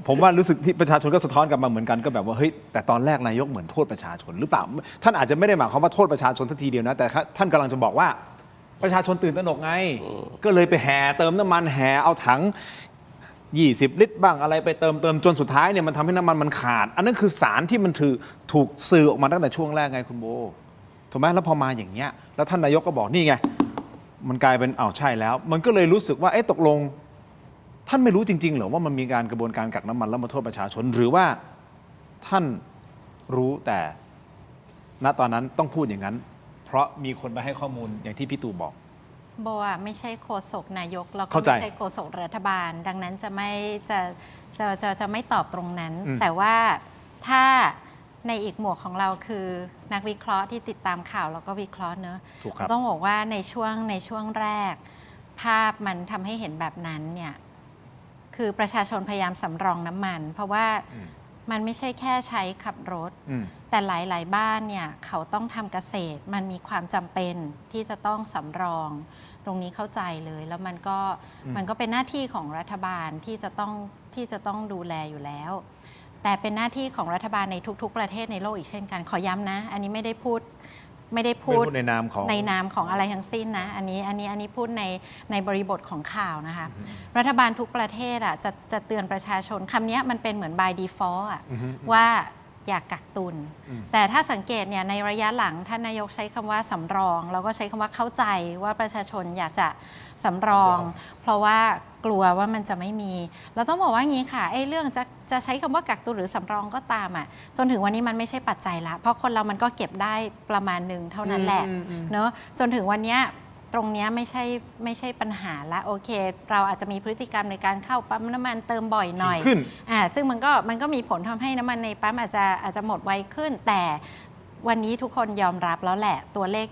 ผมว่ารู้สึกที่ประชาชนก็สะท้อนกลับมาเหมือนกันก็แบบว่าเฮ้ยแต่ตอนแรกนายกเหมือนโทษประชาชนหรือเปล่าท่านอาจจะไม่ได้หมายความว่าโทษประชาชนทันทีเดียวนะแต่ท่านกำลังจะบอกว่าประชาชนตื่นตระหนกไงก็เลยไปแห่เติมน้ำมันแห่เอาถัง20 ลิตรบ้างอะไรไปเติมจนสุดท้ายเนี่ยมันทำให้น้ำมันมันขาดอันนั้นคือสารที่มันถูกสื่อออกมาตั้งแต่ช่วงแรกไงคุณโบถูกไหมแล้วพอมาอย่างเงี้ยแล้วท่านนายกก็บอกนี่ไงมันกลายเป็นใช่แล้วมันก็เลยรู้สึกว่าตกลงท่านไม่รู้จริงๆเหรอว่ามันมีการกระบวนการกักน้ำมันแล้วมาโทษประชาชนหรือว่าท่านรู้แต่ณตอนนั้นต้องพูดอย่างนั้นเพราะมีคนมาให้ข้อมูลอย่างที่พี่ตู่บอกโบอะไม่ใช่โฆษกนายกแล้วก็ไม่ใช่โฆษกรัฐบาลดังนั้นจะไม่ตอบตรงนั้นแต่ว่าถ้าในอีกหมวกของเราคือนักวิเคราะห์ที่ติดตามข่าวแล้วก็วิเคราะห์เนอะต้องบอกว่าในช่วงแรกภาพมันทำให้เห็นแบบนั้นเนี่ยคือประชาชนพยายามสำรองน้ำมันเพราะว่ามันไม่ใช่แค่ใช้ขับรถแต่หลายๆบ้านเนี่ยเขาต้องทำเกษตรมันมีความจำเป็นที่จะต้องสำรองตรงนี้เข้าใจเลยแล้วมันก็เป็นหน้าที่ของรัฐบาลที่จะต้องดูแลอยู่แล้วแต่เป็นหน้าที่ของรัฐบาลในทุกๆประเทศในโลกอีกเช่นกันขอย้ำนะอันนี้ไม่ได้พูดในนามของอะไรทั้งสิ้นนะอันนี้พูดในบริบทของข่าวนะคะรัฐบาลทุกประเทศอ่ะจะเตือนประชาชนคำนี้มันเป็นเหมือน by default อ่ะว่าอยากกักตุนแต่ถ้าสังเกตเนี่ยในระยะหลังท่านนายกใช้คำว่าสำรองแล้วก็ใช้คำว่าเข้าใจว่าประชาชนอยากจะสำรองเพราะว่ากลัวว่ามันจะไม่มีเราต้องบอกว่างี้ค่ะไอ้เรื่องจะใช้คำว่ากักตุนหรือสำรองก็ตามอ่ะจนถึงวันนี้มันไม่ใช่ปัจจัยละเพราะคนเรามันก็เก็บได้ประมาณหนึ่งเท่านั้นแหละเนอะจนถึงวันนี้ตรงนี้ไม่ใช่ปัญหาละโอเคเราอาจจะมีพฤติกรรมในการเข้าปั๊มน้ำมันเติมบ่อยหน่อยซึ่งมันก็มีผลทำให้น้ำมันในปั๊มอาจจะหมดไวขึ้นแต่วันนี้ทุกคนยอมรับแล้วแหละตัวเลข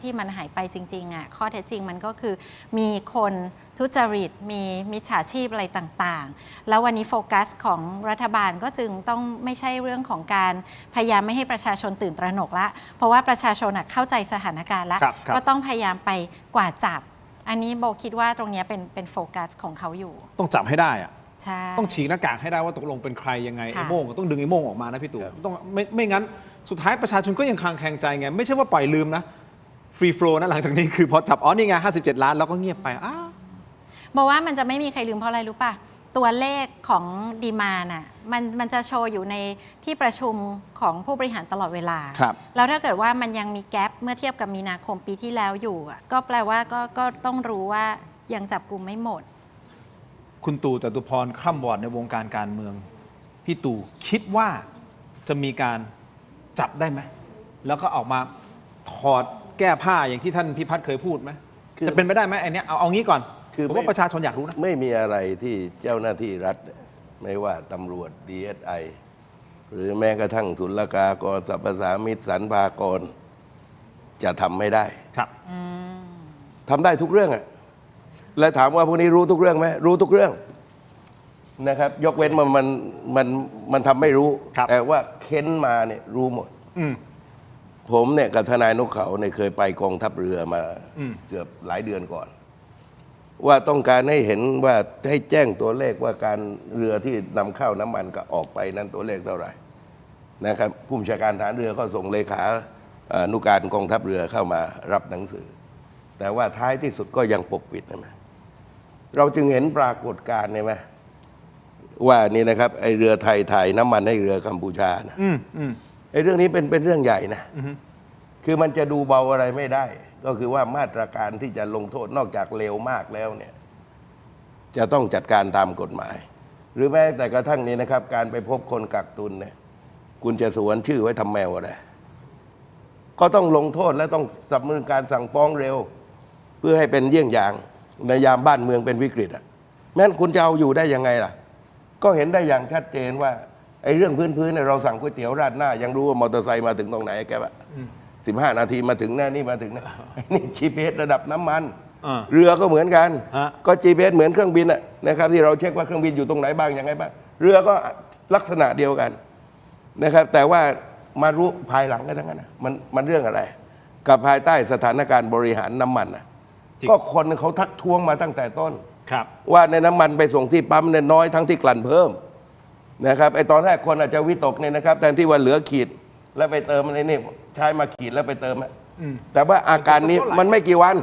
ที่มันหายไปจริงๆอ่ะข้อเท็จจริงมันก็คือมีคนทุจริตมีมิจฉาชีพอะไรต่างๆแล้ววันนี้โฟกัสของรัฐบาลก็จึงต้องไม่ใช่เรื่องของการพยายามไม่ให้ประชาชนตื่นตระหนกละเพราะว่าประชาชนเข้าใจสถานการณ์แล้วก็ต้องพยายามไปกวาดจับอันนี้โบคิดว่าตรงนี้เป็นโฟกัสของเขาอยู่ต้องจับให้ได้อะ ใช่ ต้องฉีกหน้ากากให้ได้ว่าตกลงเป็นใครยังไงไอ้โม่งต้องดึงไอ้โม่งออกมานะพี่ตู่ต้องไม่งั้นสุดท้ายประชาชนก็ยังคลางแคลงใจไงไม่ใช่ว่าปล่อยลืมนะฟรีโฟลว์นะหลังจากนี้คือพอจับนี่ไง57 ล้านแล้วก็เงียบไปบอกว่ามันจะไม่มีใครลืมเพราะอะไรรู้ป่ะตัวเลขของดีมานด์อ่ะมันจะโชว์อยู่ในที่ประชุมของผู้บริหารตลอดเวลาแล้วถ้าเกิดว่ามันยังมีแกปเมื่อเทียบกับมีนาคมปีที่แล้วอยู่ก็แปลว่าก็ต้องรู้ว่ายังจับกุมไม่หมดคุณตู่จตุพรคร่ำวอดในวงการการเมืองพี่ตู่คิดว่าจะมีการจับได้ไหมแล้วก็ออกมาถอดแก้ผ้าอย่างที่ท่านพิพัฒน์เคยพูดไหม จะเป็นไปได้ไหมไอ้นี้เอางี้ก่อนผมว่าประชาชนอยากรู้นะไม่มีอะไรที่เจ้าหน้าที่รัฐไม่ว่าตำรวจ DSI หรือแม้กระทั่งศุลกากรสรรพสามิตสรรพากรจะทำไม่ได้ครับทำได้ทุกเรื่องอะและถามว่าพวกนี้รู้ทุกเรื่องไหมรู้ทุกเรื่องนะครับยกเว้นมันทำไม่รู้แต่ว่าเค้นมาเนี่ยรู้หมดผมเนี่ยกับทนายนกเขาเนี่ยเคยไปกองทัพเรือมาเกือบหลายเดือนก่อนว่าต้องการให้เห็นว่าให้แจ้งตัวเลขว่าการเรือที่นำเข้าน้ำมันก็ออกไปนั้นตัวเลขเท่าไหร่นะครับผู้บัญชาการฐานเรือก็ส่งเลขานุการกองทัพเรือเข้ามารับหนังสือแต่ว่าท้ายที่สุดก็ยังปกปิดนะเราจึงเห็นปรากฏการณ์ใช่ไหมว่านี่นะครับไอเรือไทยถ่ายน้ำมันให้เรือกัมพูชานะไอเรื่องนี้เป็นเรื่องใหญ่นะคือมันจะดูเบาอะไรไม่ได้ก็คือว่ามาตรการที่จะลงโทษนอกจากเร็วมากแล้วเนี่ยจะต้องจัดการตามกฎหมายหรือแม้แต่กระทั่งนี้นะครับการไปพบคนกักตุนเนี่ยคุณจะสวนชื่อไว้ทำแมวอะไรก็ต้องลงโทษและต้องดำเนินการสั่งฟ้องเร็วเพื่อให้เป็นเยี่ยงอย่างในยามบ้านเมืองเป็นวิกฤตอ่ะแม้นคุณจะเอาอยู่ได้ยังไงล่ะก็เห็นได้อย่างชัดเจนว่าไอ้เรื่องพื้นเนี่ยเราสั่งก๋วยเตี๋ยวราดหน้ายังรู้ว่ามอเตอร์ไซค์มาถึงตรงไหนแกวะ15 นาทีมาถึงนี่มาถึงนี่ GPS ระดับน้ำมันเรือก็เหมือนกันก็ GPS เหมือนเครื่องบินอะนะครับที่เราเช็คว่าเครื่องบินอยู่ตรงไหนบ้างยังไงบ้างเรือก็ลักษณะเดียวกันนะครับแต่ว่ามารู้ภายหลังกันทั้งนั้นมันเรื่องอะไรกับภายใต้สถานการณ์บริหารน้ำมันก็คนเขาทักท้วงมาตั้งแต่ต้นว่าในน้ำมันไปส่งที่ปั๊มเนี่ยน้อยทั้งที่กลั่นเพิ่มนะครับไอตอนแรกคนอาจจะวิตกเนี่ยนะครับแทนที่ว่าเหลือขีดแล้วไปเติมในนี่ใช้มาขีดแล้วไปเติมแต่ว่าอาการนี้มันไม่กี่วัน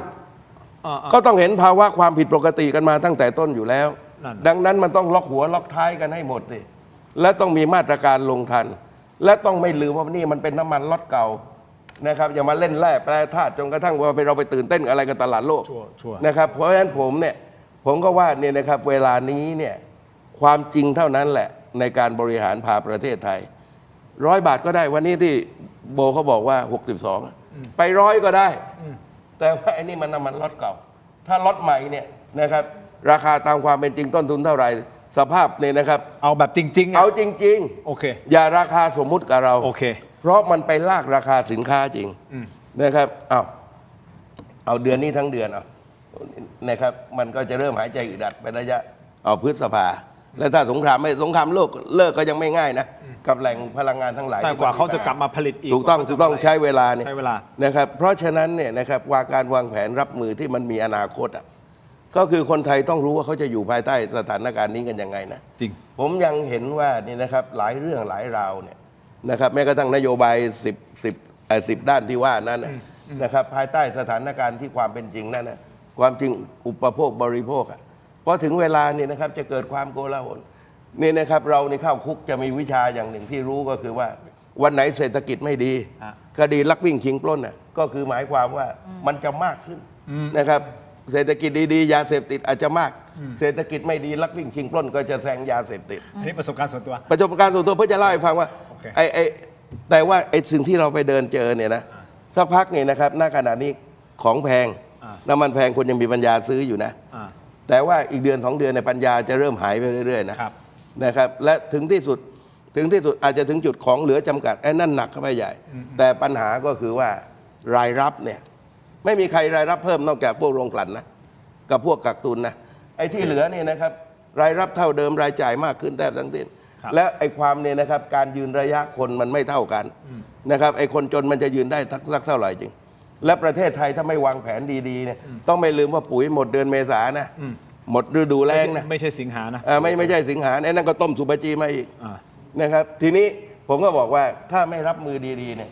ก็ต้องเห็นภาวะความผิดปกติกันมาตั้งแต่ต้นอยู่แล้วดังนั้นมันต้องล็อกหัวล็อกท้ายกันให้หมดสิและต้องมีมาตรการลงทันและต้องไม่ลืมว่านี่มันเป็นน้ำมันล็อตเก่านะครับอย่ามาเล่นแร่แปรธาตุจนกระทั่งว่าเราไปตื่นเต้นอะไรกับตลาดโลกนะครับเพราะฉะนั้นผมก็ว่าเนี่ยนะครับเวลานี้เนี่ยความจริงเท่านั้นแหละในการบริหารพาประเทศไทย100 บาทก็ได้วันนี้ที่โบเขาบอกว่า62ไป100ก็ได้แต่ว่าไอ้นี่มันน้ำมันล็อตเก่าถ้าล็อตใหม่เนี่ยนะครับราคาตามความเป็นจริงต้นทุนเท่าไหร่สภาพเนี่ยนะครับเอาแบบจริงๆเอาจริงๆโอเคอย่าราคาสมมุติกับเราโอเคเพราะมันไปลากราคาสินค้าจริงนะครับเอาเดือนนี้ทั้งเดือนนะครับมันก็จะเริ่มหายใจอึดอัดไประยะพฤษภาและถ้าสงครามโลกเลิกก็ยังไม่ง่ายนะกับแหล่งพลังงานทั้งหลายกว่าเขาจะกลับมาผลิตอีกถูกต้องใช้เวลาเนี่ยนะครับเพราะฉะนั้นเนี่ยนะครับว่าการวางแผนรับมือที่มันมีอนาคตก็คือคนไทยต้องรู้ว่าเขาจะอยู่ภายใต้สถานการณ์นี้กันยังไงนะจริงผมยังเห็นว่านี่นะครับหลายเรื่องหลายราวเนี่ยนะครับแม้กระทั่งนโยบาย10 ด้านที่ว่านั้นนะครับภายใต้สถานการณ์ที่ความเป็นจริงนั่นนะความจริงอุปโภคบริโภคพอถึงเวลานี่นะครับจะเกิดความโกลาหลนี่นะครับเราในเข้าคุกจะมีวิชาอย่างหนึ่งที่รู้ก็คือว่าวันไหนเศรษฐกิจไม่ดีคดีลักวิ่งชิงปล้นก็คือหมายความว่ามันจะมากขึ้นนะครับเศรษฐกิจดีๆยาเสพติดอาจจะมากเศรษฐกิจไม่ดีลักวิ่งชิงปล้นก็จะแซงยาเสพติดอันนี้ประสบการณ์ส่วนตัวเพื่อจะเล่าให้ฟังว่าแต่ว่าไอ้สิ่งที่เราไปเดินเจอเนี่ยนะสักพักเนี่ยนะครับณขณะนี้ของแพงน้ำมันแพงคนยังมีปัญญาซื้ออยู่นะแต่ว่าอีกเดือน2 เดือนในปัญญาจะเริ่มหายไปเรื่อยๆนะครับและถึงที่สุดอาจจะถึงจุดของเหลือจำกัดไอ้นั่นหนักเข้าไปใหญ่แต่ปัญหาก็คือว่ารายรับเนี่ยไม่มีใครรายรับเพิ่มนอกจากพวกโรงกลั่นนะกับพวกกักตุนนะไอ้ที่เหลือนี่นะครับรายรับเท่าเดิมรายจ่ายมากขึ้นแทบทั้งสิ้นและไอ้ความเนี่ยนะครับการยืนระยะคนมันไม่เท่ากันนะครับไอ้คนจนมันจะยืนได้สักเท่าไหร่จริงและประเทศไทยถ้าไม่วางแผนดีๆเนี่ยต้องไม่ลืมว่าปุ๋ยหมดเดือนเมษานะหมดฤดูแล้งนะไม่ใช่สิงหานะไม่ใช่สิงหาไอ้นั่นก็ต้มสุปจีมาอีกนะครับทีนี้ผมก็บอกว่าถ้าไม่รับมือดีๆเนี่ย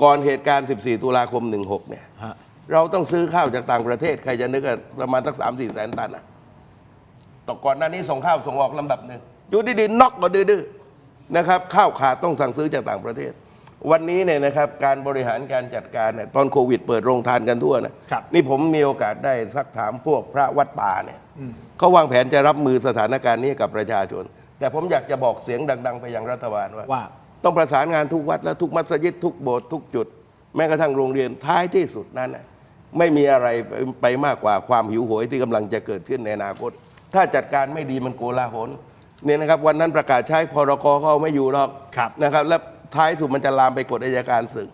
ก่อนเหตุการณ์14 ตุลาคม 16เนี่ยเราต้องซื้อข้าวจากต่างประเทศใครจะนึกว่าประมาณสัก 3-4 แสนตันต่อก่อนหน้านี้ส่งข้าวส่งออกลำดับหนึ่งอยู่ดีๆน็อกก็ดื้อๆนะครับข้าวขาดต้องสั่งซื้อจากต่างประเทศวันนี้เนี่ยนะครับการบริหารการจัดการเนี่ยตอนโควิดเปิดโรงทานกันทั่วนะนี่ผมมีโอกาสได้ซักถามพวกพระวัดป่าเนี่ยเขาวางแผนจะรับมือสถานการณ์นี้กับประชาชนแต่ผมอยากจะบอกเสียงดังๆไปยังรัฐบาลว่าต้องประสานงานทุกวัดและทุกมัสยิดทุกโบสถ์ทุกจุดแม้กระทั่งโรงเรียนท้ายที่สุดนั้น ไม่มีอะไรไปมากกว่าความหิวโหยที่กำลังจะเกิดขึ้นในอนาคต ถ้าจัดการไม่ดีมันโกลาหลเนี่ยนะครับวันนั้นประกาศใช้พรกเขาไม่อยู่หรอกนะครับและท้ายสุดมันจะลามไปกฎอัยการศึก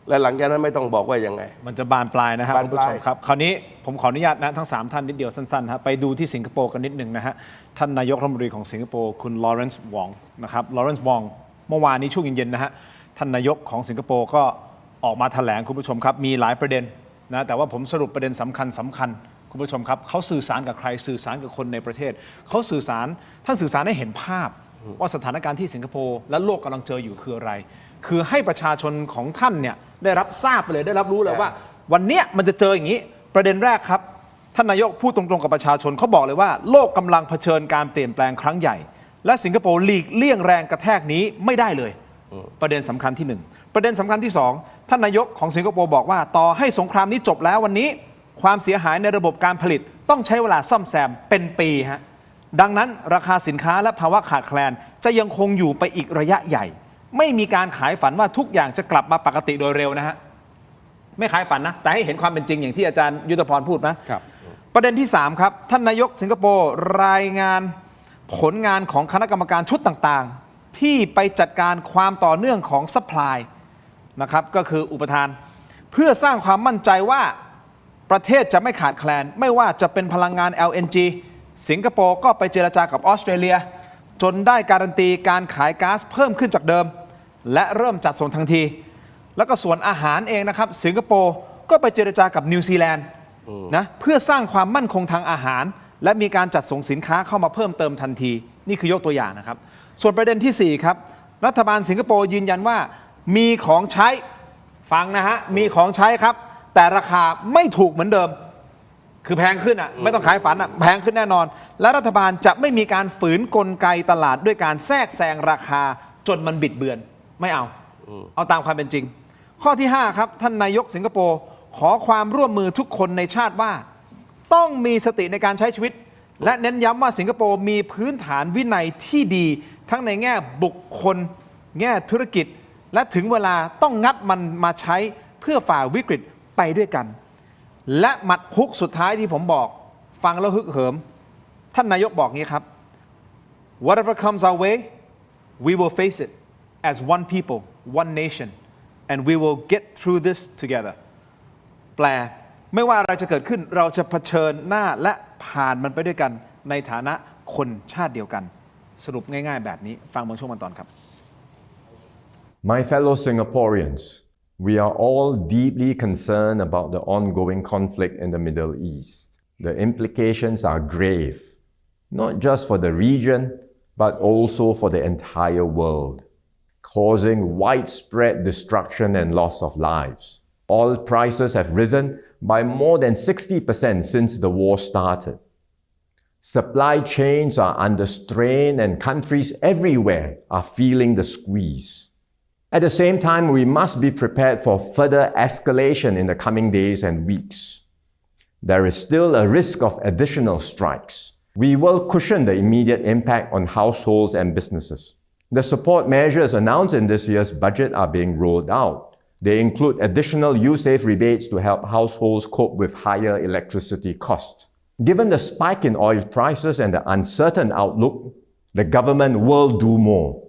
และหลังจากนั้นไม่ต้องบอกว่ายังไงมันจะบานปลายนะครับคุณผู้ชมครับคราวนี้ผมขออนุญาตนะทั้ง3ท่านนิดเดียวสั้นๆครับไปดูที่สิงคโปร์กันนิดหนึ่งนะฮะท่านนายกรัฐมนตรีของสิงคโปร์คุณลอเรนซ์วองนะครับลอเรนซ์วองเมื่อวานนี้ช่วงเย็นๆนะฮะท่านนายกของสิงคโปร์ก็ออกมาแถลงคุณผู้ชมครับมีหลายประเด็นนะแต่ว่าผมสรุปประเด็นสำคัญคุณผู้ชมครับเขาสื่อสารกับใครสื่อสารกับคนในประเทศเขาสื่อสารท่านสื่อสารให้เห็นภาพว่าสถานการณ์ที่สิงคโปร์และโลกกำลังเจออยู่คืออะไรคือให้ประชาชนของท่านเนี่ยได้รับทราบไปเลยได้รับรู้เลยว่าวันเนี้ยมันจะเจออย่างนี้ประเด็นแรกครับท่านนายกพูดตรงๆกับประชาชนเขาบอกเลยว่าโลกกำลังเผชิญการเปลี่ยนแปลงครั้งใหญ่และสิงคโปร์หลีกเลี่ยงแรงกระแทกนี้ไม่ได้เลยประเด็นสำคัญที่1ประเด็นสำคัญที่2ท่านนายกของสิงคโปร์บอกว่าต่อให้สงครามนี้จบแล้ววันนี้ความเสียหายในระบบการผลิตต้องใช้เวลาซ่อมแซมเป็นปีฮะดังนั้นราคาสินค้าและภาวะขาดแคลนจะยังคงอยู่ไปอีกระยะใหญ่ไม่มีการขายฝันว่าทุกอย่างจะกลับมาปกติโดยเร็วนะฮะไม่ขายฝันนะแต่ให้เห็นความเป็นจริงอย่างที่อาจารย์ยุทธพรพูดนะครับประเด็นที่3ครับท่านนายกสิงคโปร์รายงานผลงานของคณะกรรมการชุดต่างๆที่ไปจัดการความต่อเนื่องของซัพพลายนะครับก็คืออุปทานเพื่อสร้างความมั่นใจว่าประเทศจะไม่ขาดแคลนไม่ว่าจะเป็นพลังงาน LNG สิงคโปร์ก็ไปเจรจากับออสเตรเลียจนได้การันตีการขายก๊าซเพิ่มขึ้นจากเดิมและเริ่มจัดส่งทันทีแล้วก็ส่วนอาหารเองนะครับสิงคโปร์ก็ไปเจรจากับนิวซีแลนด์นะเพื่อสร้างความมั่นคงทางอาหารและมีการจัดส่งสินค้าเข้ามาเพิ่มเติมทันทีนี่คือยกตัวอย่างนะครับส่วนประเด็นที่4ครับรัฐบาลสิงคโปร์ยืนยันว่ามีของใช้ฟังนะฮะมีของใช้ครับแต่ราคาไม่ถูกเหมือนเดิมคือแพงขึ้นอ่ะไม่ต้องขายฝันอ่ะแพงขึ้นแน่นอนและรัฐบาลจะไม่มีการฝืนกลไกตลาดด้วยการแทรกแซงราคาจนมันบิดเบือนไม่เอาตามความเป็นจริงข้อที่5ครับท่านนายกสิงคโปร์ขอความร่วมมือทุกคนในชาติว่าต้องมีสติในการใช้ชีวิตและเน้นย้ำว่าสิงคโปร์มีพื้นฐานวินัยที่ดีทั้งในแง่บุคคลแง่ธุรกิจและถึงเวลาต้องงัดมันมาใช้เพื่อฝ่าวิกฤตไปด้วยกันและหมัดฮุกสุดท้ายที่ผมบอกฟังแล้วฮึกเหิมท่านนายกบอกงี้ครับ whatever comes our way we will face it as one people one nation and we will get through this together แปลไม่ว่าอะไรจะเกิดขึ้นเราจะเผชิญหน้าและผ่านมันไปด้วยกันในฐานะคนชาติเดียวกันสรุปง่ายๆแบบนี้ฟังบางช่วงบางตอนครับ My fellow Singaporeans, we are all deeply concerned about the ongoing conflict in the Middle East. The implications are grave, not just for the region, but also for the entire world, causing widespread destruction and loss of lives. Oil prices have risen by more than 60% since the war started. Supply chains are under strain and countries everywhere are feeling the squeeze. At the same time, we must be prepared for further escalation in the coming days and weeks. There is still a risk of additional strikes. We will cushion the immediate impact on households and businesses. The support measures announced in this year's budget are being rolled out. They include additional USAVE rebates to help households cope with higher electricity costs. Given the spike in oil prices and the uncertain outlook, the government will do more.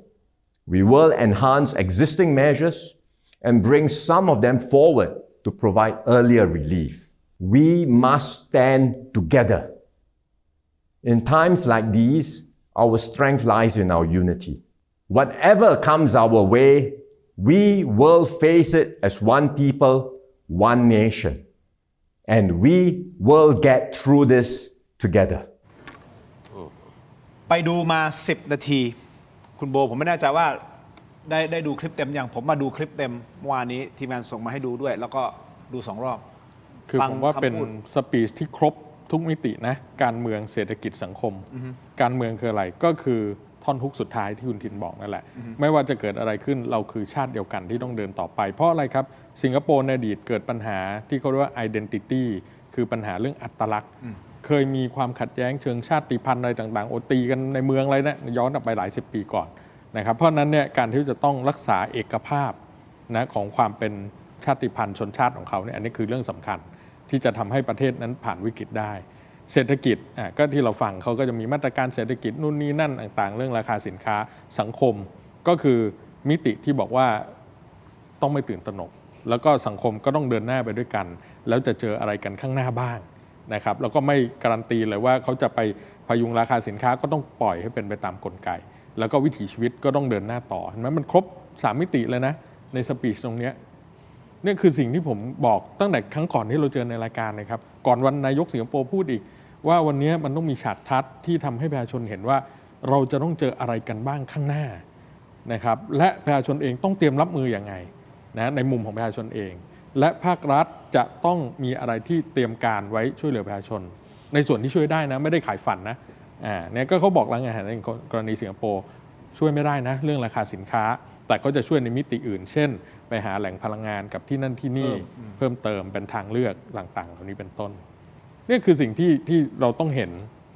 We will enhance existing measures and bring some of them forward to provide earlier relief. We must stand together. In times like these, our strength lies in our unity. Whatever comes our way, we will face it as one people, one nation. And we will get through this together. ไปดูมา10 นาทีคุณโบผมไม่แน่ใจว่าได้ดูคลิปเต็มอย่างผมมาดูคลิปเต็มเมื่อวานนี้ทีมงานส่งมาให้ดูด้วยแล้วก็ดู2 รอบคือผมว่าเป็นสปีชที่ครบทุกมิตินะการเมืองเศรษฐกิจสังคมการเมืองคืออะไรก็คือท่อนฮุกสุดท้ายที่คุณทินบอกนั่นแหละไม่ว่าจะเกิดอะไรขึ้นเราคือชาติเดียวกันที่ต้องเดินต่อไปเพราะอะไรครับสิงคโปร์ในอดีตเกิดปัญหาที่เขาเรียกว่า identity คือปัญหาเรื่องอัตลักษณ์เคยมีความขัดแย้งเชิงชาติพันธุ์อะไรต่างๆโอตีกันในเมืองอะไรนะย้อนกลับไปหลาย10 ปีก่อนนะครับเพราะนั้นเนี่ยการที่จะต้องรักษาเอกภาพนะของความเป็นชาติพันธุ์ชนชาติของเขาเนี่ยอันนี้คือเรื่องสำคัญ ที่จะทำให้ประเทศนั้นผ่านวิกฤตได้เศรษฐกิจก็ที่เราฟังเขาก็จะมีมาตรการเศรษฐกิจนู่นนี่นั่นต่างๆเรื่องราคาสินค้าสังคมก็คือมิติที่บอกว่าต้องไม่ตื่นตระหนกแล้วก็สังคมก็ต้องเดินหน้าไปด้วยกันแล้วจะเจออะไรกันข้างหน้าบ้างนะครับแล้วก็ไม่การันตีเลยว่าเขาจะไปพยุงราคาสินค้าก็ต้องปล่อยให้เป็นไปตามกลไกแล้วก็วิถีชีวิตก็ต้องเดินหน้าต่อเห็นไหมมันครบ3มิติเลยนะในสปีชตรงนี้นี่คือสิ่งที่ผมบอกตั้งแต่ครั้งก่อนที่เราเจอในรายการนะครับก่อนวันนายกสิงคโปร์พูดอีกว่าวันนี้มันต้องมีฉากทัศน์ที่ทำให้ประชาชนเห็นว่าเราจะต้องเจออะไรกันบ้างข้างหน้านะครับและประชาชนเองต้องเตรียมรับมืออย่างไงนะในมุมของประชาชนเองและภาครัฐจะต้องมีอะไรที่เตรียมการไว้ช่วยเหลือประชาชนในส่วนที่ช่วยได้นะไม่ได้ขายฝันนะเนี่ยก็เขาบอกแล้วไงในกรณีสิงคโปร์ช่วยไม่ได้นะเรื่องราคาสินค้าแต่ก็จะช่วยในมิติอื่นเช่นไปหาแหล่งพลังงานกับที่นั่นที่นี่เพิ่มเติมเป็นทางเลือกต่างๆเหล่านี้เป็นต้นนี่คือสิ่งที่เราต้องเห็น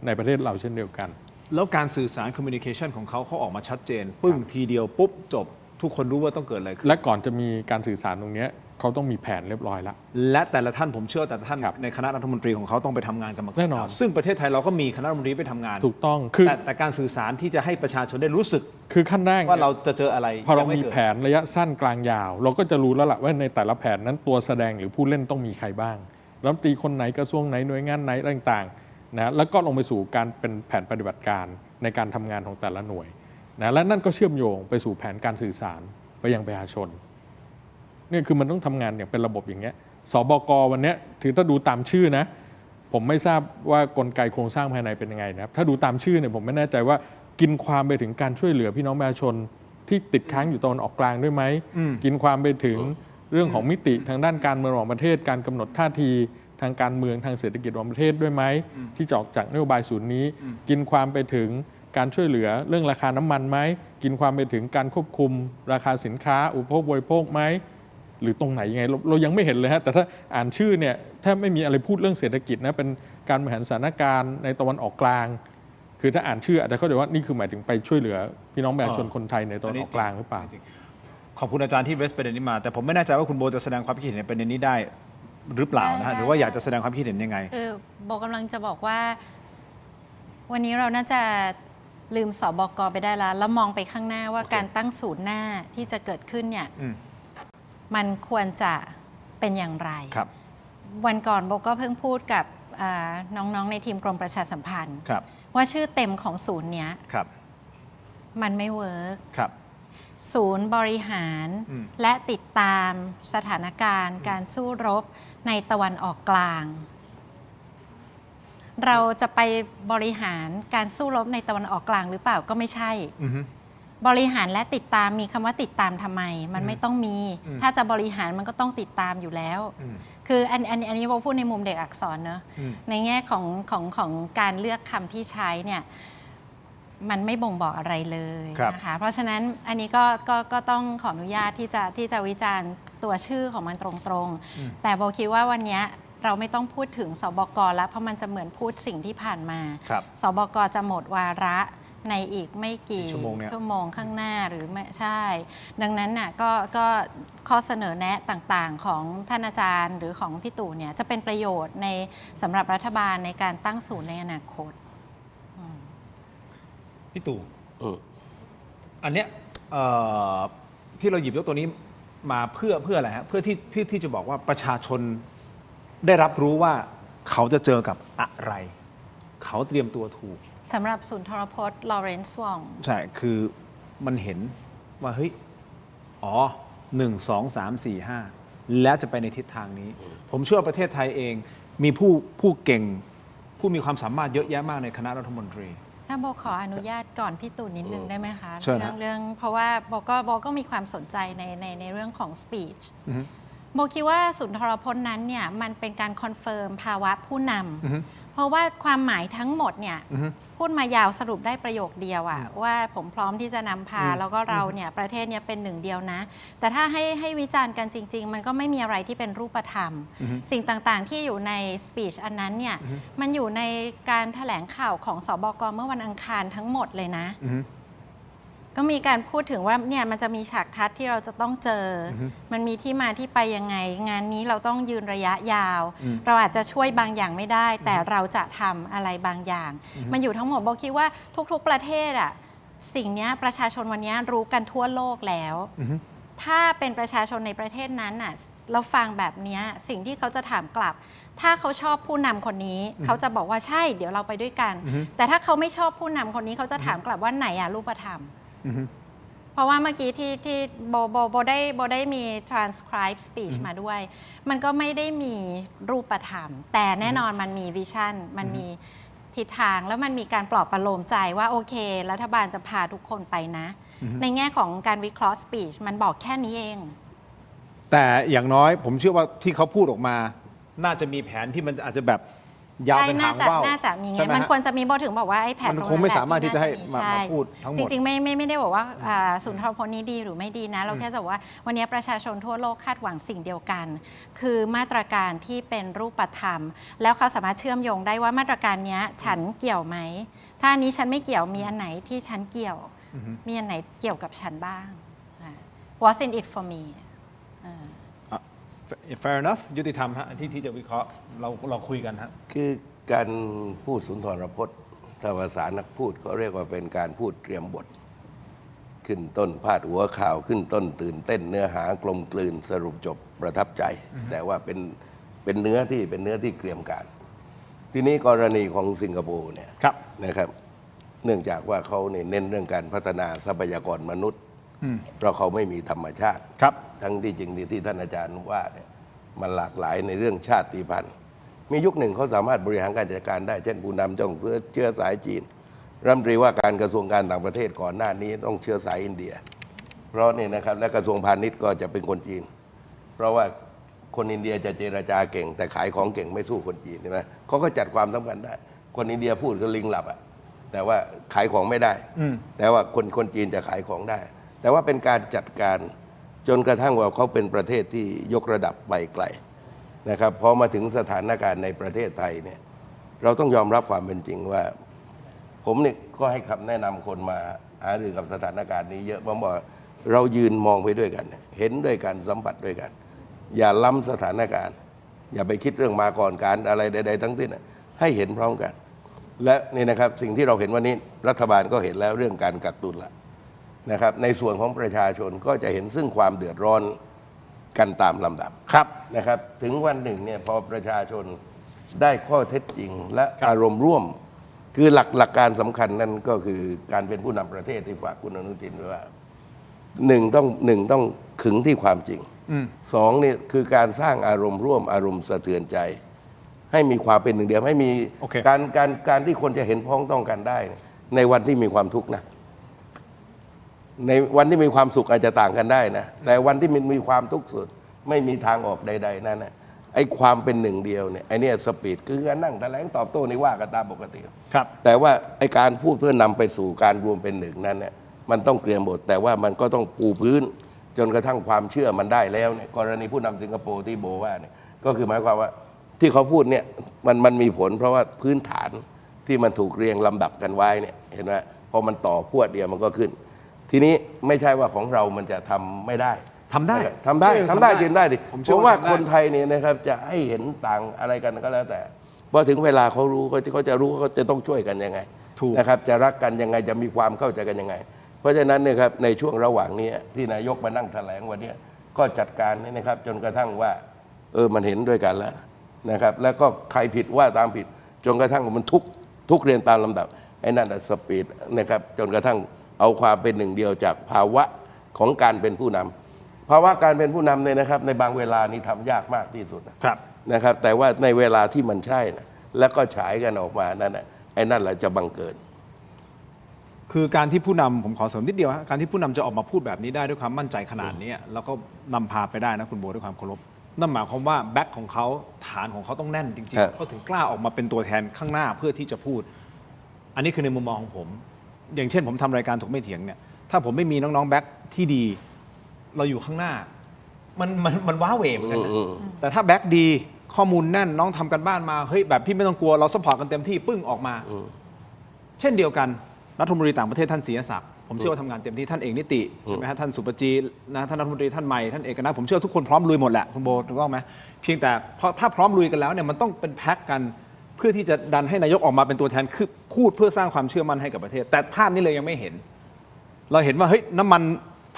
ในประเทศเราเช่นเดียวกันแล้วการสื่อสาร communication ของเขาออกมาชัดเจนปึ้งทีเดียวปุ๊บจบทุกคนรู้ว่าต้องเกิดอะไรขึ้นและก่อนจะมีการสื่อสารตรงนี้เขาต้องมีแผนเรียบร้อยแล้วและแต่ละท่านผมเชื่อแต่ละท่านในคณะรัฐมนตรีของเขาต้องไปทำงานกันมาก่อน แน่นอนซึ่งประเทศไทยเราก็มีคณะรัฐมนตรีไปทำงานถูกต้องคือแต่การสื่อสารที่จะให้ประชาชนได้รู้สึกคือขั้นแรกว่าเราจะเจออะไรพอเรามีแผนระยะสั้นกลางยาวเราก็จะรู้แล้วล่ะว่าในแต่ละแผนนั้นตัวแสดงหรือผู้เล่นต้องมีใครบ้างรัฐมนตรีคนไหนกระทรวงไหนหน่วยงานไหนต่างๆนะแล้วก็ลงไปสู่การเป็นแผนปฏิบัติการในการทำงานของแต่ละหน่วยนะและนั่นก็เชื่อมโยงไปสู่แผนการสื่อสารไปยังประชาชนนี่คือมันต้องทำงานอย่างเป็นระบบอย่างเงี้ยสบกวันนี้ถือถ้าดูตามชื่อนะผมไม่ทราบว่ากลไกโครงสร้างภายในเป็นยังไงนะครับถ้าดูตามชื่อเนี่ยผมไม่แน่ใจว่ากินความไปถึงการช่วยเหลือพี่น้องประชาชนที่ติดค้างอยู่ตะวันออกกลางด้วยไหมกินความไปถึงเรื่องของมิติทางด้านการเมืองของประเทศการกำหนดท่าทีทางการเมืองทางเศรษฐกิจของประเทศด้วยไหมที่จะออกจากนโยบายศูนย์นี้กินความไปถึงการช่วยเหลือเรื่องราคาน้ำมันไหมกินความไปถึงการควบคุมราคาสินค้าอุปโภคบริโภคไหมหรือตรงไหนยังไงเรายังไม่เห็นเลยฮะแต่ถ้าอ่านชื่อเนี่ยแทบไม่มีอะไรพูดเรื่องเศรษฐกิจนะเป็นการบริหารสถานการณ์ในตะวันออกกลางคือถ้าอ่านชื่ออาจจะเข้าใจว่านี่คือหมายถึงไปช่วยเหลือพี่น้องประชาชนคนไทยในตะวันออกกลางหรือเปล่าขอบคุณอาจารย์ที่เรสประเด็นนี้มาแต่ผมไม่แน่ใจว่าคุณโบจะแสดงความคิดเห็นในประเด็นนี้ได้หรือเปล่านะฮะหรือว่าอยากจะแสดงความคิดเห็นยังไงคือโบกำลังจะบอกว่าวันนี้เราน่าจะลืมสบกไปได้แล้วมองไปข้างหน้าว่าการตั้งศูนย์หน้าที่จะเกิดขึ้นเนี่ยมันควรจะเป็นอย่างไรวันก่อนโบก็เพิ่งพูดกับน้องๆในทีมกรมประชาสัมพันธ์ว่าชื่อเต็มของศูนย์เนี้ยมันไม่เวิร์กศูนย์บริหารและติดตามสถานการณ์การสู้รบในตะวันออกกลางเราจะไปบริหารการสู้รบในตะวันออกกลางหรือเปล่าก็ไม่ใช่บริหารและติดตามมีคำว่าติดตามทำไมมันไม่ต้องมีถ้าจะบริหารมันก็ต้องติดตามอยู่แล้วคืออันนี้โบพูดในมุมเด็กอักษรเนอะในแง่ของการเลือกคำที่ใช้เนี่ยมันไม่บ่งบอกอะไรเลยนะคะเพราะฉะนั้นอันนี้ก็ต้องขออนุญาตที่จะวิจารณ์ตัวชื่อของมันตรงๆแต่โบคิดว่าวันนี้เราไม่ต้องพูดถึงสบกแล้วเพราะมันจะเหมือนพูดสิ่งที่ผ่านมาสบกจะหมดวาระในอีกไม่กี่ชั่วโมงข้างหน้าหรือไม่ใช่ดังนั้นน่ะก็ข้อเสนอแนะต่างๆของท่านอาจารย์หรือของพี่ตู่เนี่ยจะเป็นประโยชน์ในสำหรับรัฐบาลในการตั้งศูนย์ในอนาคตพี่ตู่อันเนี้ยที่เราหยิบยกตัวนี้มาเพื่ออะไรฮะเพื่อที่จะบอกว่าประชาชนได้รับรู้ว่าเขาจะเจอกับอะไรเขาเตรียมตัวถูกสำหรับศูนย์ทรพจน์ลอเรนซ์วองใช่คือมันเห็นว่าเฮ้ย1 2 3 4 5แล้วจะไปในทิศทางนี้ผมเชื่อว่าประเทศไทยเองมีผู้เก่งผู้มีความสามารถเยอะแยะมากในคณะรัฐมนตรีถ้าโบขออนุญาตก่อนพี่ตู่นิดนึงได้ไหมคะเรื่องเพราะว่าโบก็มีความสนใจในเรื่องของ speech โบคิดว่าศูนย์ทรพจน์นั้นเนี่ยมันเป็นการคอนเฟิร์มภาวะผู้นำเพราะว่าความหมายทั้งหมดเนี่ยพูดมายาวสรุปได้ประโยคเดียวอะว่าผมพร้อมที่จะนำพาแล้วก็เราเนี่ยประเทศเนี่ยเป็นหนึ่งเดียวนะแต่ถ้าให้วิจารณ์กันจริงๆมันก็ไม่มีอะไรที่เป็นรูปธรรมสิ่งต่างๆที่อยู่ในสปีชอันนั้นเนี่ยมันอยู่ในการแถลงข่าวของสบกเมื่อวันอังคารทั้งหมดเลยนะ ก็มีการพูดถึงว่าเนี่ยมันจะมีฉากทัศน์ที่เราจะต้องเจอมันมีที่มาที่ไปยังไง งานนี้เราต้องยืนระยะยาว เราอาจจะช่วยบางอย่างไม่ได้ แต่เราจะทำอะไรบางอย่าง มันอยู่ทั้งหมดโบคิดว่าทุกๆประเทศอ่ะสิ่งนี้ประชาชนวันนี้รู้กันทั่วโลกแล้ว ถ้าเป็นประชาชนในประเทศนั้นน่ะเราฟังแบบนี้สิ่งที่เขาจะถามกลับ ถ้าเขาชอบผู้นำคนนี้เขาจะบอกว่าใช่เดี๋ยวเราไปด้วยกัน แต่ถ้าเขาไม่ชอบผู้นำคนนี้เขาจะถามกลับว่าไหนอะรูปธรรมเพราะว่าเมื่อกี้ที่โบได้มี transcribe speech มาด้วย มันก็ไม่ได้มีรูปธรรม แต่แน่นอนมันมีวิชั่นมันมีทิศทางแล้วมันมีการปลอบประโลมใจว่าโอเครัฐบาลจะพาทุกคนไปนะ ในแง่ของการวิเคราะห์ speech มันบอกแค่นี้เอง แต่อย่างน้อยผมเชื่อว่าที่เขาพูดออกมาน่าจะมีแผนที่มันอาจจะแบบยาวเป็นหางว่าว น่าจะมีไงมันควรจะมีโบถึงบอกว่าไอ้แผน มันคงไม่สามารถที่จะให้มาพูดทั้งหมด จริงๆไม่ได้บอกว่าศูนย์ทรพลนี้ดีหรือไม่ดีนะเราแค่จะบอกว่าวันนี้ประชาชนทั่วโลกคาดหวังสิ่งเดียวกัน คือมาตรการที่เป็นรูปธรรมแล้วเขาสามารถเชื่อมโยงได้ว่ามาตรการนี้ฉันเกี่ยวไหมถ้าอันนี้ฉันไม่เกี่ยวมีอันไหนที่ฉันเกี่ยวมีอันไหนเกี่ยวกับฉันบ้าง What's in it for me fair enough ยุติธรรมฮะที่จะวิเคราะห์เราคุยกันฮะคือการพูดสุนทรพจน์ถ้าภาษานักพูดก็เรียกว่าเป็นการพูดเตรียมบท ขึ้นต้นพาดหัวข่าวขึ้นต้นตื่นเต้นเนื้อหากลมกลืนสรุปจบประทับใจ แต่ว่าเป็นเนื้อที่เตรียมการ ทีนี้กรณีของสิงคโปร์เนี่ยนะครับเนื่องจากว่าเขาเน้นเรื่องการพัฒนาทรัพยากรมนุษย์เพราะเขาไม่มีธรรมชาติทั้งที่จริงที่ท่านอาจารย์ว่าเนี่ยมันหลากหลายในเรื่องชาติพันธุ์มียุคหนึ่งเขาสามารถบริหารการจัดการได้เช่นผู้นำจ้องเชื้อสายจีนรัฐมนตรีว่าการกระทรวงการต่างประเทศก่อนหน้านี้ต้องเชื้อสายอินเดียเพราะนี่นะครับและกระทรวงพาณิชย์ก็จะเป็นคนจีนเพราะว่าคนอินเดียจะเจรจาเก่งแต่ขายของเก่งไม่สู้คนจีนใช่ไหมเขาก็จัดความสำคัญได้คนอินเดียพูดก็ลิงหลับอ่ะแต่ว่าขายของไม่ได้แต่ว่าคนจีนจะขายของได้แต่ว่าเป็นการจัดการจนกระทั่งว่าเขาเป็นประเทศที่ยกระดับไปไกลนะครับพอมาถึงสถานการณ์ในประเทศไทยเนี่ยเราต้องยอมรับความเป็นจริงว่าผมเนี่ยก็ให้คำแนะนำคนมาหารือกับสถานการณ์นี้เยอะผมบอกเรายืนมองไปด้วยกันเห็นด้วยกันสัมผัสด้วยกันอย่าล้ำสถานการณ์อย่าไปคิดเรื่องมาก่อนการอะไรใดๆทั้งสิ้นให้เห็นพร้อมกันและนี่นะครับสิ่งที่เราเห็นวันนี้รัฐบาลก็เห็นแล้วเรื่องการกักตุนละนะครับในส่วนของประชาชนก็จะเห็นซึ่งความเดือดร้อนกันตามลำดับนะครับถึงวันหนึ่งเนี่ยพอประชาชนได้ข้อเท็จจริงและอารมณ์ร่วมคือหลักการสำคัญนั่นก็คือการเป็นผู้นำประเทศที่ฝากคุณอนุทินไว้ว่าหนึ่งต้องขึงที่ความจริงสองนี่คือการสร้างอารมณ์ร่วมอารมณ์สะเทือนใจให้มีความเป็นหนึ่งเดียวให้มีการที่คนจะเห็นพ้องต้องกันได้ในวันที่มีความทุกข์นะในวันที่มีความสุขอาจจะต่างกันได้นะแต่วันที่มันมีความทุกข์สุดไม่มีทางออกใดๆนั่นนะไอ้ความเป็นหนึ่งเดียวเนี่ยไอ้นี่สปีดคือการนั่งแถลงตอบโต้นี่ว่ากันตามปกติแต่ว่าไอ้การพูดเพื่อนำไปสู่การรวมเป็นหนึ่งนั้นเนี่ยมันต้องเตรียมบทแต่ว่ามันก็ต้องปูพื้นจนกระทั่งความเชื่อมันได้แล้วเนี่ยกรณีผู้นำสิงคโปร์ที่โบว่าเนี่ยก็คือหมายความว่าที่เขาพูดเนี่ยมันมีผลเพราะว่าพื้นฐานที่มันถูกเรียงลำดับกันไว้เนี่ยเห็นไหมพอมันต่อพวดเดียวมันก็ขึ้นทีนี้ไม่ใช่ว่าของเรามันจะทำไม่ได้ทำได้จริงได้ดิผมว่าคนไทยเนี่ยนะครับจะให้เห็นต่างอะไรกันก็แล้วแต่พอถึงเวลาเขารู้เขาจะรู้เขาจะต้องช่วยกันยังไงนะครับจะรักกันยังไงจะมีความเข้าใจกันยังไงเพราะฉะนั้นเนี่ยครับในช่วงระหว่างนี้ที่นายกมานั่งแถลงวันนี้ก็จัดการนี่นะครับจนกระทั่งว่ามันเห็นด้วยกันแล้วนะครับแล้วก็ใครผิดว่าตามผิดจนกระทั่งมันทุกเรียนตามลำดับไอ้นั่นสปีดนะครับจนกระทั่งเอาความเป็นหนึ่งเดียวจากภาวะของการเป็นผู้นำภาวะการเป็นผู้นำเนี่ยนะครับในบางเวลานี่ทำยากมากที่สุดนะครับแต่ว่าในเวลาที่มันใช่นะแล้วก็ฉายกันออกมานั่นไอ้นั่นแหละจะบังเกิดคือการที่ผู้นำผมขอเสริมนิดเดียวฮะการที่ผู้นำจะออกมาพูดแบบนี้ได้ด้วยความมั่นใจขนาดนี้แล้วก็นำพาไปได้นะคุณโบด้วยความเคารพนั่นหมายความว่าแบ็คของเขาฐานของเขาต้องแน่นจริงๆเขาถึงกล้าออกมาเป็นตัวแทนข้างหน้าเพื่อที่จะพูดอันนี้คือในมุมมองของผมอย่างเช่นผมทำรายการถกไม่เถียงเนี่ยถ้าผมไม่มีน้องๆแบ็คที่ดีเราอยู่ข้างหน้ามันว้าเหวเหมือนกันนะแต่ถ้าแบ็คดีข้อมูลแน่นน้องทำกันบ้านมาเฮ้ยแบบพี่ไม่ต้องกลัวเราซัพพอร์ตกันเต็มที่ปึ้งออกมาเช่นเดียวกันรัฐมนตรีต่างประเทศท่านศรีศักดิ์ ผมเชื่อว่าทำงานเต็มที่ท่านเอกนิติใช่ไหมฮะท่านสุปจีนะท่านรัฐมนตรีท่านใหม่ท่านเอกนะผมเชื่อทุกคนพร้อมลุยหมดแหละคุณโบถูกต้องไหมเพียงแต่ถ้าพร้อมลุยกันแล้วเนี่ยมันต้องเป็นแพ็คกันเพื่อที่จะดันให้นายกออกมาเป็นตัวแทนคือพูดเพื่อสร้างความเชื่อมั่นให้กับประเทศแต่ภาพนี้เลยยังไม่เห็นเราเห็นว่าเฮ้ยน้ำมัน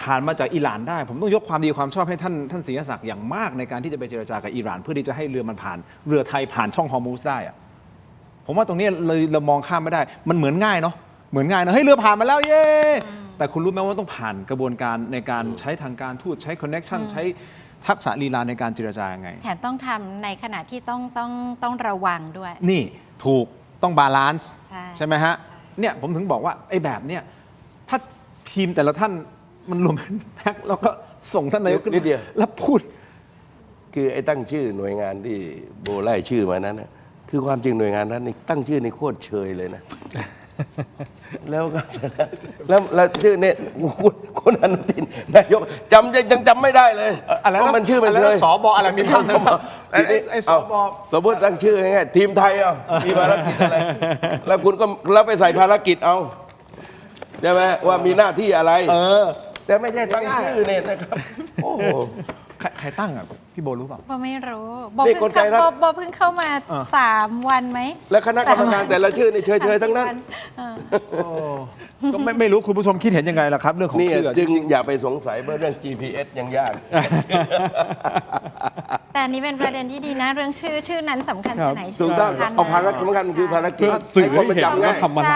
ผ่านมาจากอิหร่านได้ผมต้องยกความดีความชอบให้ท่านศรีศักดิ์อย่างมากในการที่จะไปเจรจากับอิหร่านเพื่อที่จะให้เรือมันผ่านเรือไทยผ่านช่องฮอร์มูซได้อะผมว่าตรงนี้เลยเรามองข้ามไม่ได้มันเหมือนง่ายเนาะเหมือนง่ายนะเฮ้ยเรือผ่านมาแล้วเย้แต่คุณรู้ไหมว่าต้องผ่านกระบวนการในการใช้ทางการทูตใช้คอนเน็กชันใช้ทักษะลีลาในการเจรจายังไงแถมต้องทำในขณะที่ต้องระวังด้วยนี่ถูกต้องบาลานซ์ใช่ไหมฮะเนี่ยผมถึงบอกว่าไอ้แบบเนี้ยถ้าทีมแต่ละท่านมันรวมเป็นแพ็คแล้วก็ส่งท่านนายกขึ้นมาแล้วพูดคือไอ้ตั้งชื่อหน่วยงานที่โบไล่ชื่อมานั้นนะคือความจริงหน่วยงานนั้นนี่ตั้งชื่อนี่โคตรเชยเลยนะ แล้วก็แล้วชื่อเนี่ยคุณอนุทินนายกยังจำไม่ได้เลยเพราะมันชื่อมันเชยสบอะไรมีคำไอ้สบสมมติตั้งชื่อง่ายๆทีมไทยเอามีภารกิจอะไรแล้วคุณก็แล้วไปใส่ภารกิจเอาใช่ไหมว่ามีหน้าที่อะไรแต่ไม่ใช่ตั้งชื่อเนี่ยนะครับโอ้ใครตั้งอ่ะพี่โบรู้เปล่าโบไม่รู้โบเพิ่งเข้ามา3 วันไหมแล้วคณะกรรมการแต่ละชื่อนี่เฉยๆทั้งนั้นก็ไม่รู้คุณผู้ชมคิดเห็นยังไงล่ะครับเรื่องของชื่อจึงอย่าไปสงสัยเรื่อง GPS ยังยากแต่นี้เป็นประเด็นที่ดีนะเรื่องชื่อนั้นสำคัญที่ไหนถูกต้องเอาภารกิจสำคัญคือภารกิจสื่อให้เห็นว่าทำอะไร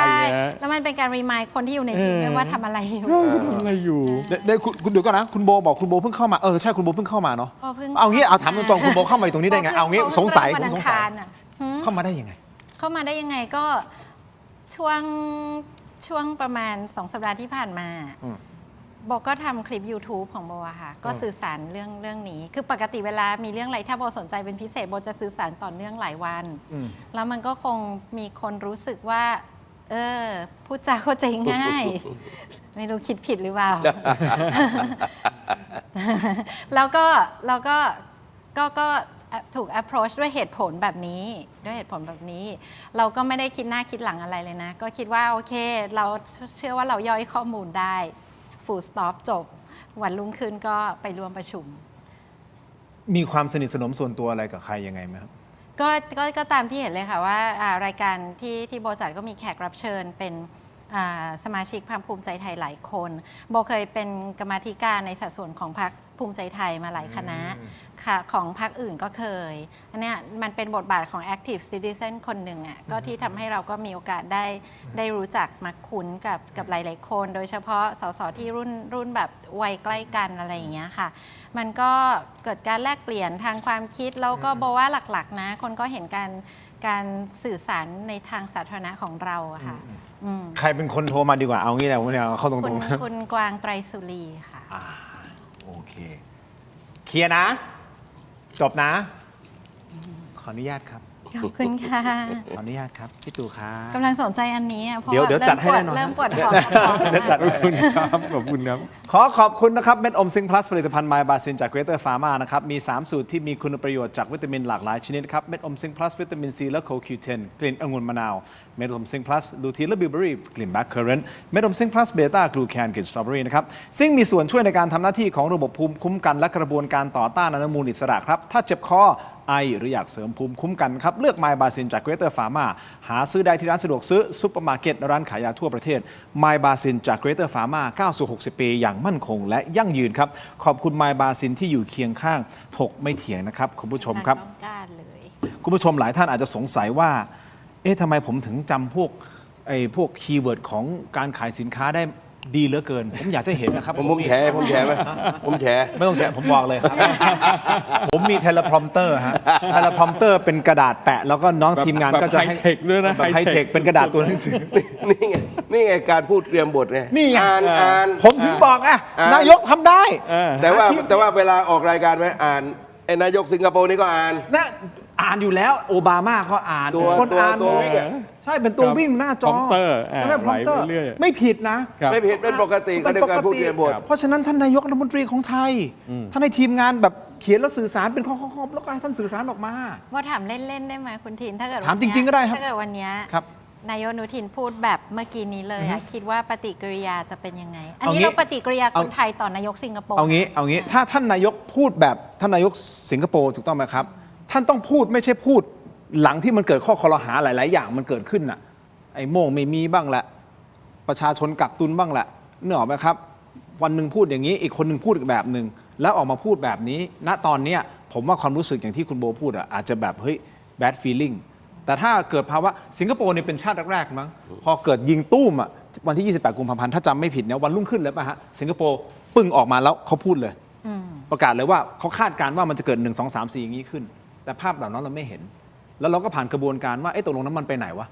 แล้วมันเป็นการรีมายคนที่อยู่ในทีมด้วยว่าทำอะไรอยู่ได้คุณเดี๋ยวก่อนนะคุณโบบอกคุณโบเพิ่งเข้ามาใช่คุณโบเพิ่งเข้ามาเนาะเอางี้เอาถามตรงๆคุณโบเข้ามาตรงนี้ได้ไงเอางี้สงสัยเข้ามาได้ยังไงก็ช่วงประมาณ2 สัปดาห์ที่ผ่านมาโบก็ทำคลิป YouTube ของโบอะค่ะก็สื่อสารเรื่องนี้คือปกติเวลามีเรื่องอะไรถ้าโบสนใจเป็นพิเศษโบจะสื่อสารต่อเนื่องหลายวันแล้วมันก็คงมีคนรู้สึกว่าพูดจาเข้าใจง่าย ไม่รู้คิดผิดหรือเปล่า แล้วก็ถูก approach ด้วยเหตุผลแบบนี้เราก็ไม่ได้คิดหน้าคิดหลังอะไรเลยนะก็คิดว่าโอเคเราเชื่อว่าเราย่อยข้อมูลได้ full stop จบวันรุ่งขึ้นก็ไปร่วมประชุมมีความสนิทสนมส่วนตัวอะไรกับใครยังไงไหมครับก็ตามที่เห็นเลยค่ะว่ารายการที่โบจัดก็มีแขกรับเชิญเป็นสมาชิกพรรคภูมิใจไทยหลายคนโบเคยเป็นกรรมาธิการในสัดส่วนของพรรคภูมิใจไทยมาหลายคณะค่ะของพรรคอื่นก็เคยอันนี้มันเป็นบทบาทของ active citizen คนหนึ่งอ่ะก็ที่ทำให้เราก็มีโอกาสได้รู้จักมักคุ้นกับหลายๆคนโดยเฉพาะสสที่รุ่นแบบวัยใกล้กันอะไรอย่างเงี้ยค่ะมันก็เกิดการแลกเปลี่ยนทางความคิดแล้วก็บอกว่าหลักๆนะคนก็เห็นการสื่อสารในทางสาธารณะของเราอะค่ะใครเป็นคนโทรมาดีกว่าเอางี้แหละผมเข้าตรงๆคุณกวางไตรสุรีค่ะโอเคเคลียร์นะจบนะขออนุญาตครับขอบคุณค่ะขออนุญาตครับพี่ตู่ครับกำลังสนใจอันนี้เพราะเดี๋ยวจัดให้แน่นอนเริ่มปวดท้องเดี๋ยวจัดขอบคุณครับขอบคุณครับขอบคุณนะครับเม็ดอมซิงค์พลัสผลิตภัณฑ์ไมบาซินจากเกรเตอร์ฟาร์มานะครับมี3สูตรที่มีคุณประโยชน์จากวิตามินหลากหลายชนิดครับเม็ดอมซิงค์พลัสวิตามินซีและโคคิวเทนกลิ่นองุ่นมะนาวเม็ดอมซิงค์พลัสลูทีนและบิวเบอรี่กลิ่นแบล็คเคอร์เรนต์เม็ดอมซิงค์พลัสเบต้ากลูแคนกลิ่นสตรอเบอรี่นะครับซิงค์มีส่วนช่วยในการทำหน้าที่ของระบบภูมิคุ้มกันและกระบวนการต่อต้านอนุมูลอิสระครับถ้าเจ็บคอไอหรืออยากเสริมภูมิคุ้มกันครับเลือกไมบาซินจากเกรเตอร์ฟาร์มาหาซื้อได้ที่ร้านสะดวกซื้อซุปเปอร์มาร์เก็ตร้านขายยาทั่วประเทศไมบาซินจากเกรเตอร์ฟาร์มาก้าวสู่60 ปีอย่างมั่นคงและยั่งยืนครับขอบคุณไมบาซินที่อยู่เคียงข้างถกไม่เถียงนะครับคุณผู้ชมครับคุณผู้ชมหลายท่านอาจจะสงสัยว่าทำไมผมถึงจำพวกคีย์เวิร์ดของการขายสินค้าได้ดีเหลือเกินผมอยากจะเห็นนะครับผมแฉไหมผมแฉไม่ต้องแฉผมบอกเลยครับผมมีเทเลพรอมเตอร์ฮะเทเลพรอมเตอร์เป็นกระดาษแปะแล้วก็น้องทีมงานก็จะให้เทคด้วยนะไฮเทคเป็นกระดาษตัวหนังสือนี่ไงการพูดเตรียมบทไงนี่อ่านผมถึงบอกนายกทำได้แต่ว่าเวลาออกรายการไว้อ่านนายกสิงคโปร์นี่ก็อ่านนะอ่านอยู่แล้วโอบามาเขาอ่านคนอ่านตัววิ่งใช่เป็นตัววิ่งหน้าจอใช่ไหมพรอมเตอร์ไม่ผิดนะไม่ผิดเป็นปกติก็เรียกการพูดเรียนบทเพราะฉะนั้นท่านนายกรัฐมนตรีของไทยท่านในทีมงานแบบเขียนแล้วสื่อสารเป็นข้อๆแล้วก็ให้ท่านสื่อสารออกมาว่าถามเล่นๆได้ไหมคุณทินถ้าเกิดถามจริงๆก็ได้ครับถ้าเกิดวันนี้ นายกอนุทินพูดแบบเมื่อกี้นี้เลยอะคิดว่าปฏิกิริยาจะเป็นยังไง อัน เอางี้ นี้เราปฏิกิริยาคนไทยต่อนายกสิงคโปร์ เอางี้ถ้าท่านนายกพูดแบบท่านนายกสิงคโปร์ถูกต้องไหมครับ ท่านต้องพูดไม่ใช่พูดหลังที่มันเกิดข้อคอรหาหลาย ๆ อย่างมันเกิดขึ้นน่ะไอ้โม่งไม่มีบ้างแหละประชาชนกักตุนบ้างแหละนึกออกไหมครับ วันหนึ่งพูดอย่างนี้อีกคนหนึ่งพูดอีกแบบหนึ่งแล้วออกมาพูดแบบนี้ณตอนเนี้ยผมว่าความรู้สึกอย่างที่คุณโบพูดอาจจะแบบเฮ้ย bad feeling แต่ถ้าเกิดภาวะสิงคโปร์เนี่ยเป็นชาติแรกๆมั้งพอเกิดยิงตู้มวันที่ 28 กุมภาพันธ์ถ้าจำไม่ผิดเนี่ยวันรุ่งขึ้นเลยป่ะฮะสิงคโปร์ปึ้งออกมาแล้วเขาพูดเลยประกาศเลยว่าเขาคาดการณ์ว่ามันจะเกิด1 2 3 4อย่างนี้ขึ้นแต่ภาพเหล่านั้นเราไม่เห็นแล้วเราก็ผ่านกระบวนการว่าตกลงน้ำมันไปไหนวะ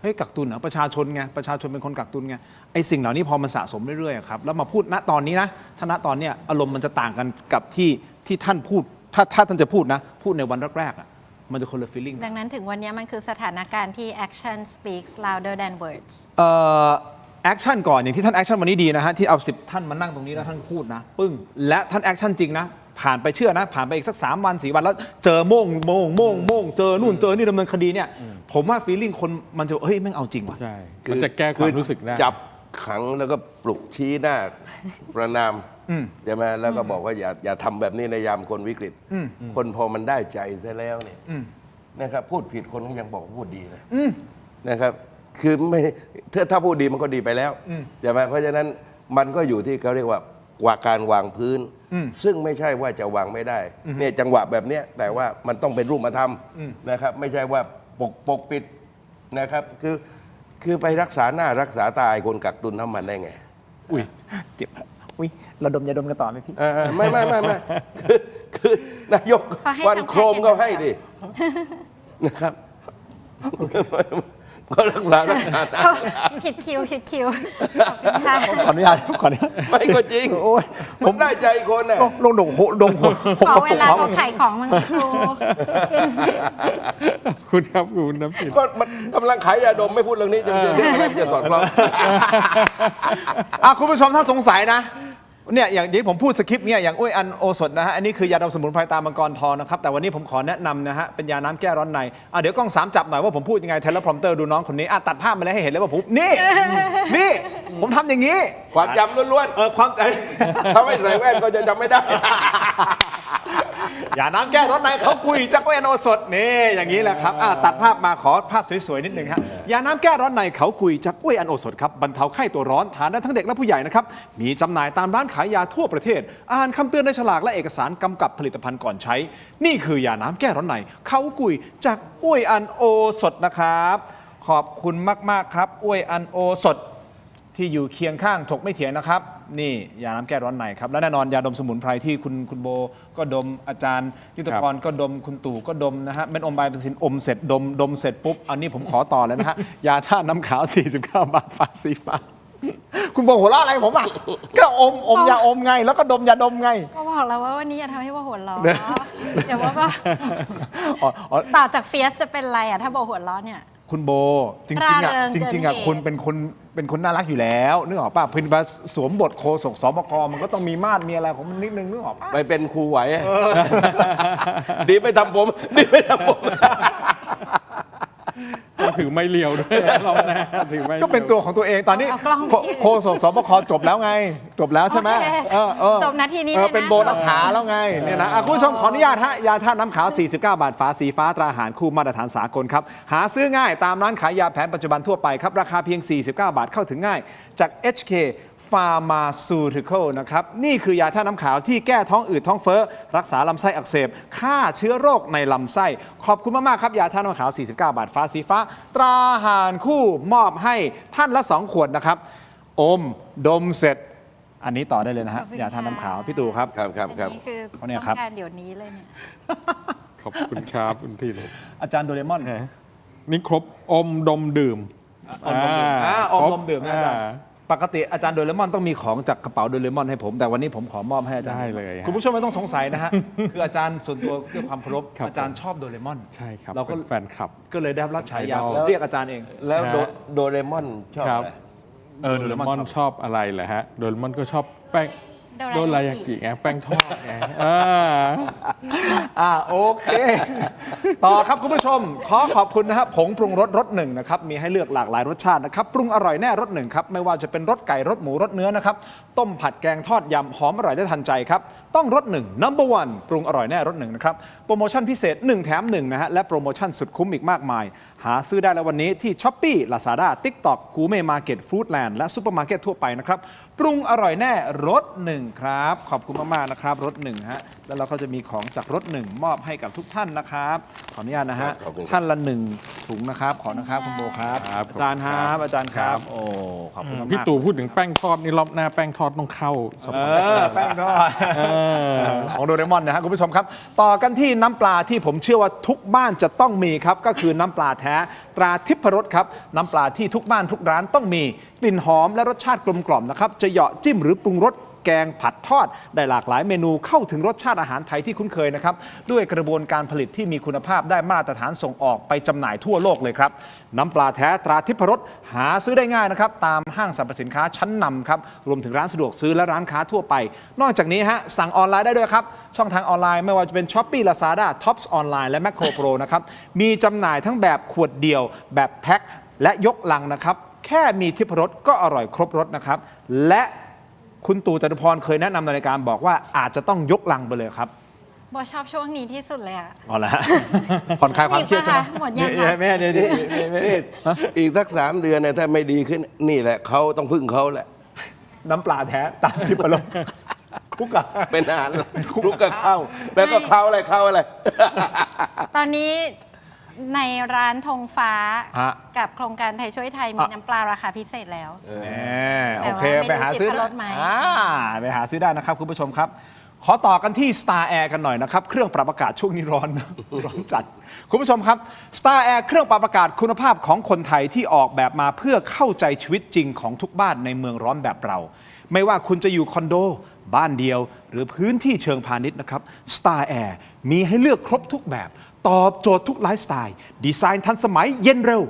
เฮ้ยกักตุนเหรอประชาชนไงประชาชนเป็นคนกักตุนไงไอ้สิ่งเหล่านี้พอมันสะสมเรื่อยๆครับแล้วมาพูดณตอนนี้นะถ้าณตอนเนี้ยอารมณ์มันจะต่างกันกับที่ท่านพูดถ้าท่านจะพูดนะพูดในวันแรกๆมันจะคนละ feeling ดังนั้นถึงวันนี้มันคือสถานการณ์ที่ action speaks louder than words แอคชั่นก่อนอย่างที่ท่านแอคชั่นวันนี้ดีนะฮะที่เอา10ท่านมานั่งตรงนี้แล้วท่านพูดนะปึ้งและท่านแอคชั่นจริงนะผ่านไปเชื่อนะผ่านไปอีกสัก3 วัน 4 วันแล้วเจอโม่งเจอนู่นเจอนี่ดำเนินคดีเนี่ยผมว่า feeling คนมันจะเฮ้ยแม่งเอาจริงว่ะ ใช่มันจะแก้ความรู้สึกได้ จับขังแล้วก็ปลุกชี้หน้าประนามใช่ไหมแล้วก็บอกว่าอย่าทำแบบนี้ในยามคนวิกฤตคนพอมันได้ใจซะแล้วเนี่ยนะครับพูดผิดคนก็ยังบอกพูดดีนะนะครับคือไม่ถ้าพูดดีมันก็ดีไปแล้วใช่ไหมเพราะฉะนั้นมันก็อยู่ที่เขาเรียกว่าการวางพื้นซึ่งไม่ใช่ว่าจะวางไม่ได้เนี่ยจังหวะแบบเนี้ยแต่ว่ามันต้องเป็นรูปธรรมนะครับไม่ใช่ว่าปกปิดนะครับคือไปรักษาหน้ารักษาตาคนกักตุนน้ำมันได้ไง อุ้ยเจ็บอุ้ยเราดมยาดมกันต่อไหมพี่ ไม่คือนายกวันโครมก็ให้ดินะครับก็รักษา ผิดคิว ขออนุญาตไม่ก็จริงผมได้ใจคนน่ะลงดงขอเวลาเขาขายของมันครู คุณครับคุณน้ำปิดก็มันกำลังขายยาดมไม่พูดเรื่องนี้จะเรื่องอะไรมันจะสอดคล้องคุณผู้ชมถ้าสงสัยนะเนี่ยอย่างที่ผมพูดสคริปต์เนี่ยอย่างอ้วยอันโอสถนะฮะอันนี้คือยาดมสมุนไพรตามังกรทองนะครับแต่วันนี้ผมขอแนะนำนะฮะเป็นยาน้ำแก้ร้อนในเดี๋ยวกล้อง3จับหน่อยว่าผมพูดยังไงเทเลพรอมเตอร์ดูน้องคนนี้ตัดภาพมาเลยให้เห็นเลยว่าผมนี่ผมทำอย่างนี้ ความจำล้วนๆความถ้าไม่ใส่แว่นก็จะจำไม่ได้ยาน้ำแก้ร้อนในเขาคุยจากอ้วยอันโอสถนี่อย่างนี้แหละครับตัดภาพมาขอภาพสวยๆนิดนึงฮะยาน้ำแก้ร้อนในเขาคุยจากอ้วยอันโอสถครับบรรเทาไข้ตัวร้อนทานได้ทั้งเด็กและผู้ใหญ่นะครับมีจำหน่ายตามร้านขายยาทั่วประเทศอ่านคำเตือนในฉลากและเอกสารกำกับผลิตภัณฑ์ก่อนใช้นี่คือยาน้ำแก้ร้อนในเขากุยจากอ้วยอันโอสถนะครับขอบคุณมากๆครับอ้วยอันโอสถที่อยู่เคียงข้างถกไม่เถียงนะครับนี่ยาน้ำแก้ร้อนในครับและแน่นอนยาดมสมุนไพรที่คุณโบก็ดมอาจารย์ยุทธกรก็ดมคุณตู่ก็ดมนะฮะเม็ดอมใบเป็นสินอมเสร็จดมเสร็จปุ๊บอันนี้ผมขอต่อเลยนะฮะยาท่าน้ำขาว49 บาทฝาสีฟ้าคุณบอกหัวเราะอะไรผมก็อมยาอมไงแล้วก็ดมยาดมไงก็บอกแล้วว่าวันนี้อย่าทำให้ว่าหัวเราะเดี๋ยวว่าก็ต่อจากเฟียสจะเป็นอะไรถ้าบอกหัวเราะเนี่ยคุณโบจริงๆคุณเป็นคนน่ารักอยู่แล้วนึกออกป่ะพินบาสวมบทโคศกสบกมันก็ต้องมีมาดมีอะไรของมันนิดนึงนึกออกป่ะไปเป็นครูไหวดีไม่ทำผมถือไม่เลียวด้วยเราแน่ถือไม่ก็เป็นตัวของตัวเองตอนนี้โคศกสบคจบแล้วไงจบแล้วใช่ไหมจบนาทีนี้เป็นโบนัสขาแล้วไงเนี่ยนะคุณผู้ชมขออนุญาตฮะยาท่าน้ำขาว49 บาทฝาสีฟ้าตราหารคู่มาตรฐานสากลครับหาซื้อง่ายตามร้านขายยาแผนปัจจุบันทั่วไปครับราคาเพียง49 บาทเข้าถึงง่ายจาก HK Pharmaceutical นะครับนี่คือยาท่าน้ำขาวที่แก้ท้องอืดท้องเฟ้อรักษาลำไส้อักเสบฆ่าเชื้อโรคในลำไส้ขอบคุณมากๆครับยาท่าน้ำขาว49 บาทฟ้าสีฟ้าตราหารคู่มอบให้ท่านละ2 ขวดนะครับอมดมเสร็จอันนี้ต่อได้เลยนะฮะยาท่าน้ำขาวพี่ตู่ครับครับนี่คือต้องการเดี๋ยวนี้เลยเนี่ยขอบคุณครับคุณที่เลยอาจารย์โดเรมอนนี่ครบอมดมดื่มอมดมดื่มนะอาจารย์ปกติอาจารย์โดเรมอนต้องมีของจากกระเป๋าโดเรมอนให้ผมแต่วันนี้ผมขอมอบให้อาจารย์ได้เลยคุณผู้ชมไม่ต้องสงสัยนะฮะคืออาจารย์ส่วนตัวด้วยความเคารพอาจารย์ชอบโดเรมอนใช่ครับเราก็แฟนคลับก็เลยได้รับฉายาเรียกอาจารย์เองแล้วโดเรมอนชอบอะไรโดเรมอนชอบอะไรเหรอฮะโดเรมอนก็ชอบแป้งโดรายากิไงแป้งทอดไง โอเค ต่อครับคุณผู้ชม ขอขอบคุณนะครับผงปรุงรสรสหนึ่งนะครับมีให้เลือกหลากหลายรสชาตินะครับปรุงอร่อยแน่รสหนึ่งครับไม่ว่าจะเป็นรสไก่รสหมูรสเนื้อนะครับต้มผัดแกงทอดยำหอมอร่อยได้ทันใจครับต้องรสหนึ่ง number one ปรุงอร่อยแน่รสหนึ่งนะครับโปรโมชั่นพิเศษ1แถม1นะฮะและโปรโมชั่นสุดคุ้มอีกมากมายหาซื้อได้แล้ววันนี้ที่ Shopee Lazada TikTok Gourmet Market Foodland และซุปเปอร์มาร์เก็ตทั่วไปนะครับปรุงอร่อยแน่รสหนึ่งครับขอบคุณมากๆนะครับรสหนึ่งฮะแล้วเราก็จะมีของจากรสหนึ่งมอบให้กับทุกท่านนะครับขออนุญาตนะฮะท่านละ1ถุงนะครับขอนะครับคุณโบครับอาจารย์ครับอาจารย์ครับโอ้ขอบคุณมากๆ พี่ตู่พูดถึงแป้งทอดนี่รอบหน้าแป้งทอดต้องเข้าสมัย แป้งทอดของโดเรมอนนะฮะคุณผู้ชมครับต่อกันที่น้ำปลาที่ผมเชื่อว่าทุกบ้านจะต้องมีครับก็คือน้ำปลาแท้ตราทิพรสครับน้ำปลาที่ทุกบ้านทุกร้านต้องมีกลิ่นหอมและรสชาติกลมกล่อมนะครับจะเหยาะจิ้มหรือปรุงรสแกงผัดทอดได้หลากหลายเมนูเข้าถึงรสชาติอาหารไทยที่คุ้นเคยนะครับด้วยกระบวนการผลิตที่มีคุณภาพได้มาตรฐานส่งออกไปจำหน่ายทั่วโลกเลยครับน้ำปลาแท้ตราทิพรสหาซื้อได้ง่ายนะครับตามห้างสรรพสินค้าชั้นนำครับรวมถึงร้านสะดวกซื้อและร้านค้าทั่วไปนอกจากนี้ฮะสั่งออนไลน์ได้ด้วยครับช่องทางออนไลน์ไม่ว่าจะเป็น Shopee Lazada Tops ออนไลน์และ Macro Pro นะครับมีจำหน่ายทั้งแบบขวดเดียวแบบแพ็คและยกลังนะครับแค่มีทิพรสก็อร่อยครบรสนะครับและคุณตู่จตุพรเคยแนะนำในรายการบอกว่าอาจจะต้องยกลังไปเลยครับ โบชอบช่วงนี้ที่สุดเลยอะ อ๋อเหรอฮะ ผ่อนคลายความเครียดใช่ไหม หมดยังคะ แม่เนี่ย อีกสัก3 เดือนเนี่ยถ้าไม่ดีขึ้นนี่แหละเขาต้องพึ่งเขาแหละ น้ำปลาแท้ตามที่ประโลมคุกอะ เป็นอาหารคลุกกับข้าวแล้วก็เข้าอะไร ตอนนี้ในร้านธงฟ้า ฮะ กับโครงการไทยช่วยไทยมีน้ำปลาราคาพิเศษแล้ว โอเค แต่ว่า ไปหาซื้อ ไม่รู้ทิพรสไหม ไปหาซื้อได้นะครับคุณผู้ชมครับ ขอต่อกันที่ Star Air กันหน่อยนะครับ เครื่องปรับอากาศช่วงนี้ร้อน ร้อนจัด คุณผู้ชมครับ Star Air เครื่องปรับอากาศคุณภาพของคนไทยที่ออกแบบมาเพื่อเข้าใจชีวิตจริงของทุกบ้านในเมืองร้อนแบบเรา ไม่ว่าคุณจะอยู่คอนโด บ้านเดียว หรือพื้นที่เชิงพาณิชย์นะครับ Star Air มีให้เลือกครบทุกแบบ ตอบโจทย์ทุกไลฟ์สไตล์ดีไซน์ทันสมัยเย็นเร็ว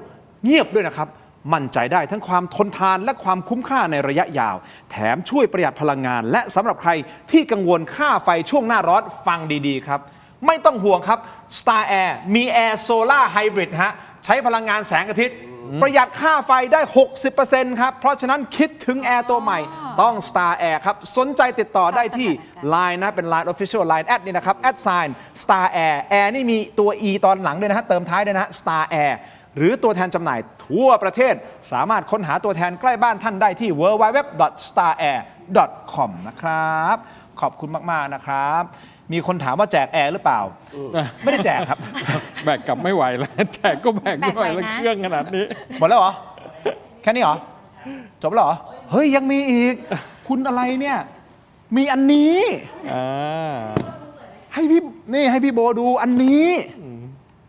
เงียบด้วยนะครับ มั่นใจได้ทั้งความทนทานและความคุ้มค่าในระยะยาว แถมช่วยประหยัดพลังงาน และสำหรับใครที่กังวลค่าไฟช่วงหน้าร้อนฟังดีๆครับ ไม่ต้องห่วงครับ Star Air มี Air Solar Hybrid ฮะใช้พลังงานแสงอาทิตย์ ประหยัดค่าไฟได้ 60% ครับ เพราะฉะนั้นคิดถึงแอร์ตัวใหม่ต้อง Star Air ครับสนใจติดต่อได้ที่ Line นะเป็น Line Official Line แอดนี่นะครับ @sign Star Air Air นี่มีตัว E ตอนหลังด้วยนะฮะเติมท้ายด้วยนะ Star Air หรือตัวแทนจำหน่ายทั่วประเทศสามารถค้นหาตัวแทนใกล้บ้านท่านได้ที่ www.starair.com นะครับ ขอบคุณมากๆนะครับ มีคนถามว่าแจกแอร์หรือเปล่า ไม่ได้แจกครับ แบกกลับไม่ไหวแล้ว แจกก็แบกไม่ไหวแล้วเครื่องขนาดนี้ หมดแล้วเหรอ แค่นี้เหรอ จบแล้วเหรอ เฮ้ย ยังมีอีก คุณอะไรเนี่ย มีอันนี้ให้พี่โบดูอันนี้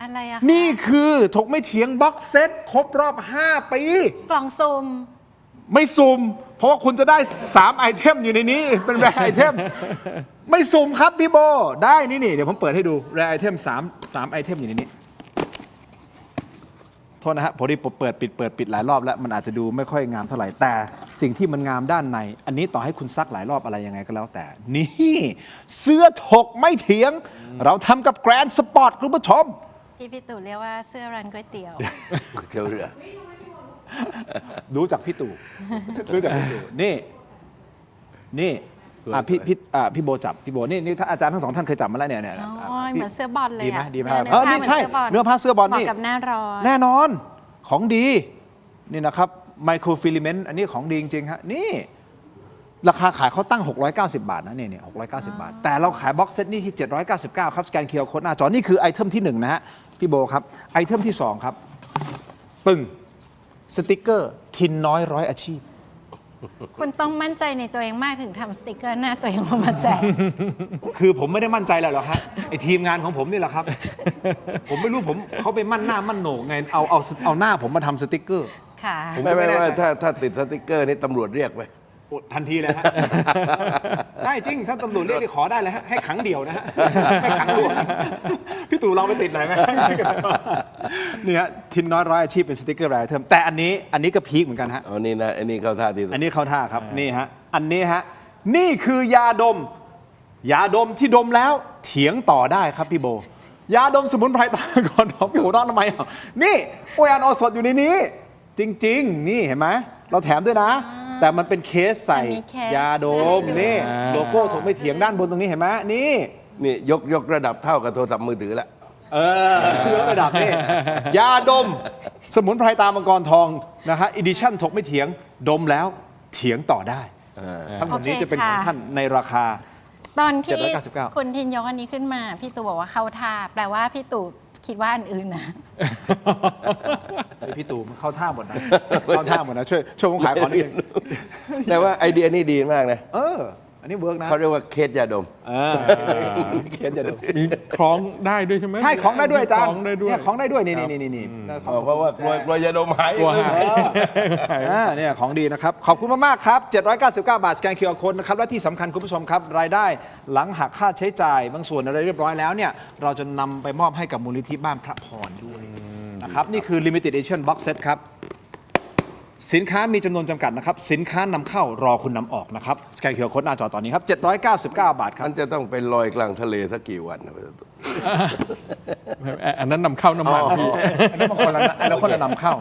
อะไรอะ นี่คือถกไม่เถียงบ็อกเซตครบรอบ 5 ปี กล่องซุ่ม ไม่ซุ่มเพราะว่าคุณจะได้3ไอเทมอยู่ในนี้เป็นแรร์ไอเทมไม่ซุ่มครับพี่โบได้นี่เดี๋ยวผมเปิดให้ดูแรร์ไอเทม3ไอเทมอยู่ในนี้โทษนะฮะพอดีเปิดปิดหลายรอบแล้วมันอาจจะดูไม่ค่อยงามเท่าไหร่แต่สิ่งที่มันงามด้านในอันนี้ต่อให้คุณซักหลายรอบอะไรยังไงก็แล้วแต่นี่เสื้อถกไม่เถียงเราทำกับแกรนด์สปอร์ตคุณผู้ชมที่พี่ตู่เรียกว่าเสื้อรันก๋วยเตี๋ยว เที่ยวเรือ รู้จักพี่ตู่นี่พี่โบจับพี่โบนี่ถ้าอาจารย์ทั้งสองท่านเคยจับมาแล้วเนี่ยอ๋อเหมือนเสื้อบอลเลยอะ ดีไหมนี่ใช่เนื้อผ้าเสื้อบอลนี่ เหมาะกับหน้าร้อน แน่นอนของดีนี่นะครับไมโครฟิลาเมนต์อันนี้ของดีจริงๆฮะนี่ราคาขายเขาตั้ง690 บาทนะเนี่ย690 บาทแต่เราขายบ็อกเซตนี่ที่799ครับสแกน QR Code หน้าจอนี่คือไอเทมที่1นะฮะพี่โบครับไอเทมที่2ครับปึ้งสติกเกอร์ทินน้อยร้อยอาชีพ คุณต้องมั่นใจในตัวเองมากถึงทำสติกเกอร์หน้าตัวเองมาแจก คือผมไม่ได้มั่นใจแล้วหรอกฮะไอทีมงานของผมนี่แหละครับ ผมไม่รู้เขาไปมั่นหน้ามั่นโหนกไงเอาหน้าผมมาทำสติกเกอร์ ค่ะ ไม่ว่าถ้าติดสติกเกอร์นี่ตำรวจเรียกไป ทันทีเลยฮะ ใช่จริงถ้าตำรวจเรียกนี่ขอได้เลยฮะให้ขังเดี่ยวนะฮะไม่ขังรวมพี่ตู่เราไปติดหน่อยไหมนี่ฮะทินน้อยร้อยอาชีพเป็นสติกเกอร์รายเทอมแต่อันนี้ก็พีคเหมือนกันฮะอันนี้นะอันนี้เข้าท่าที่สุด อันนี้เข้าท่าครับนี่ฮะอันนี้ฮะนี่คือยาดม ยาดมที่ดมแล้วเถียงต่อได้ครับพี่โบยาดมสมุนไพรตาก่อนท้องพี่หัวร้อนทำไมอ่ะนี่โอ้ยอ่านอสดอยู่ในนี้จริงๆนี่เห็นไหมเราแถมด้วยนะ แต่มันเป็นเคสใส่ยาดมนี่โลโก้ถกไม่เถียงด้านบนตรงนี้เห็นไหมนี่ยกระดับเท่ากับโทรศัพท์มือถือละยกระดับนี่ยาดมสมุนไพรตามังกรทองนะฮะอีดิชั่นถกไม่เถียงดมแล้วเถียงต่อได้ทั้งหมดนี้จะเป็นของท่านในราคาตอนที่799คุณทินยกอันนี้ขึ้นมาพี่ตู่บอกว่าเข้าท่าแปลว่าพี่ตู่คิดว่าอันอื่นนะพี่ตู่เข้าท่าหมดนะเข้าท่าหมดนะช่วยผมขายของนิดนึงแต่ว่าไอเดียนี้ดีมากนะอันนี้เวิร์กนะเขาเรียกว่าเคสยาดมเคสยาดมมีคล้องได้ด้วยใช่ไหมใช่คล้องได้ด้วยอาจารย์คล้องได้ด้วยคล้องได้ด้วยนี่เพราะว่ากลัวยาดมหายเนี่ยของดีนะครับขอบคุณมากๆครับ799 บาทสแกน QR Code นะครับและที่สำคัญคุณผู้ชมครับรายได้หลังหักค่าใช้จ่ายบางส่วนอะไรเรียบร้อยแล้วเนี่ยเราจะนำไปมอบให้กับมูลนิธิบ้านพระพรด้วยนะครับนี่คือ Limited Edition Box Set ครับสินค้ามีจำนวนจำกัดนะครับสินค้านำเข้ารอคุณนำออกนะครับสแกน QR Code หน้าจอตอนนี้ครับ799 บาทครับมันจะต้องเป็นลอยกลางทะเลสักกี่วันนะอันนั้นนำเข้าน้ำมันพี่อันนั้นคนละนำเข้า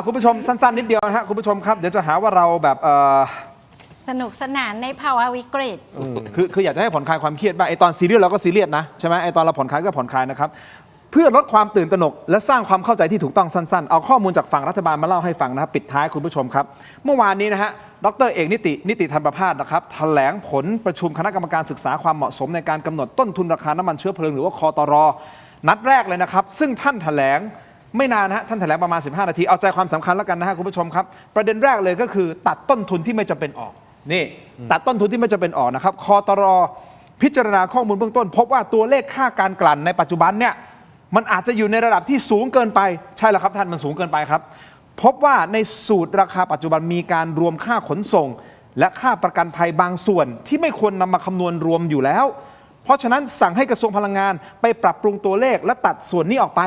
คุณผู้ชมสั้นๆนิดเดียวนะฮะคุณผู้ชมครับเดี๋ยวจะหาว่าเราแบบสนุกสนานในภาวะวิกฤตคืออยากจะให้ผ่อนคลายความเครียดบ้างไอตอนซีเรียสเราก็ซีเรียสนะใช่ไหมไอตอนเราผ่อนคลายก็ผ่อนคลายนะครับเพื่อลดความตื่นตระหนกและสร้างความเข้าใจที่ถูกต้องสั้นๆเอาข้อมูลจากฝั่งรัฐบาลมาเล่าให้ฟังนะครับปิดท้ายคุณผู้ชมครับเมื่อวานนี้นะฮะดร.เอกนิติธรรมประภาสนะครับแถลงผลประชุมคณะกรรมการศึกษาความเหมาะสมในการกำหนดต้นทุนราคาน้ำมันเชื้อเพลิงหรือว่าคตร.นัดแรกเลยนะครับซึ่งท่านแถลงไม่นานนะฮะท่านแถลงประมาณ15 นาทีเอาใจความสำคัญแล้วกันนะฮะคุณผู้ชมครับประเด็นแรกเลยก็คือตัดต้นทุนที่ไม่จำเป็นออกนี่ตัดต้นทุนที่ไม่จำเป็นออกนะครับคตร.พิจารณาข้อมูลเบื้องต้นพบว่าตัวเลขค่าการกลั่นในปัจจุบันเนี่ยมันอาจจะอยู่ในระดับที่สูงเกินไปใช่แล้วครับท่านมันสูงเกินไปครับพบว่าในสูตรราคาปัจจุบันมีการรวมค่าขนส่งและค่าประกันภัยบางส่วนที่ไม่ควรนำมาคำนวณรวมอยู่แล้วเพราะฉะนั้นสั่งให้กระทรวงพลังงานไปปรับปรุงตัวเลขและตัดส่วนนี้ออกไป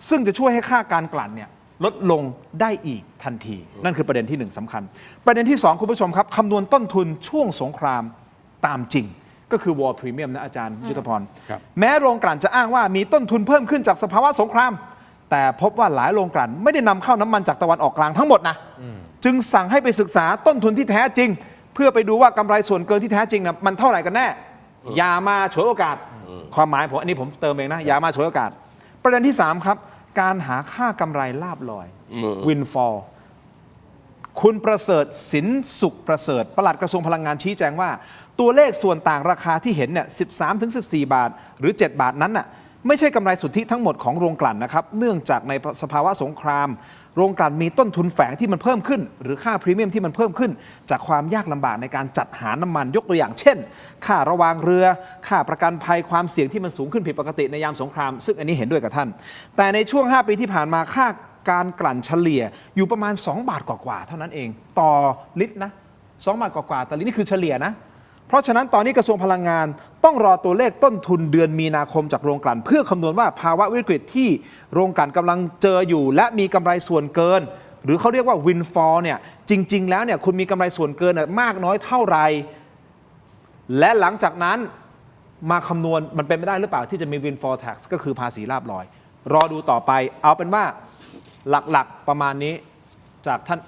ซึ่งจะช่วยให้ค่าการกลั่นเนี่ยลดลงได้อีกทันทีนั่นคือประเด็นที่1สำคัญประเด็นที่2คุณผู้ชมครับคำนวณต้นทุนช่วงสงครามตามจริงก็คือ War Premium นะอาจารย์ยุทธพรแม้โรงกลั่นจะอ้างว่ามีต้นทุนเพิ่มขึ้นจากสภาวะสงครามแต่พบว่าหลายโรงกลั่นไม่ได้นำเข้าน้ำมันจากตะวันออกกลางทั้งหมดนะจึงสั่งให้ไปศึกษาต้นทุนที่แท้จริงเพื่อไปดูว่ากำไรส่วนเกินที่แท้จริงนะมันเท่าไหร่กันแน่อย่ามาฉวยโอกาสความหมายผมอันนี้ผมเติมเองนะอย่ามาฉวยโอกาสประเด็นที่3ครับการหาค่ากำไรลาภลอย Windfall คุณประเสริฐสินสุขประเสริฐปลัดกระทรวงพลังงานชี้แจงว่าตัวเลขส่วนต่างราคาที่เห็นเนี่ย 13-14 บาทหรือ7 บาทนั้นน่ะไม่ใช่กำไรสุทธิทั้งหมดของโรงกลั่นนะครับเนื่องจากในสภาวะสงครามโรงกลั่นมีต้นทุนแฝงที่มันเพิ่มขึ้นหรือค่าพรีเมียมที่มันเพิ่มขึ้นจากความยากลำบากในการจัดหาน้ำมันยกตัวอย่างเช่นค่าระวางเรือค่าประกันภัยความเสี่ยงที่มันสูงขึ้นผิดปกติในยามสงครามซึ่งอันนี้เห็นด้วยกับท่านแต่ในช่วง5 ปีที่ผ่านมาค่าการกลั่นเฉลี่ยอยู่ประมาณ2 บาทกว่าๆเท่านั้นเองต่อลิตรนะ2 บาทกว่าๆต่อลิตรนี่คือเฉลี่ยนะเพราะฉะนั้นตอนนี้กระทรวงพลังงานต้องรอตัวเลขต้นทุนเดือนมีนาคมจากโรงกลั่นเพื่อคำนวณว่าภาวะวิกฤตที่โรงกลั่นกำลังเจออยู่และมีกำไรส่วนเกินหรือเขาเรียกว่า windfall เนี่ยจริงๆแล้วเนี่ยคุณมีกำไรส่วนเกินมากน้อยเท่าไหร่และหลังจากนั้นมาคำนวณมันเป็นไม่ได้หรือเปล่าที่จะมี windfall tax ก็คือภาษีลาภลอยรอดูต่อไปเอาเป็นว่าหลักๆประมาณนี้จากท่าน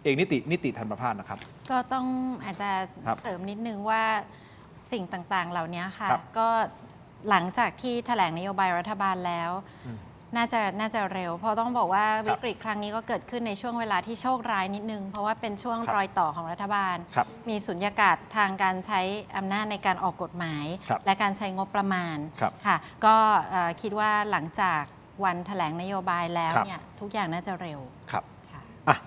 เอกนิติธรรมประภาสนะครับก็ต้องอาจจะเสริมนิดนึงว่าสิ่งต่างๆเหล่านี้ค่ะก็หลังจากที่แถลงนโยบายรัฐบาลแล้วน่าจะเร็วเพราะต้องบอกว่าวิกฤตครั้งนี้ก็เกิดขึ้นในช่วงเวลาที่โชคร้ายนิดนึงเพราะว่าเป็นช่วงรอยต่อของรัฐบาลมีสุญญากาศทางการใช้อำนาจในการออกกฎหมายและการใช้งบประมาณค่ะก็คิดว่าหลังจากวันแถลงนโยบายแล้วเนี่ยทุกอย่างน่าจะเร็ว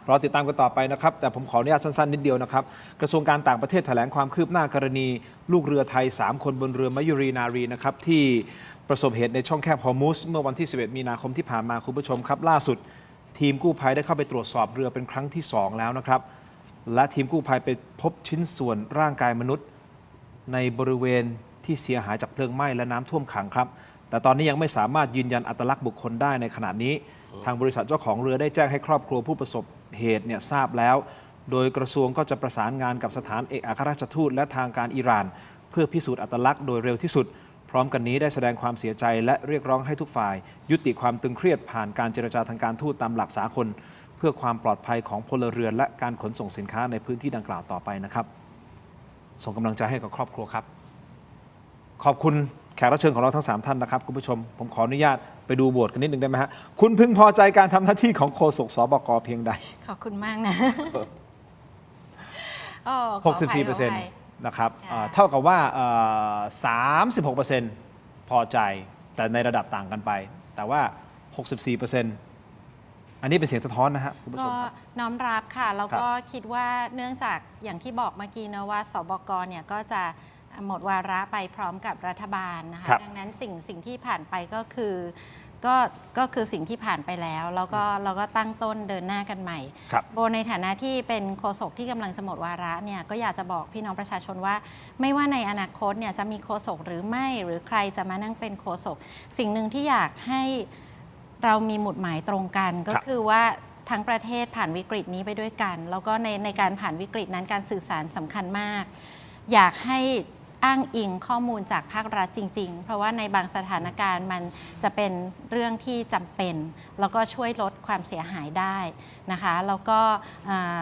รอติดตามกันต่อไปนะครับแต่ผมขออนุญาตสั้นๆนิดเดียวนะครับกระทรวงการต่างประเทศแถลงความคืบหน้ากรณีลูกเรือไทย3 คนบนเรือมยุรีนารีนะครับที่ประสบเหตุในช่องแคบฮอร์มุสเมื่อวันที่11 มีนาคมที่ผ่านมาคุณผู้ชมครับล่าสุดทีมกู้ภัยได้เข้าไปตรวจสอบเรือเป็นครั้งที่2แล้วนะครับและทีมกู้ภัยไปพบชิ้นส่วนร่างกายมนุษย์ในบริเวณที่เสียหายจากเพลิงไหม้และน้ำท่วมขังครับแต่ตอนนี้ยังไม่สามารถยืนยันอัตลักษณ์บุคคลได้ในขณะนี้ทางบริษัทเจ้าของเรือได้แจ้งให้ครอบครัวผู้ประสบเหตุเนี่ยทราบแล้วโดยกระทรวงก็จะประสานงานกับสถานเอกอัครราชทูตและทางการอิหร่าน เพื่อพิสูจน์อัตลักษณ์โดยเร็วที่สุด พร้อมกันนี้ได้แสดงความเสียใจและเรียกร้องให้ทุกฝ่าย ยุติความตึงเครียดผ่านการเจรจาทางการทูตตามหลักสากลเพื่อความปลอดภัยของพลเรือนและการขนส่งสินค้าในพื้นที่ดังกล่าวต่อไปนะครับส่งกำลังใจให้กับครอบครัวครับขอบคุณแขกรับเชิญของเราทั้ง3ท่านนะครับคุณผู้ชมผมขออนุญาตไปดูบทกันนิดนึงได้ไหมฮะคุณพึงพอใจการทำหน้าที่ของโฆษกสบกเพียงใดขอบคุณมากนะ 64%นะครับเท่ากับว่า 36% พอใจแต่ในระดับต่างกันไปแต่ว่า 64%อันนี้เป็นเสียงสะท้อนนะฮะคุณผู้ชม ก็น้อมรับค่ะแล้วก็คิดว่าเนื่องจากอย่างที่บอกเมื่อกี้นะว่าสบกเนี่ยก็จะหมดวาระไปพร้อมกับรัฐบาลนะคะดังนั้นสิ่งที่ผ่านไปก็คือสิ่งที่ผ่านไปแล้วแล้วก็เราก็ตั้งต้นเดินหน้ากันใหม่โบในฐานะที่เป็นโฆษกที่กำลังจะหมดวาระเนี่ยก็อยากจะบอกพี่น้องประชาชนว่าไม่ว่าในอนาคตเนี่ยจะมีโฆษกหรือไม่หรือใครจะมานั่งเป็นโฆษกสิ่งหนึ่งที่อยากให้เรามีหมุดหมายตรงกันก็คือว่าทั้งประเทศผ่านวิกฤตนี้ไปด้วยกันแล้วก็ในการผ่านวิกฤตนั้นการสื่อสารสำคัญมากอยากให้อ้างอิงข้อมูลจากภาครัฐจริงๆเพราะว่าในบางสถานการณ์มันจะเป็นเรื่องที่จำเป็นแล้วก็ช่วยลดความเสียหายได้นะคะแล้วก็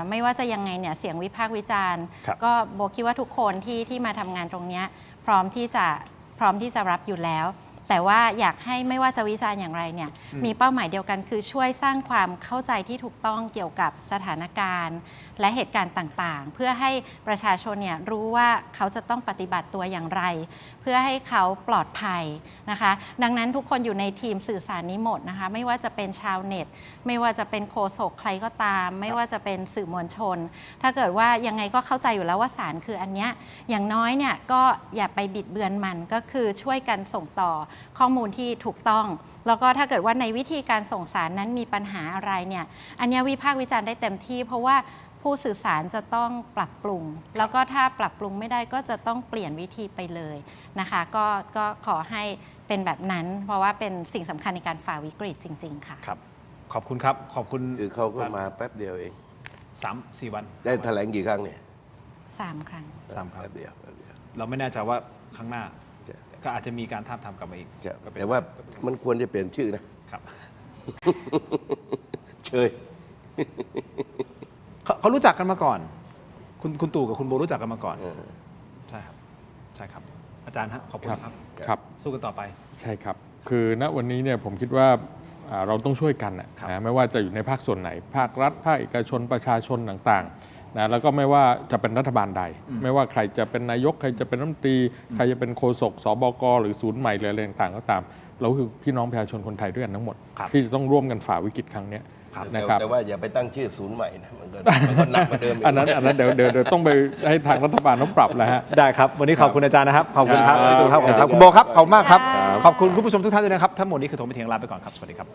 ไม่ว่าจะยังไงเนี่ยเสียงวิพากษ์วิจารณ์ก็โบคิดว่าทุกคนที่มาทำงานตรงนี้พร้อมที่จะรับอยู่แล้วแต่ว่าอยากให้ไม่ว่าจะวิจารณ์อย่างไรเนี่ยมีเป้าหมายเดียวกันคือช่วยสร้างความเข้าใจที่ถูกต้องเกี่ยวกับสถานการณ์และเหตุการณ์ต่างๆเพื่อให้ประชาชนเนี่ยรู้ว่าเขาจะต้องปฏิบัติตัวอย่างไรเพื่อให้เขาปลอดภัยนะคะดังนั้นทุกคนอยู่ในทีมสื่อสารนี้หมดนะคะไม่ว่าจะเป็นชาวเน็ตไม่ว่าจะเป็นโฆษกใครก็ตามไม่ว่าจะเป็นสื่อมวลชนถ้าเกิดว่ายังไงก็เข้าใจอยู่แล้วว่าสารคืออันเนี้ยอย่างน้อยเนี่ยก็อย่าไปบิดเบือนมันก็คือช่วยกันส่งต่อข้อมูลที่ถูกต้องแล้วก็ถ้าเกิดว่าในวิธีการส่งสารนั้นมีปัญหาอะไรเนี่ยอันนี้วิพากษ์วิจารณ์ได้เต็มที่เพราะว่าผู้สื่อสารจะต้องปรับปรุงแล้วก็ถ้าปรับปรุงไม่ได้ก็จะต้องเปลี่ยนวิธีไปเลยนะคะก็ขอให้เป็นแบบนั้นเพราะว่าเป็นสิ่งสำคัญในการฝ่าวิกฤตจริงๆค่ะครับขอบคุณครับขอบคุณคือเขาก็มาแป๊บเดียวเอง 3-4 วันได้แถลงกี่ครั้งเนี่ย3 ครั้งแป๊บเดียวเราไม่แน่ใจว่าข้างหน้าก็อาจจะมีการทาบทามกลับมาอีกแต่ว่ามันควรจะเปลี่ยนชื่อนะครับเชยเขารู้จักกันมาก่อนคุณตู่กับคุณโบรู้จักกันมาก่อนใช่ครับใช่ครับอาจารย์ฮะขอบคุณครับสู้กันต่อไปใช่ครับคือณวันนี้เนี่ยผมคิดว่าเราต้องช่วยกันนะไม่ว่าจะอยู่ในภาคส่วนไหนภาครัฐภาคเอกชนประชาชนต่างๆนะแล้วก็ไม่ว่าจะเป็นรัฐบาลใดไม่ว่าใครจะเป็นนายกใครจะเป็นรัฐมนตรีใครจะเป็นโฆษกสบกหรือศูนย์ใหม่หรืออะไรต่างๆก็ตามเราคือพี่น้องประชาชนคนไทยด้วยกันทั้งหมดที่จะต้องร่วมกันฝ่าวิกฤตครั้งนี้นะครับแต่ว่าอย่าไปตั้งชื่อศูนย์ใหม่นะมันก็หนักกว่าเดิมอันนั้นเดี๋ยวต้องไปให้ทางรัฐบาลต้องปรับแล้วฮะได้ครับวันนี้ขอบคุณอาจารย์นะครับขอบคุณครับคุณโบครับขอบคุณมากครับขอบคุณคุณผู้ชมทุกท่านด้วยนะครับทั้งหมดนี้คือโทรไปเถียงลาไปก่อนครับสวัสดีครับ